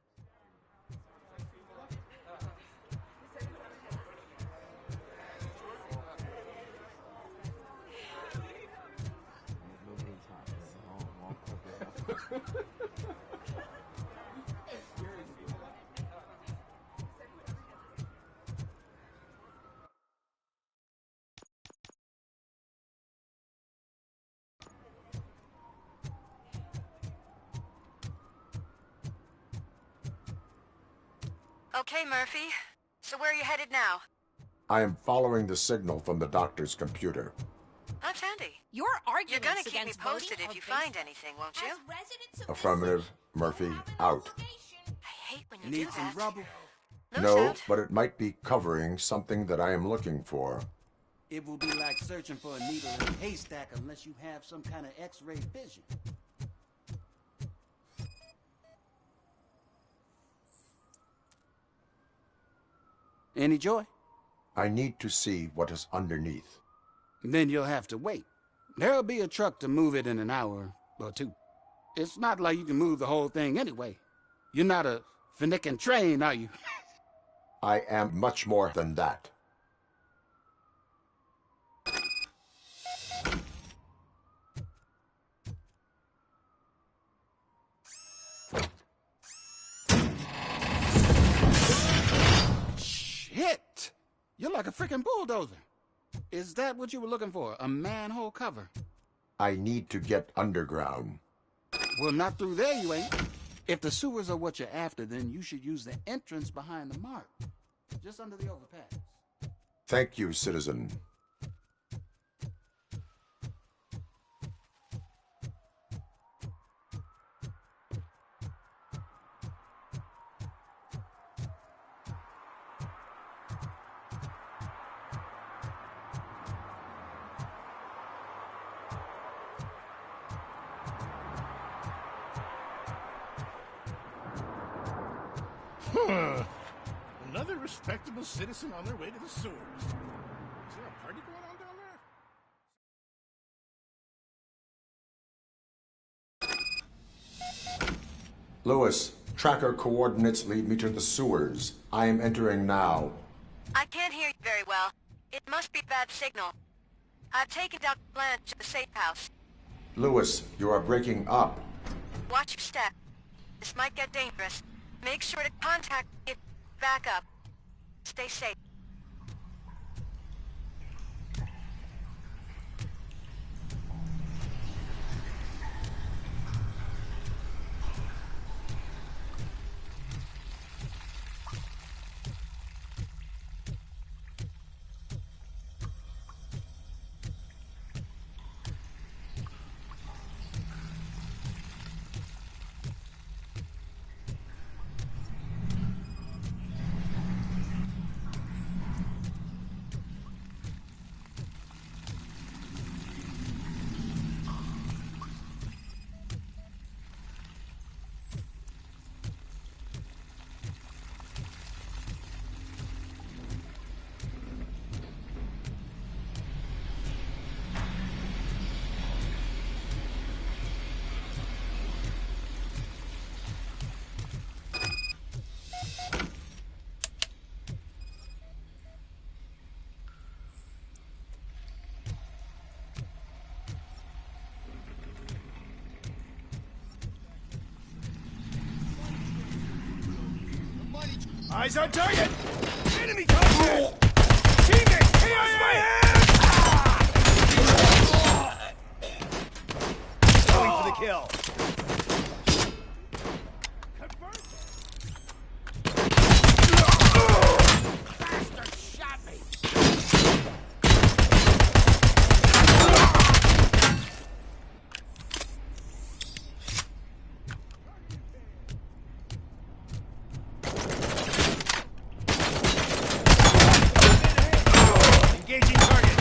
Okay, Murphy. So where are you headed now? I am following the signal from the doctor's computer. That's handy. Your arguments You're gonna keep me against posted voting if you are find based anything, won't you? Affirmative. Murphy, out. I hate when you Need do some that. rubber? No, but it might be covering something that I am looking for. It will be like searching for a needle in a haystack unless you have some kind of X-ray vision. Any joy? I need to see what is underneath. Then you'll have to wait. There'll be a truck to move it in an hour or two. It's not like you can move the whole thing anyway. You're not a finicking train, are you? I am much more than that. Shit! You're like a freaking bulldozer. Is that what you were looking for? A manhole cover? I need to get underground. Well, not through there, you ain't. If the sewers are what you're after, then you should use the entrance behind the mark. Just under the overpass. Thank you, citizen. Huh. Another respectable citizen on their way to the sewers. Is there a party going on down there? Lewis, tracker coordinates lead me to the sewers. I am entering now. I can't hear you very well. It must be a bad signal. I've taken Dr. Blanche to the safe house. Lewis, you are breaking up. Watch your step. This might get dangerous. Make sure to contact me if back up. Stay safe. Eyes on target! Enemy contact! Teammate, going for the kill. Bastard shot me! Engaging target.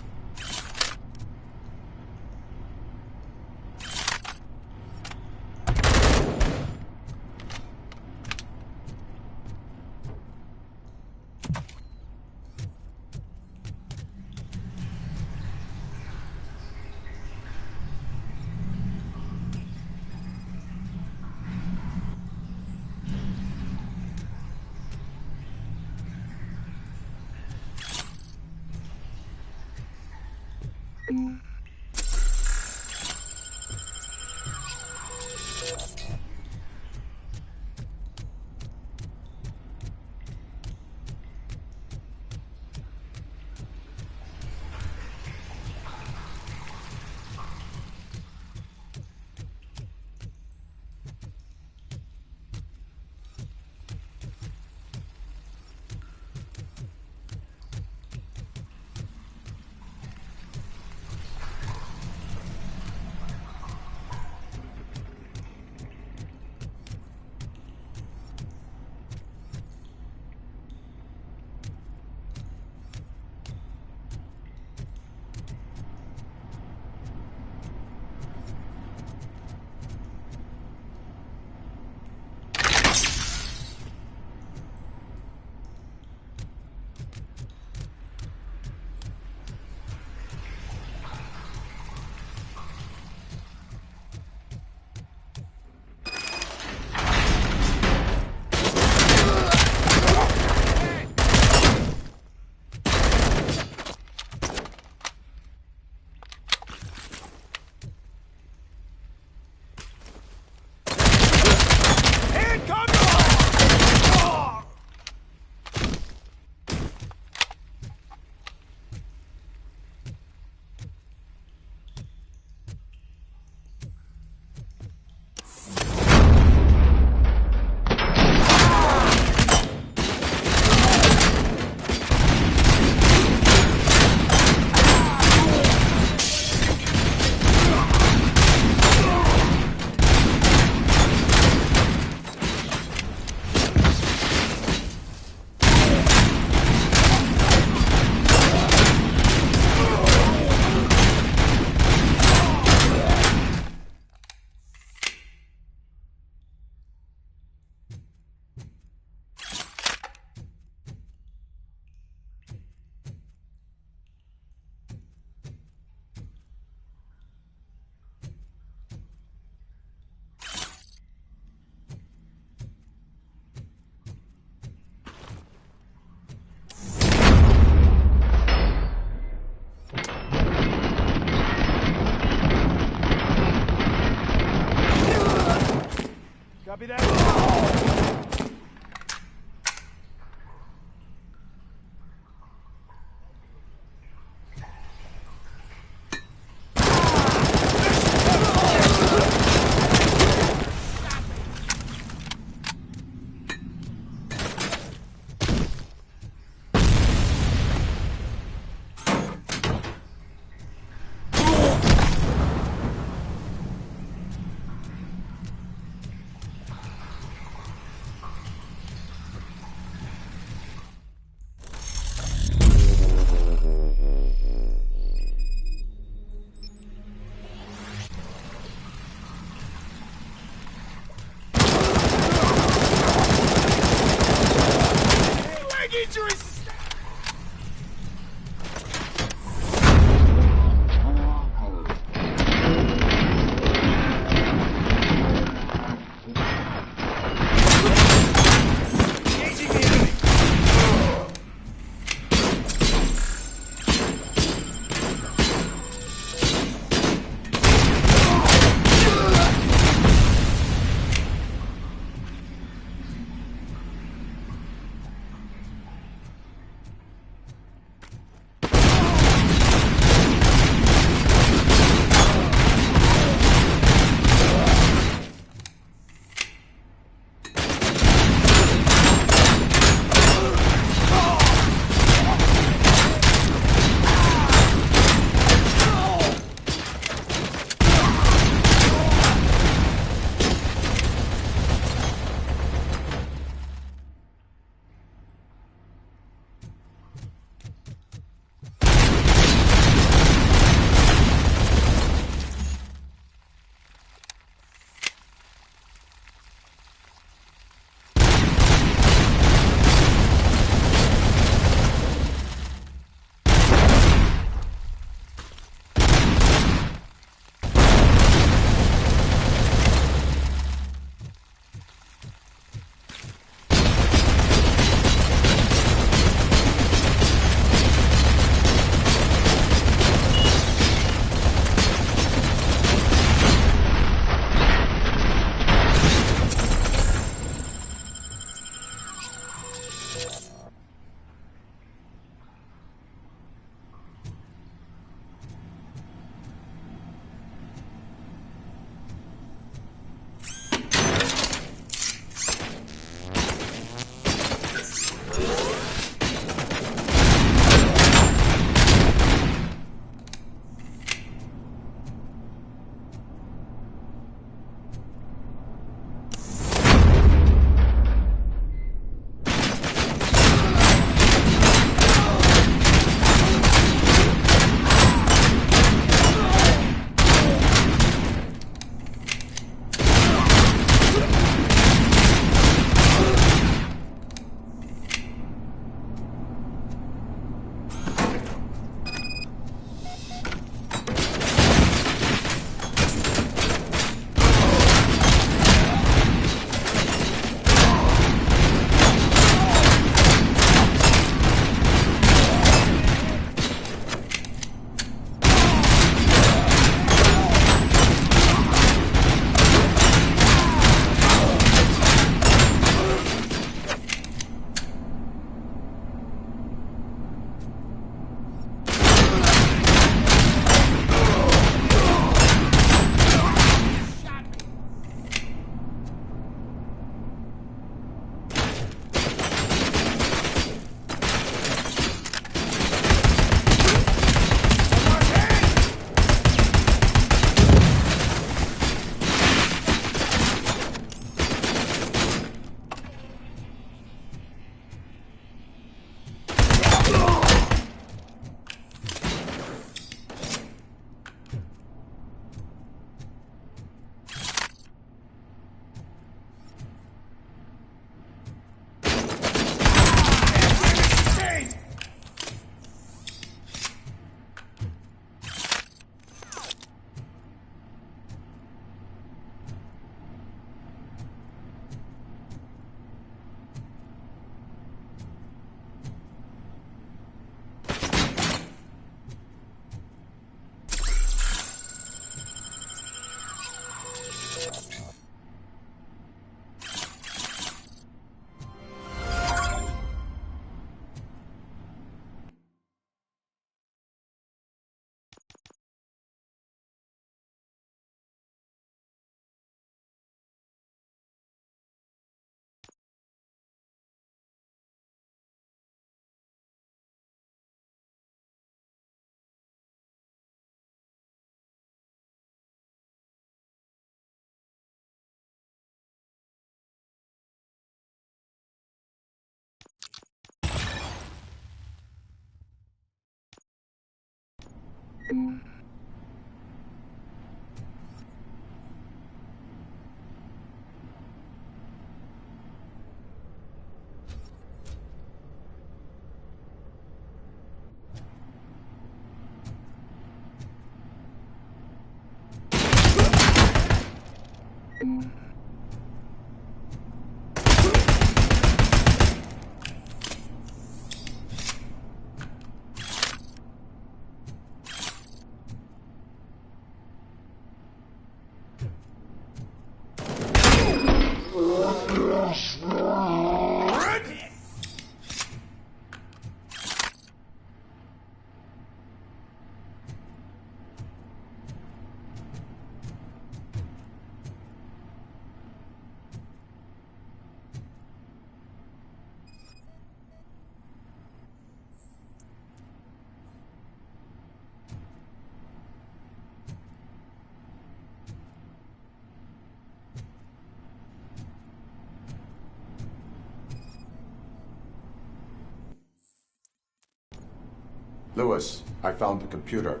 Lewis, I found the computer.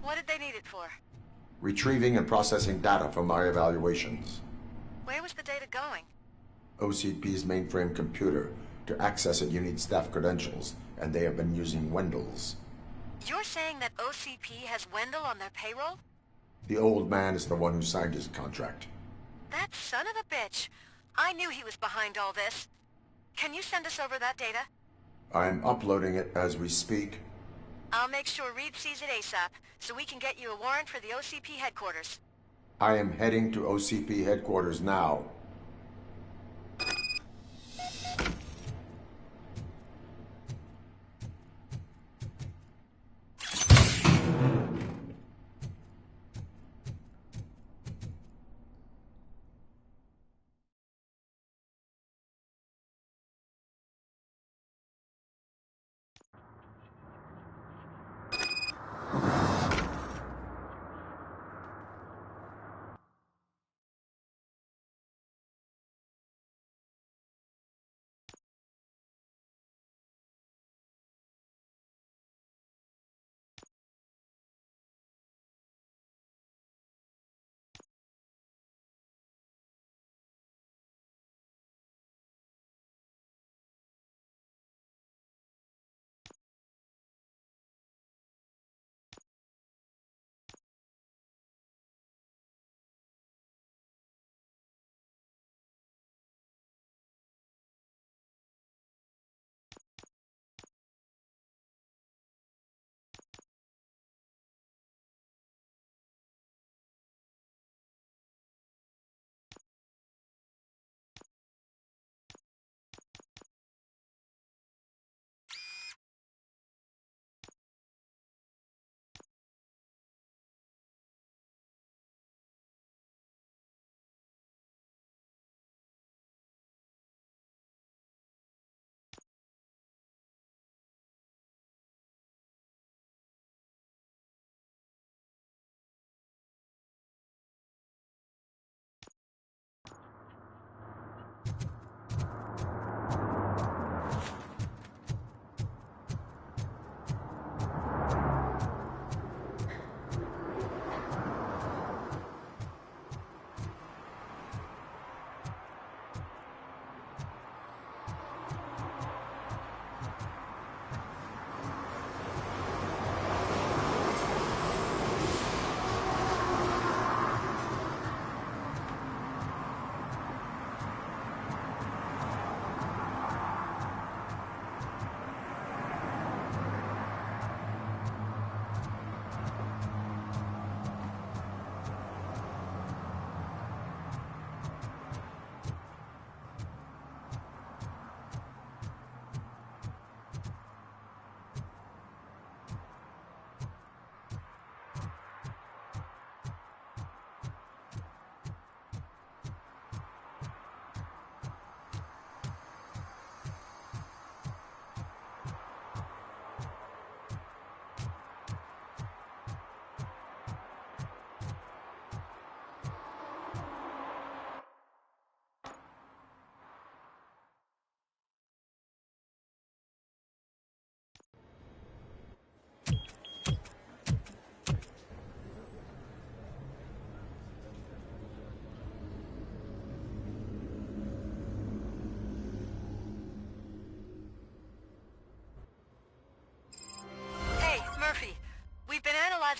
What did they need it for? Retrieving and processing data from my evaluations. Where was the data going? OCP's mainframe computer. To access it, you need staff credentials, and they have been using Wendell's. You're saying that OCP has Wendell on their payroll? The old man is the one who signed his contract. That son of a bitch. I knew he was behind all this. Can you send us over that data? I'm uploading it as we speak. I'll make sure Reed sees it ASAP, so we can get you a warrant for the OCP headquarters. I am heading to OCP headquarters now.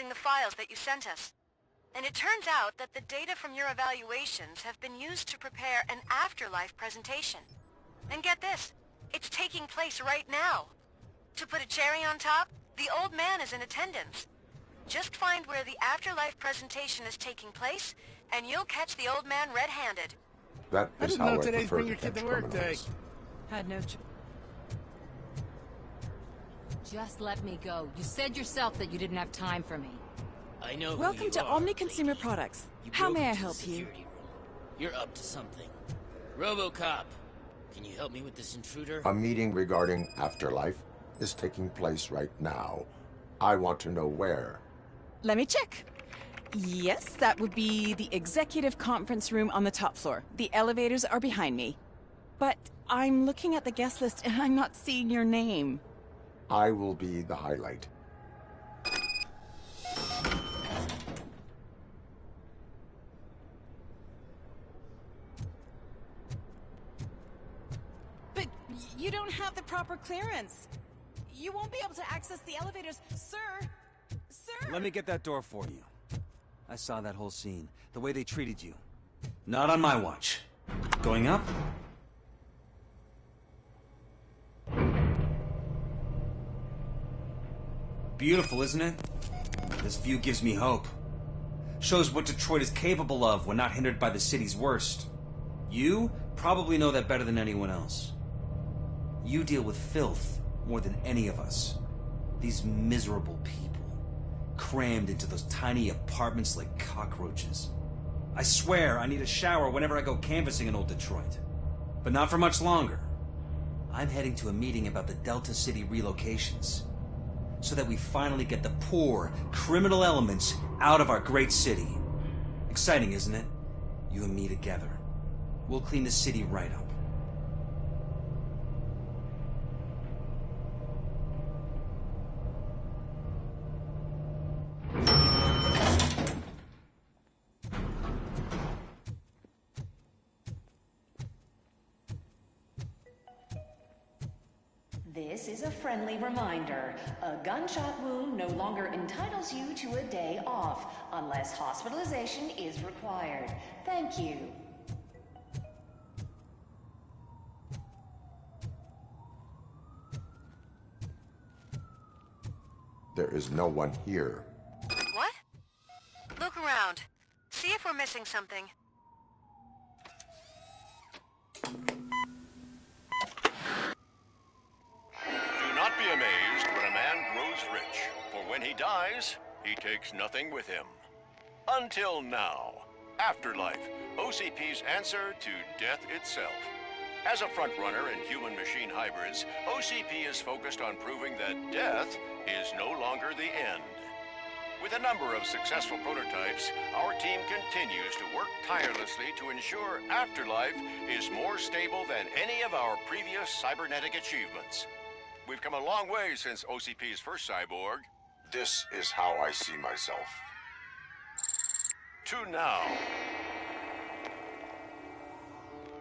analyzing the files that you sent us. And it turns out that the data from your evaluations have been used to prepare an afterlife presentation. And get this, it's taking place right now. To put a cherry on top, the old man is in attendance. Just find where the afterlife presentation is taking place, and you'll catch the old man red-handed. That I is didn't how know I today's prefer bring to your kid catch to work day. criminals. Had no Just let me go. You said yourself that you didn't have time for me. I know. Welcome to Omni Consumer Products. How may I help you? You're up to something. RoboCop, can you help me with this intruder? A meeting regarding afterlife is taking place right now. I want to know where. Let me check. Yes, that would be the executive conference room on the top floor. The elevators are behind me. But I'm looking at the guest list and I'm not seeing your name. I will be the highlight. But you don't have the proper clearance. You won't be able to access the elevators, sir. Sir! Let me get that door for you. I saw that whole scene. The way they treated you. Not on my watch. Going up? Beautiful, isn't it? This view gives me hope. Shows what Detroit is capable of when not hindered by the city's worst. You probably know that better than anyone else. You deal with filth more than any of us. These miserable people, crammed into those tiny apartments like cockroaches. I swear I need a shower whenever I go canvassing in old Detroit. But not for much longer. I'm heading to a meeting about the Delta City relocations, so that we finally get the poor, criminal elements out of our great city. Exciting, isn't it? You and me together. We'll clean the city right up. This is a friendly reminder. A gunshot wound no longer entitles you to a day off, unless hospitalization is required. Thank you. There is no one here. What? Look around. See if we're missing something. Do not be amazed when a man grows rich, for when he dies, he takes nothing with him. Until now. Afterlife, OCP's answer to death itself. As a frontrunner in human-machine hybrids, OCP is focused on proving that death is no longer the end. With a number of successful prototypes, our team continues to work tirelessly to ensure Afterlife is more stable than any of our previous cybernetic achievements. We've come a long way since OCP's first cyborg. This is how I see myself. To now.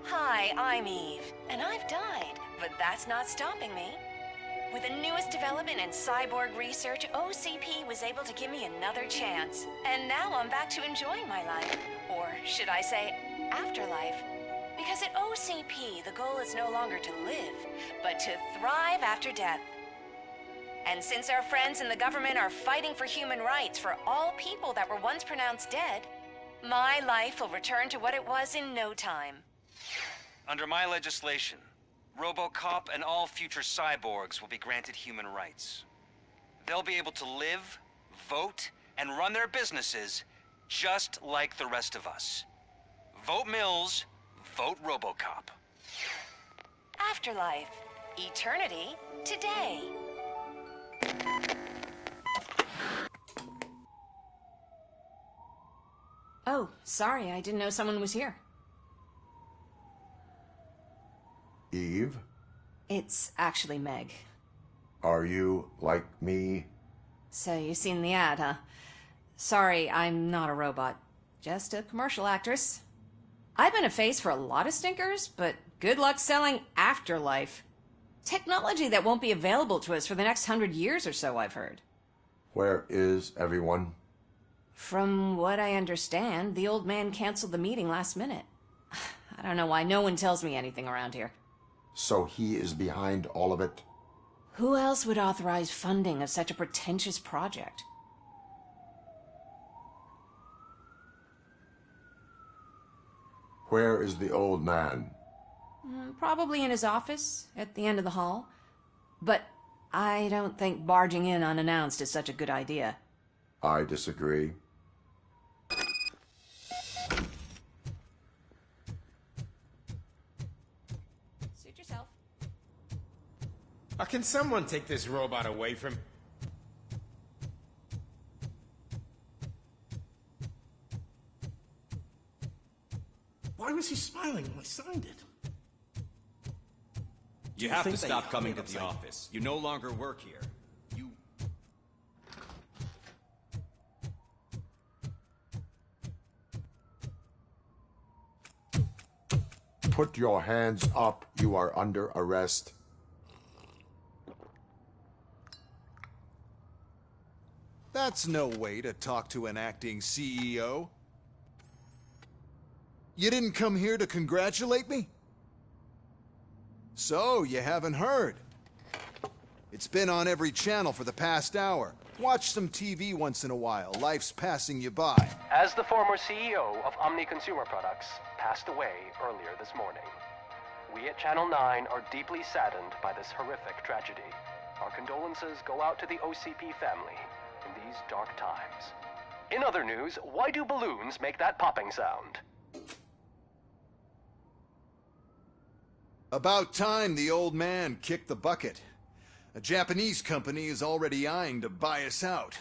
Hi, I'm Eve, and I've died, but that's not stopping me. With the newest development in cyborg research, OCP was able to give me another chance. And now I'm back to enjoying my life. Or should I say, afterlife? Because at OCP, the goal is no longer to live, but to thrive after death. And since our friends in the government are fighting for human rights for all people that were once pronounced dead, my life will return to what it was in no time. Under my legislation, RoboCop and all future cyborgs will be granted human rights. They'll be able to live, vote, and run their businesses just like the rest of us. Vote Mills, vote RoboCop. Afterlife. Eternity today. Oh, sorry, I didn't know someone was here. Eve? It's actually Meg. Are you like me? So you've seen the ad, huh? Sorry, I'm not a robot. Just a commercial actress. I've been a face for a lot of stinkers, but good luck selling Afterlife. Technology that won't be available to us for the next 100 years or so, I've heard. Where is everyone? From what I understand, the old man canceled the meeting last minute. I don't know why no one tells me anything around here. So he is behind all of it? Who else would authorize funding of such a pretentious project? Where is the old man? Probably in his office, at the end of the hall. But I don't think barging in unannounced is such a good idea. I disagree. Suit yourself. Can someone take this robot away from... Why was he smiling when I signed it? You have to stop coming to the office. You no longer work here. You... Put your hands up. You are under arrest. That's no way to talk to an acting CEO. You didn't come here to congratulate me? So, you haven't heard. It's been on every channel for the past hour. Watch some TV once in a while. Life's passing you by. As the former CEO of Omni Consumer Products passed away earlier this morning, we at Channel 9 are deeply saddened by this horrific tragedy. Our condolences go out to the OCP family in these dark times. In other news, why do balloons make that popping sound? About time the old man kicked the bucket. A Japanese company is already eyeing to buy us out.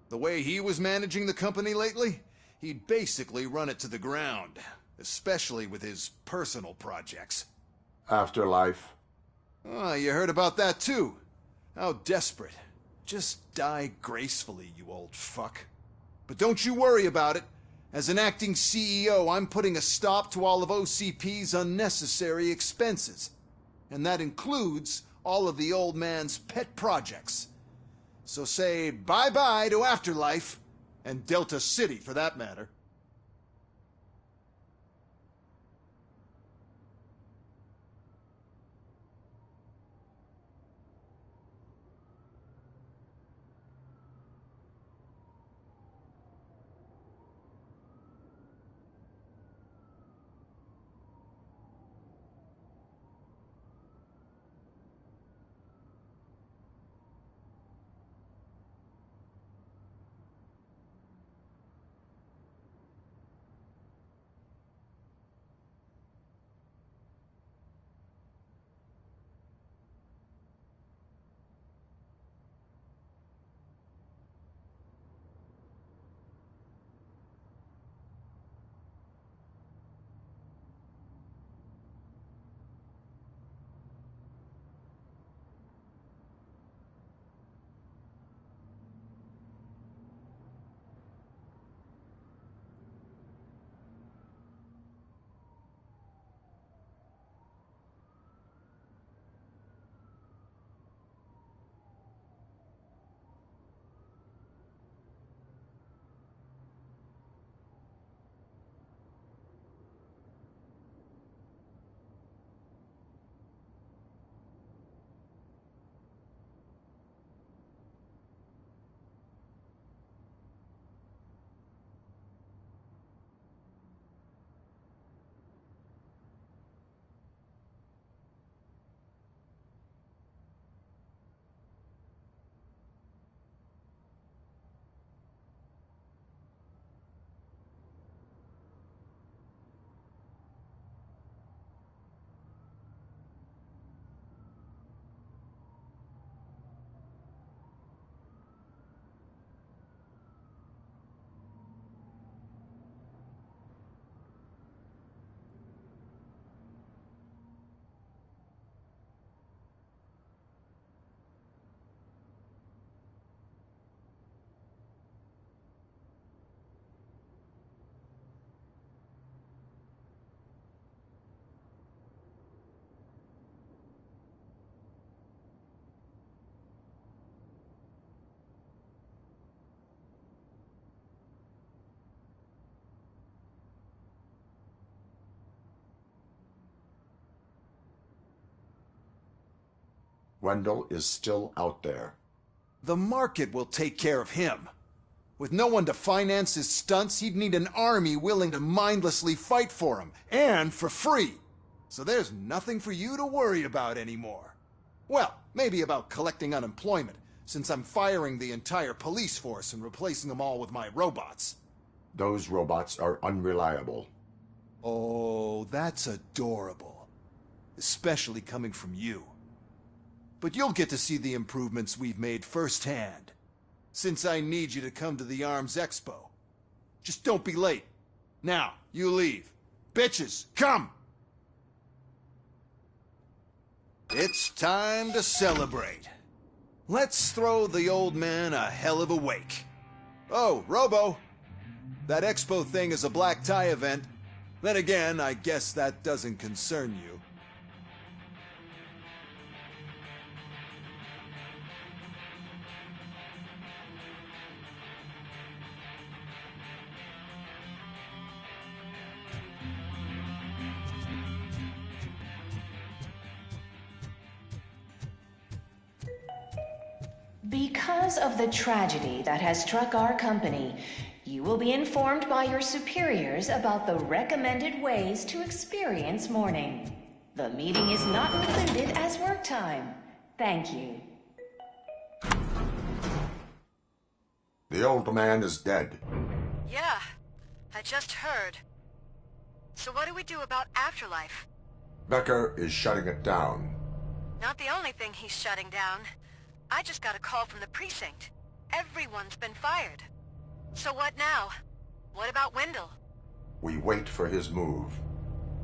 The way he was managing the company lately, he'd basically run it to the ground, especially with his personal projects. Afterlife. Oh, you heard about that too. How desperate. Just die gracefully, you old fuck. But don't you worry about it. As an acting CEO, I'm putting a stop to all of OCP's unnecessary expenses. And that includes all of the old man's pet projects. So say bye-bye to Afterlife, and Delta City for that matter. Wendell is still out there. The market will take care of him. With no one to finance his stunts, he'd need an army willing to mindlessly fight for him, and for free. So there's nothing for you to worry about anymore. Well, maybe about collecting unemployment, since I'm firing the entire police force and replacing them all with my robots. Those robots are unreliable. Oh, that's adorable. Especially coming from you. But you'll get to see the improvements we've made firsthand. Since I need you to come to the Arms Expo. Just don't be late. Now, you leave. Bitches, come! It's time to celebrate. Let's throw the old man a hell of a wake. Oh, Robo! That expo thing is a black tie event. Then again, I guess that doesn't concern you. Because of the tragedy that has struck our company, you will be informed by your superiors about the recommended ways to experience mourning. The meeting is not included as work time. Thank you. The old man is dead. Yeah, I just heard. So what do we do about afterlife? Becker is shutting it down. Not the only thing he's shutting down. I just got a call from the precinct. Everyone's been fired. So what now? What about Wendell? We wait for his move.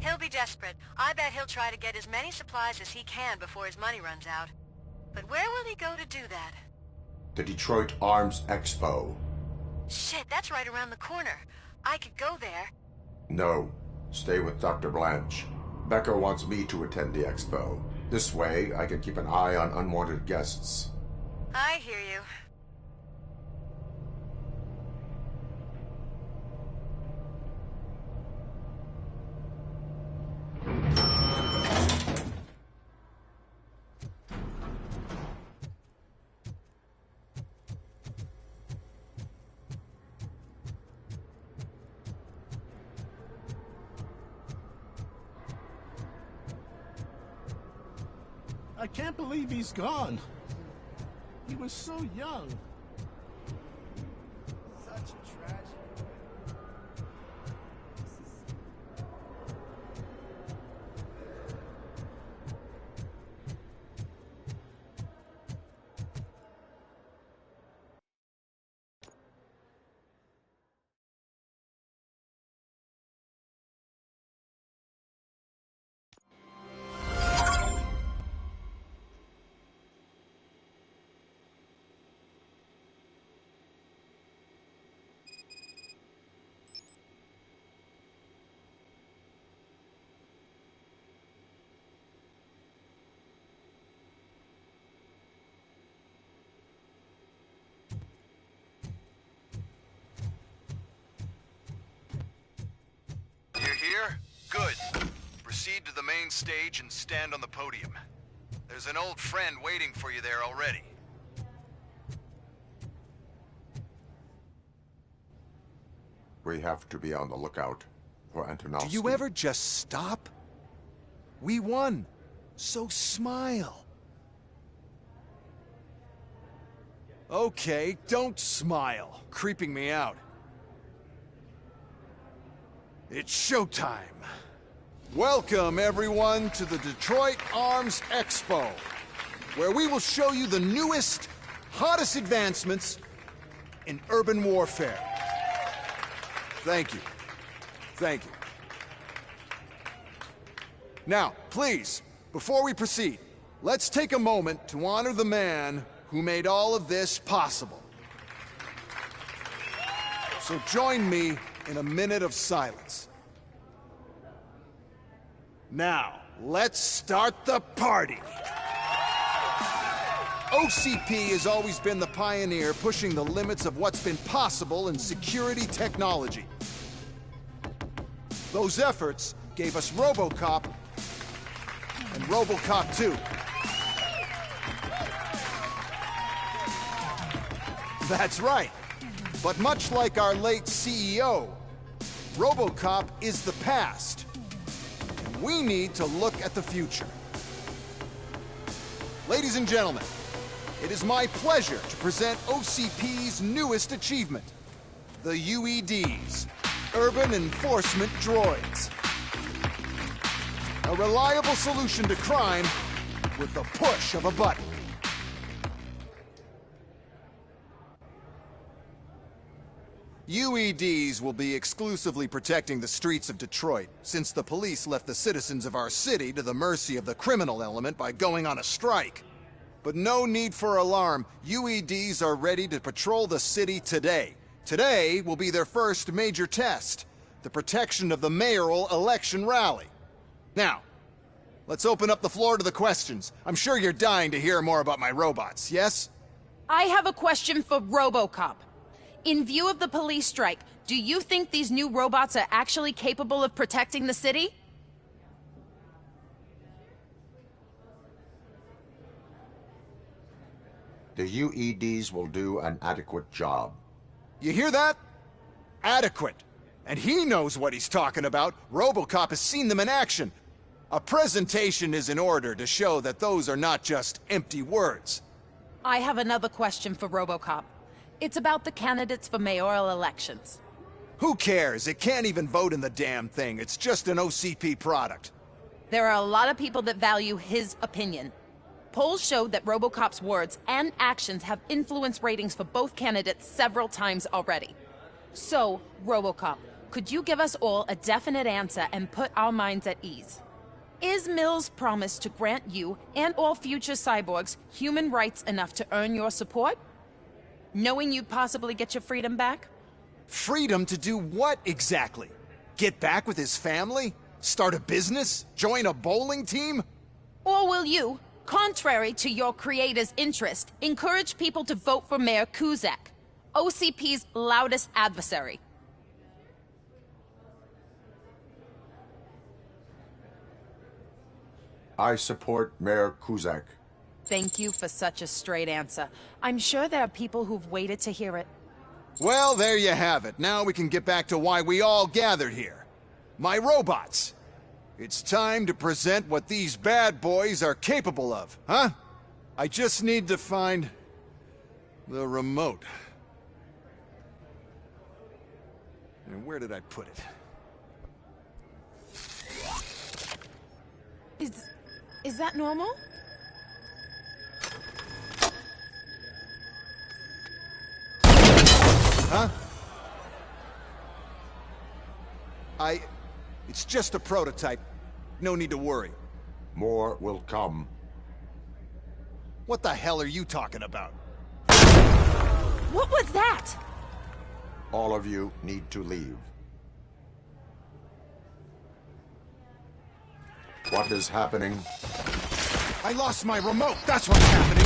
He'll be desperate. I bet he'll try to get as many supplies as he can before his money runs out. But where will he go to do that? The Detroit Arms Expo. Shit, that's right around the corner. I could go there. No. Stay with Dr. Blanche. Becker wants me to attend the expo. This way, I can keep an eye on unwanted guests. I hear you. I can't believe he's gone. He was so young. Such a tragedy. You're here? Good. Proceed to the main stage and stand on the podium. There's an old friend waiting for you there already. We have to be on the lookout for Antonovsky. Do you ever just stop? We won. So smile. Okay, don't smile. Creeping me out. It's showtime. Welcome, everyone, to the Detroit Arms Expo, where we will show you the newest, hottest advancements in urban warfare. Thank you. Thank you. Now, please, before we proceed, let's take a moment to honor the man who made all of this possible. So join me in a minute of silence. Now, let's start the party. OCP has always been the pioneer pushing the limits of what's been possible in security technology. Those efforts gave us ROBOCOP and ROBOCOP 2. That's right. But much like our late CEO, ROBOCOP is the past. And we need to look at the future. Ladies and gentlemen, it is my pleasure to present OCP's newest achievement, the UEDs, Urban Enforcement Droids. A reliable solution to crime with the push of a button. UEDs will be exclusively protecting the streets of Detroit, since the police left the citizens of our city to the mercy of the criminal element by going on a strike. But no need for alarm. UEDs are ready to patrol the city today. Today will be their first major test, the protection of the mayoral election rally. Now, let's open up the floor to the questions. I'm sure you're dying to hear more about my robots, yes? I have a question for ROBOCOP. In view of the police strike, do you think these new robots are actually capable of protecting the city? The UEDs will do an adequate job. You hear that? Adequate. And he knows what he's talking about. ROBOCOP has seen them in action. A presentation is in order to show that those are not just empty words. I have another question for ROBOCOP. It's about the candidates for mayoral elections. Who cares? It can't even vote in the damn thing. It's just an OCP product. There are a lot of people that value his opinion. Polls showed that ROBOCOP's words and actions have influenced ratings for both candidates several times already. So, ROBOCOP, could you give us all a definite answer and put our minds at ease? Is Mills' promise to grant you and all future cyborgs human rights enough to earn your support? Knowing you'd possibly get your freedom back? Freedom to do what exactly? Get back with his family? Start a business? Join a bowling team? Or will you, contrary to your creator's interest, encourage people to vote for Mayor Cusack, OCP's loudest adversary? I support Mayor Cusack. Thank you for such a straight answer. I'm sure there are people who've waited to hear it. Well, there you have it. Now we can get back to why we all gathered here. My robots. It's time to present what these bad boys are capable of, huh? I just need to find the remote. And where did I put it? Is that normal? Huh? It's just a prototype. No need to worry. More will come. What the hell are you talking about? What was that? All of you need to leave. What is happening? I lost my remote. That's what's happening.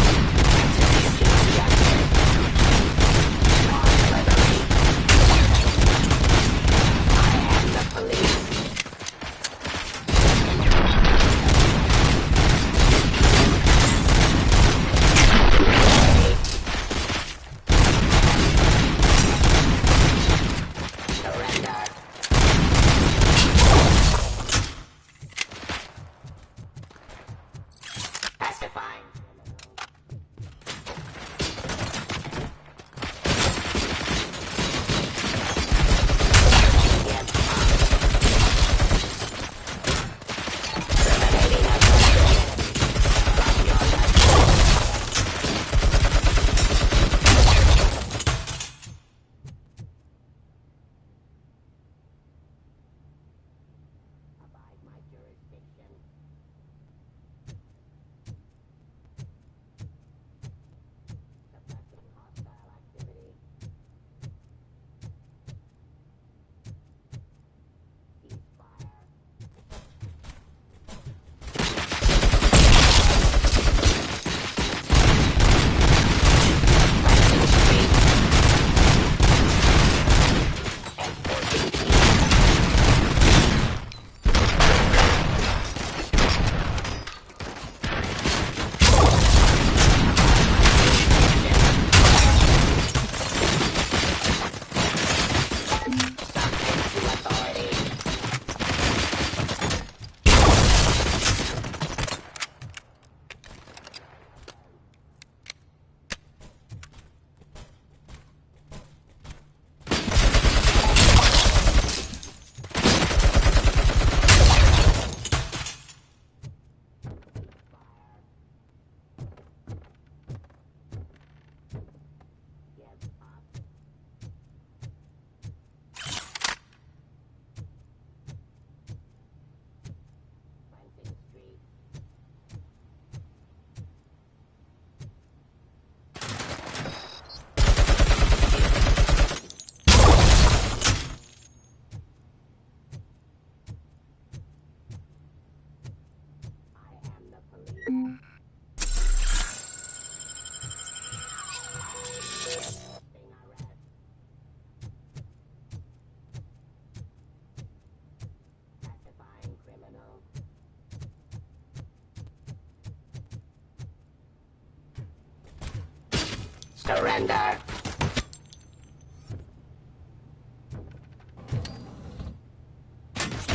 Surrender!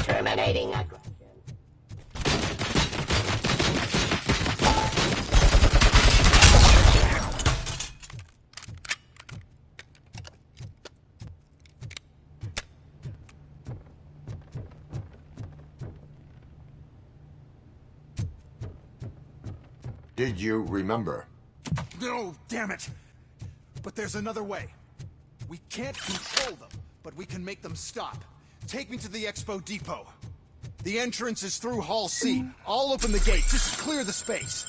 Terminating aggression. Did you remember? No, damn it! But there's another way. We can't control them, but we can make them stop. Take me to the Expo Depot. The entrance is through Hall C. I'll open the gate. Just clear the space.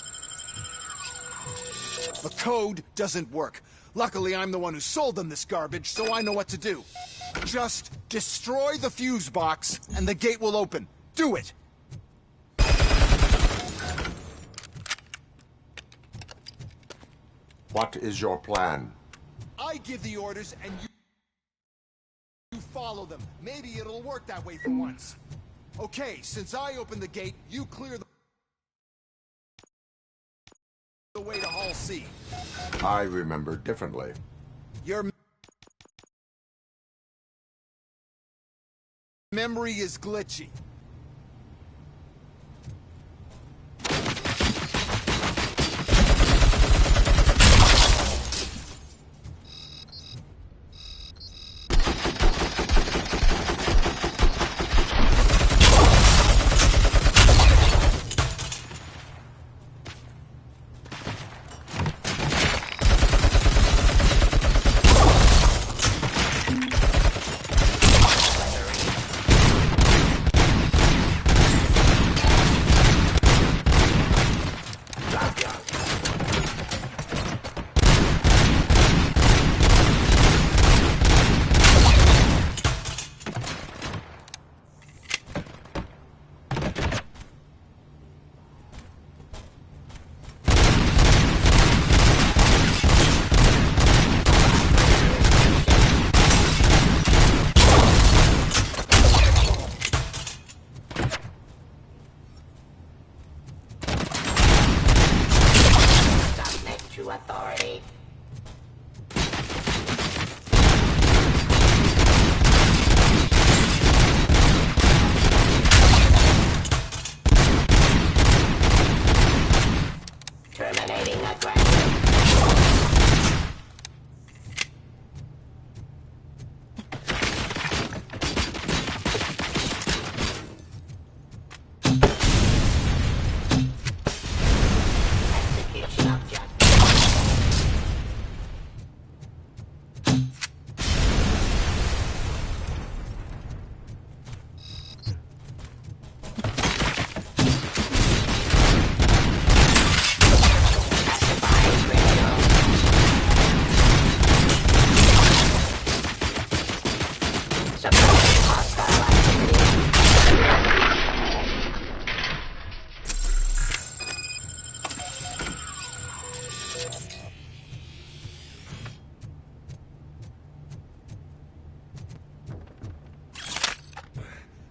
The code doesn't work. Luckily, I'm the one who sold them this garbage, so I know what to do. Just destroy the fuse box, and the gate will open. Do it! What is your plan? I give the orders, and you follow them. Maybe it'll work that way for once. Okay, since I opened the gate, you clear the way to Hall C. I remember differently. Your memory is glitchy. Authority. Terminating aggression. Execution of justice.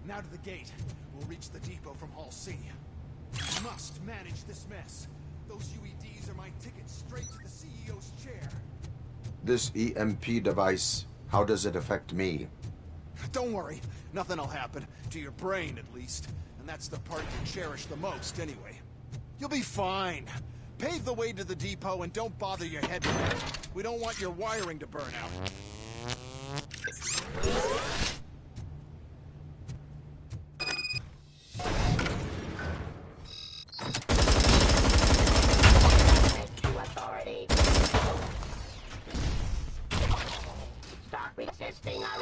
Now to the gate. We'll reach the depot from Hall C. We must manage this mess. Those UEDs are my ticket straight to the CEO's chair. This EMP device, how does it affect me? Don't worry. Nothing'll happen. To your brain, at least. And that's the part you cherish the most, anyway. You'll be fine. Pave the way to the depot and don't bother your head with it. We don't want your wiring to burn out. Authority. Stop resisting our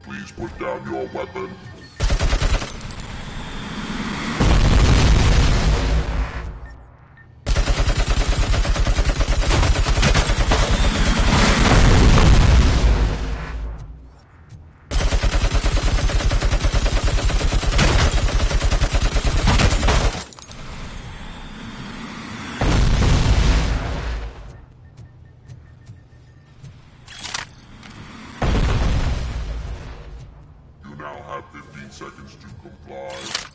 Please put down your weapon. seconds to comply.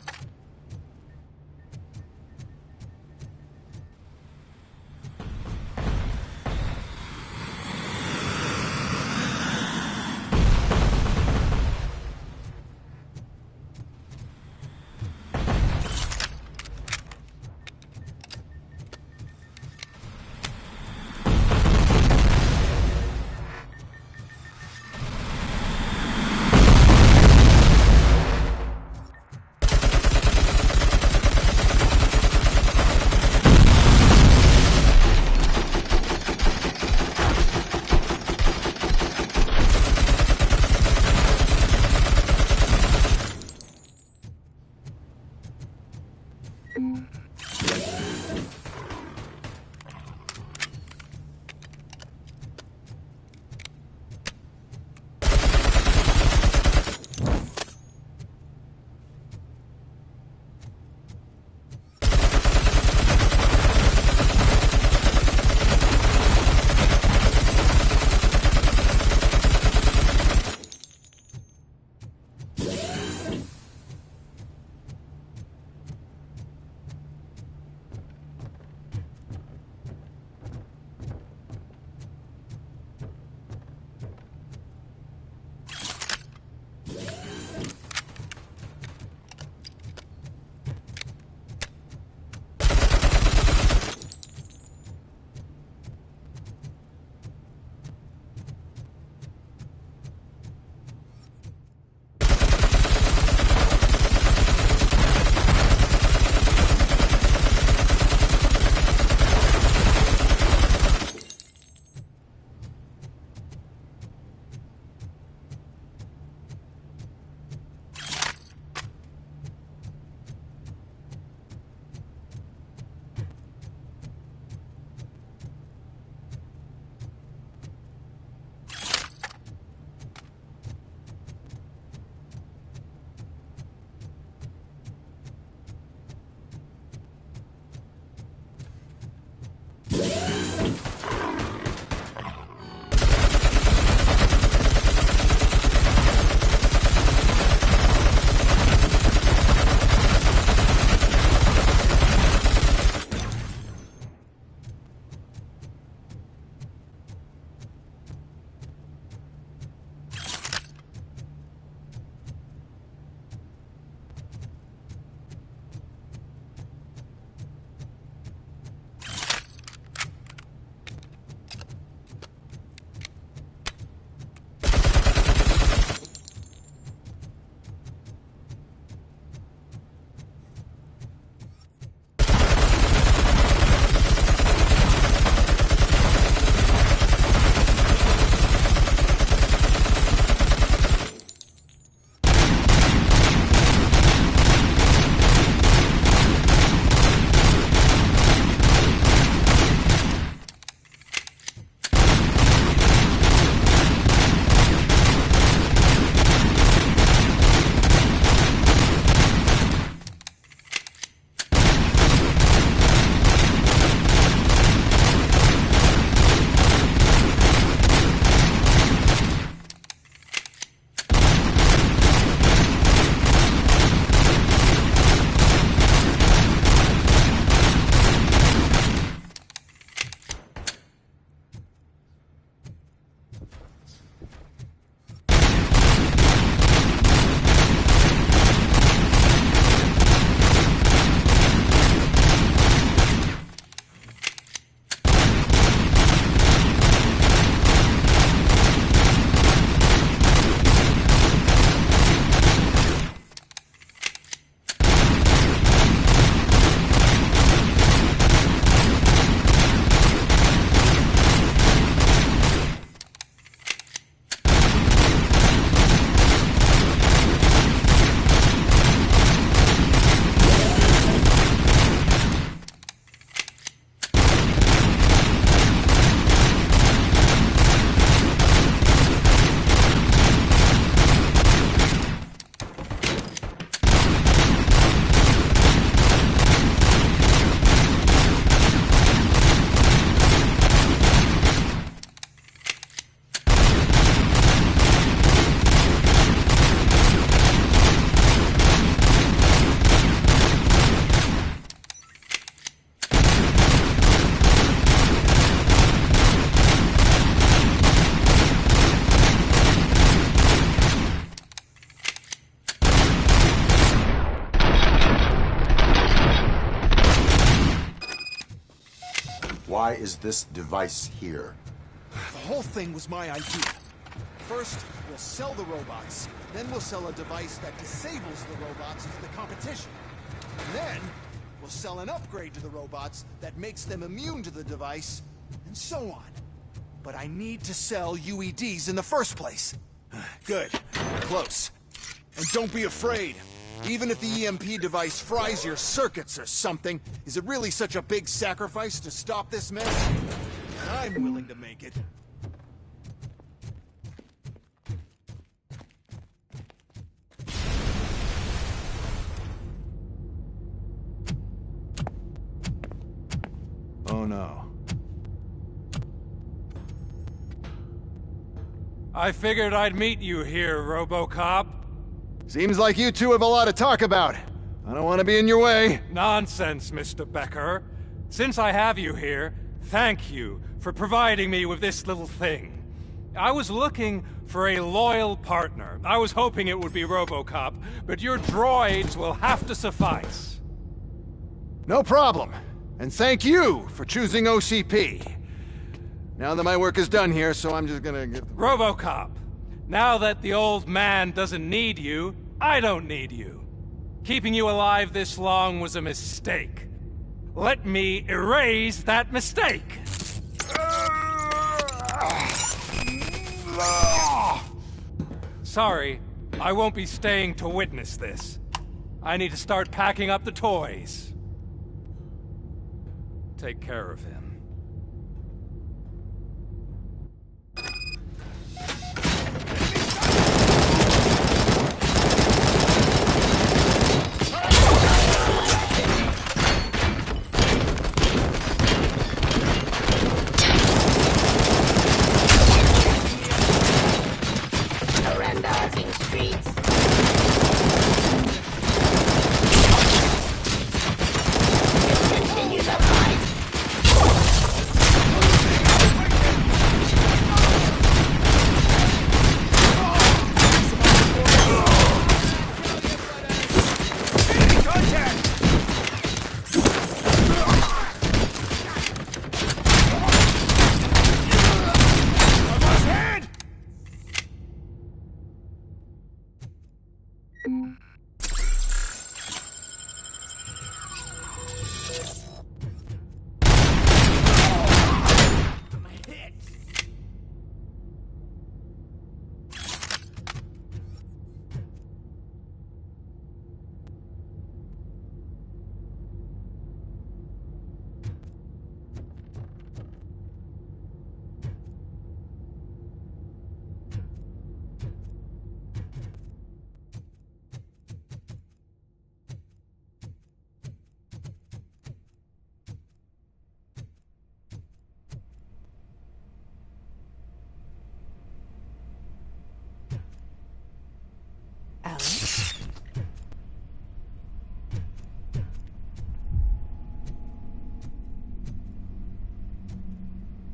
Why is this device here? The whole thing was my idea. First, we'll sell the robots. Then we'll sell a device that disables the robots to the competition. And then, we'll sell an upgrade to the robots that makes them immune to the device, and so on. But I need to sell UEDs in the first place. Good. Close. And don't be afraid. Even if the EMP device fries your circuits or something, is it really such a big sacrifice to stop this mess? I'm willing to make it. Oh no. I figured I'd meet you here, RoboCop. Seems like you two have a lot to talk about. I don't want to be in your way. Nonsense, Mr. Becker. Since I have you here, thank you for providing me with this little thing. I was looking for a loyal partner. I was hoping it would be RoboCop, but your droids will have to suffice. No problem. And thank you for choosing OCP. Now that my work is done here, so I'm just gonna get... RoboCop, now that the old man doesn't need you, I don't need you. Keeping you alive this long was a mistake. Let me erase that mistake. Sorry, I won't be staying to witness this. I need to start packing up the toys. Take care of him.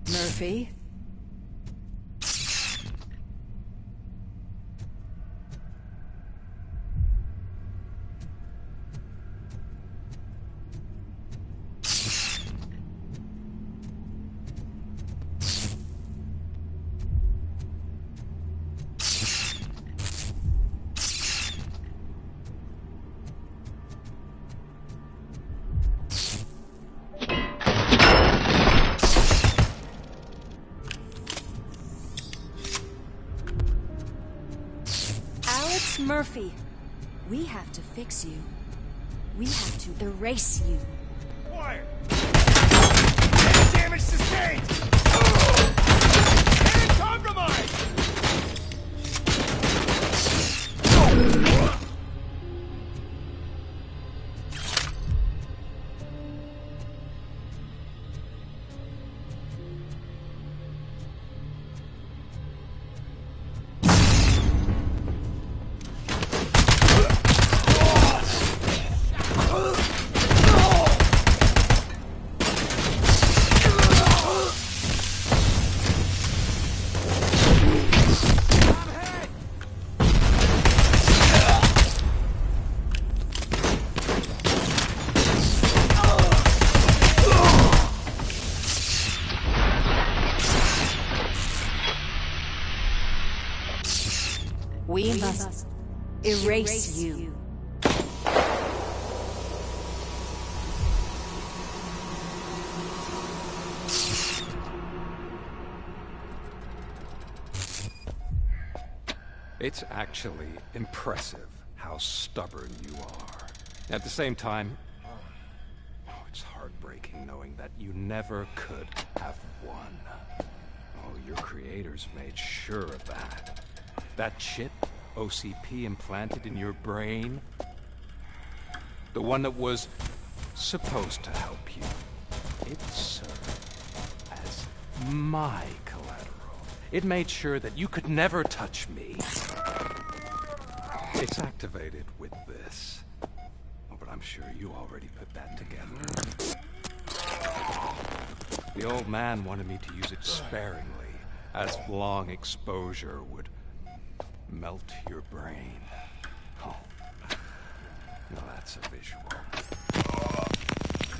Murphy? Murphy, we have to fix you. We have to erase you. Quiet! Damage sustained! And compromised! We must erase you. It's actually impressive how stubborn you are. At the same time, it's heartbreaking knowing that you never could have won. Oh, your creators made sure of that. That chip OCP implanted in your brain, the one that was supposed to help you, it served as my collateral. It made sure that you could never touch me. It's activated with this. Oh, but I'm sure you already put that together. The old man wanted me to use it sparingly, as long exposure would melt your brain. Oh, now that's a visual.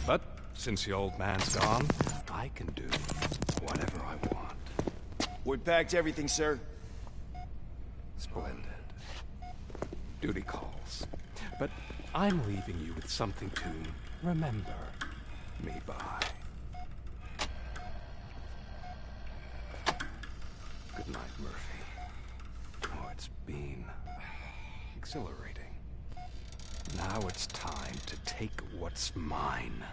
But since the old man's gone, I can do whatever I want. We packed everything, sir. Splendid. Duty calls. But I'm leaving you with something to remember me by. Good night, Murphy. Oh, it's been exhilarating. Now it's time to take what's mine.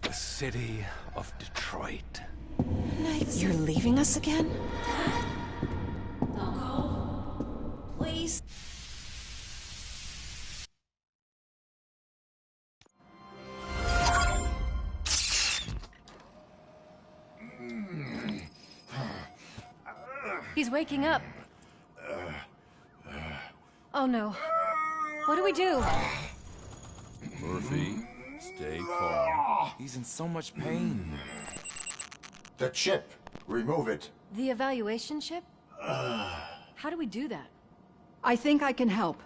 The city of Detroit. You're leaving us again? Don't go. Please. He's waking up. Oh no. What do we do? Murphy, stay calm. He's in so much pain. The chip. Remove it. The evaluation chip? How do we do that? I think I can help.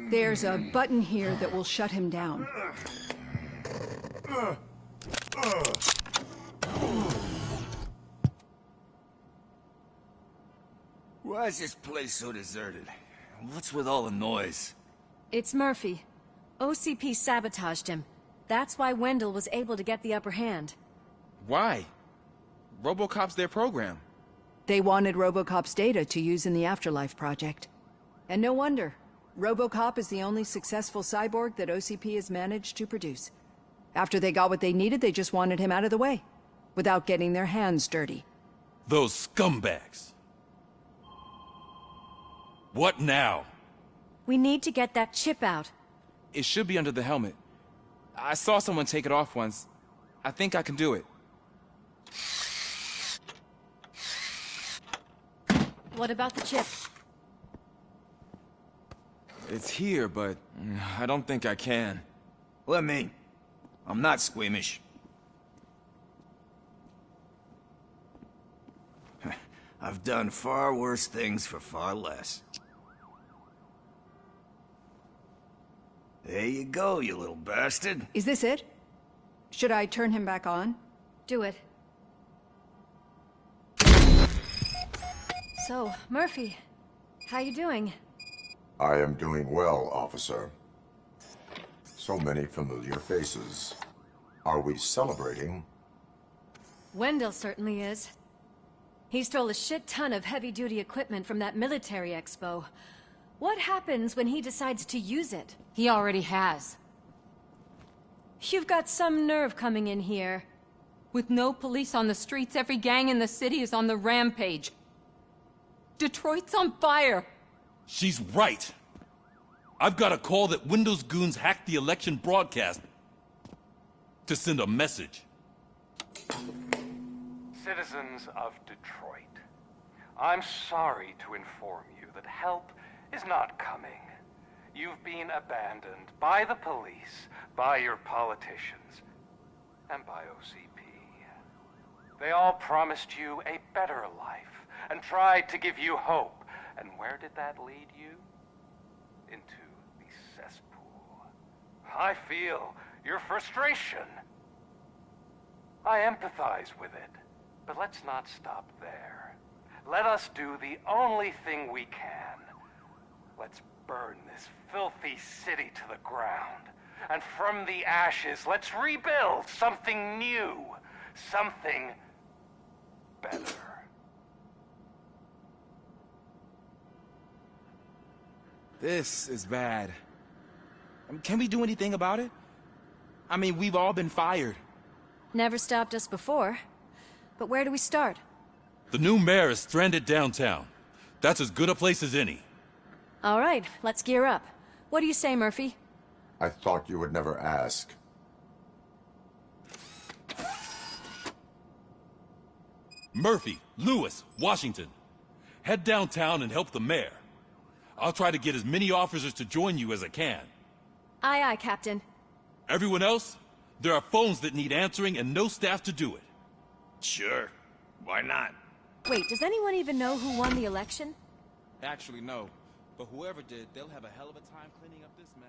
There's a button here that will shut him down. Why is this place so deserted? What's with all the noise? It's Murphy. OCP sabotaged him. That's why Wendell was able to get the upper hand. Why? ROBOCOP's their program. They wanted ROBOCOP's data to use in the Afterlife project. And no wonder. ROBOCOP is the only successful cyborg that OCP has managed to produce. After they got what they needed, they just wanted him out of the way, without getting their hands dirty. Those scumbags. What now? We need to get that chip out. It should be under the helmet. I saw someone take it off once. I think I can do it. What about the chip? It's here, but I don't think I can. Let me. I'm not squeamish. I've done far worse things for far less. There you go, you little bastard. Is this it? Should I turn him back on? Do it. So, Murphy, how you doing? I am doing well, officer. So many familiar faces. Are we celebrating? Wendell certainly is. He stole a shit ton of heavy-duty equipment from that military expo. What happens when he decides to use it? He already has. You've got some nerve coming in here. With no police on the streets, every gang in the city is on the rampage. Detroit's on fire. She's right. I've got a call that Windows goons hacked the election broadcast to send a message. Citizens of Detroit, I'm sorry to inform you that help is not coming. You've been abandoned by the police, by your politicians, and by OCP. They all promised you a better life and tried to give you hope. And where did that lead you? Into the cesspool. I feel your frustration. I empathize with it, but let's not stop there. let us do the only thing we can. Let's burn this filthy city to the ground. And from the ashes, let's rebuild something new. Something better. This is bad. Can we do anything about it? I mean, we've all been fired. Never stopped us before. But where do we start? The new mayor is stranded downtown. That's as good a place as any. All right, let's gear up. What do you say, Murphy? I thought you would never ask. Murphy, Lewis, Washington. Head downtown and help the mayor. I'll try to get as many officers to join you as I can. Aye, aye, Captain. Everyone else? There are phones that need answering and no staff to do it. Sure. Why not? Wait, does anyone even know who won the election? Actually, no. But whoever did, they'll have a hell of a time cleaning up this mess.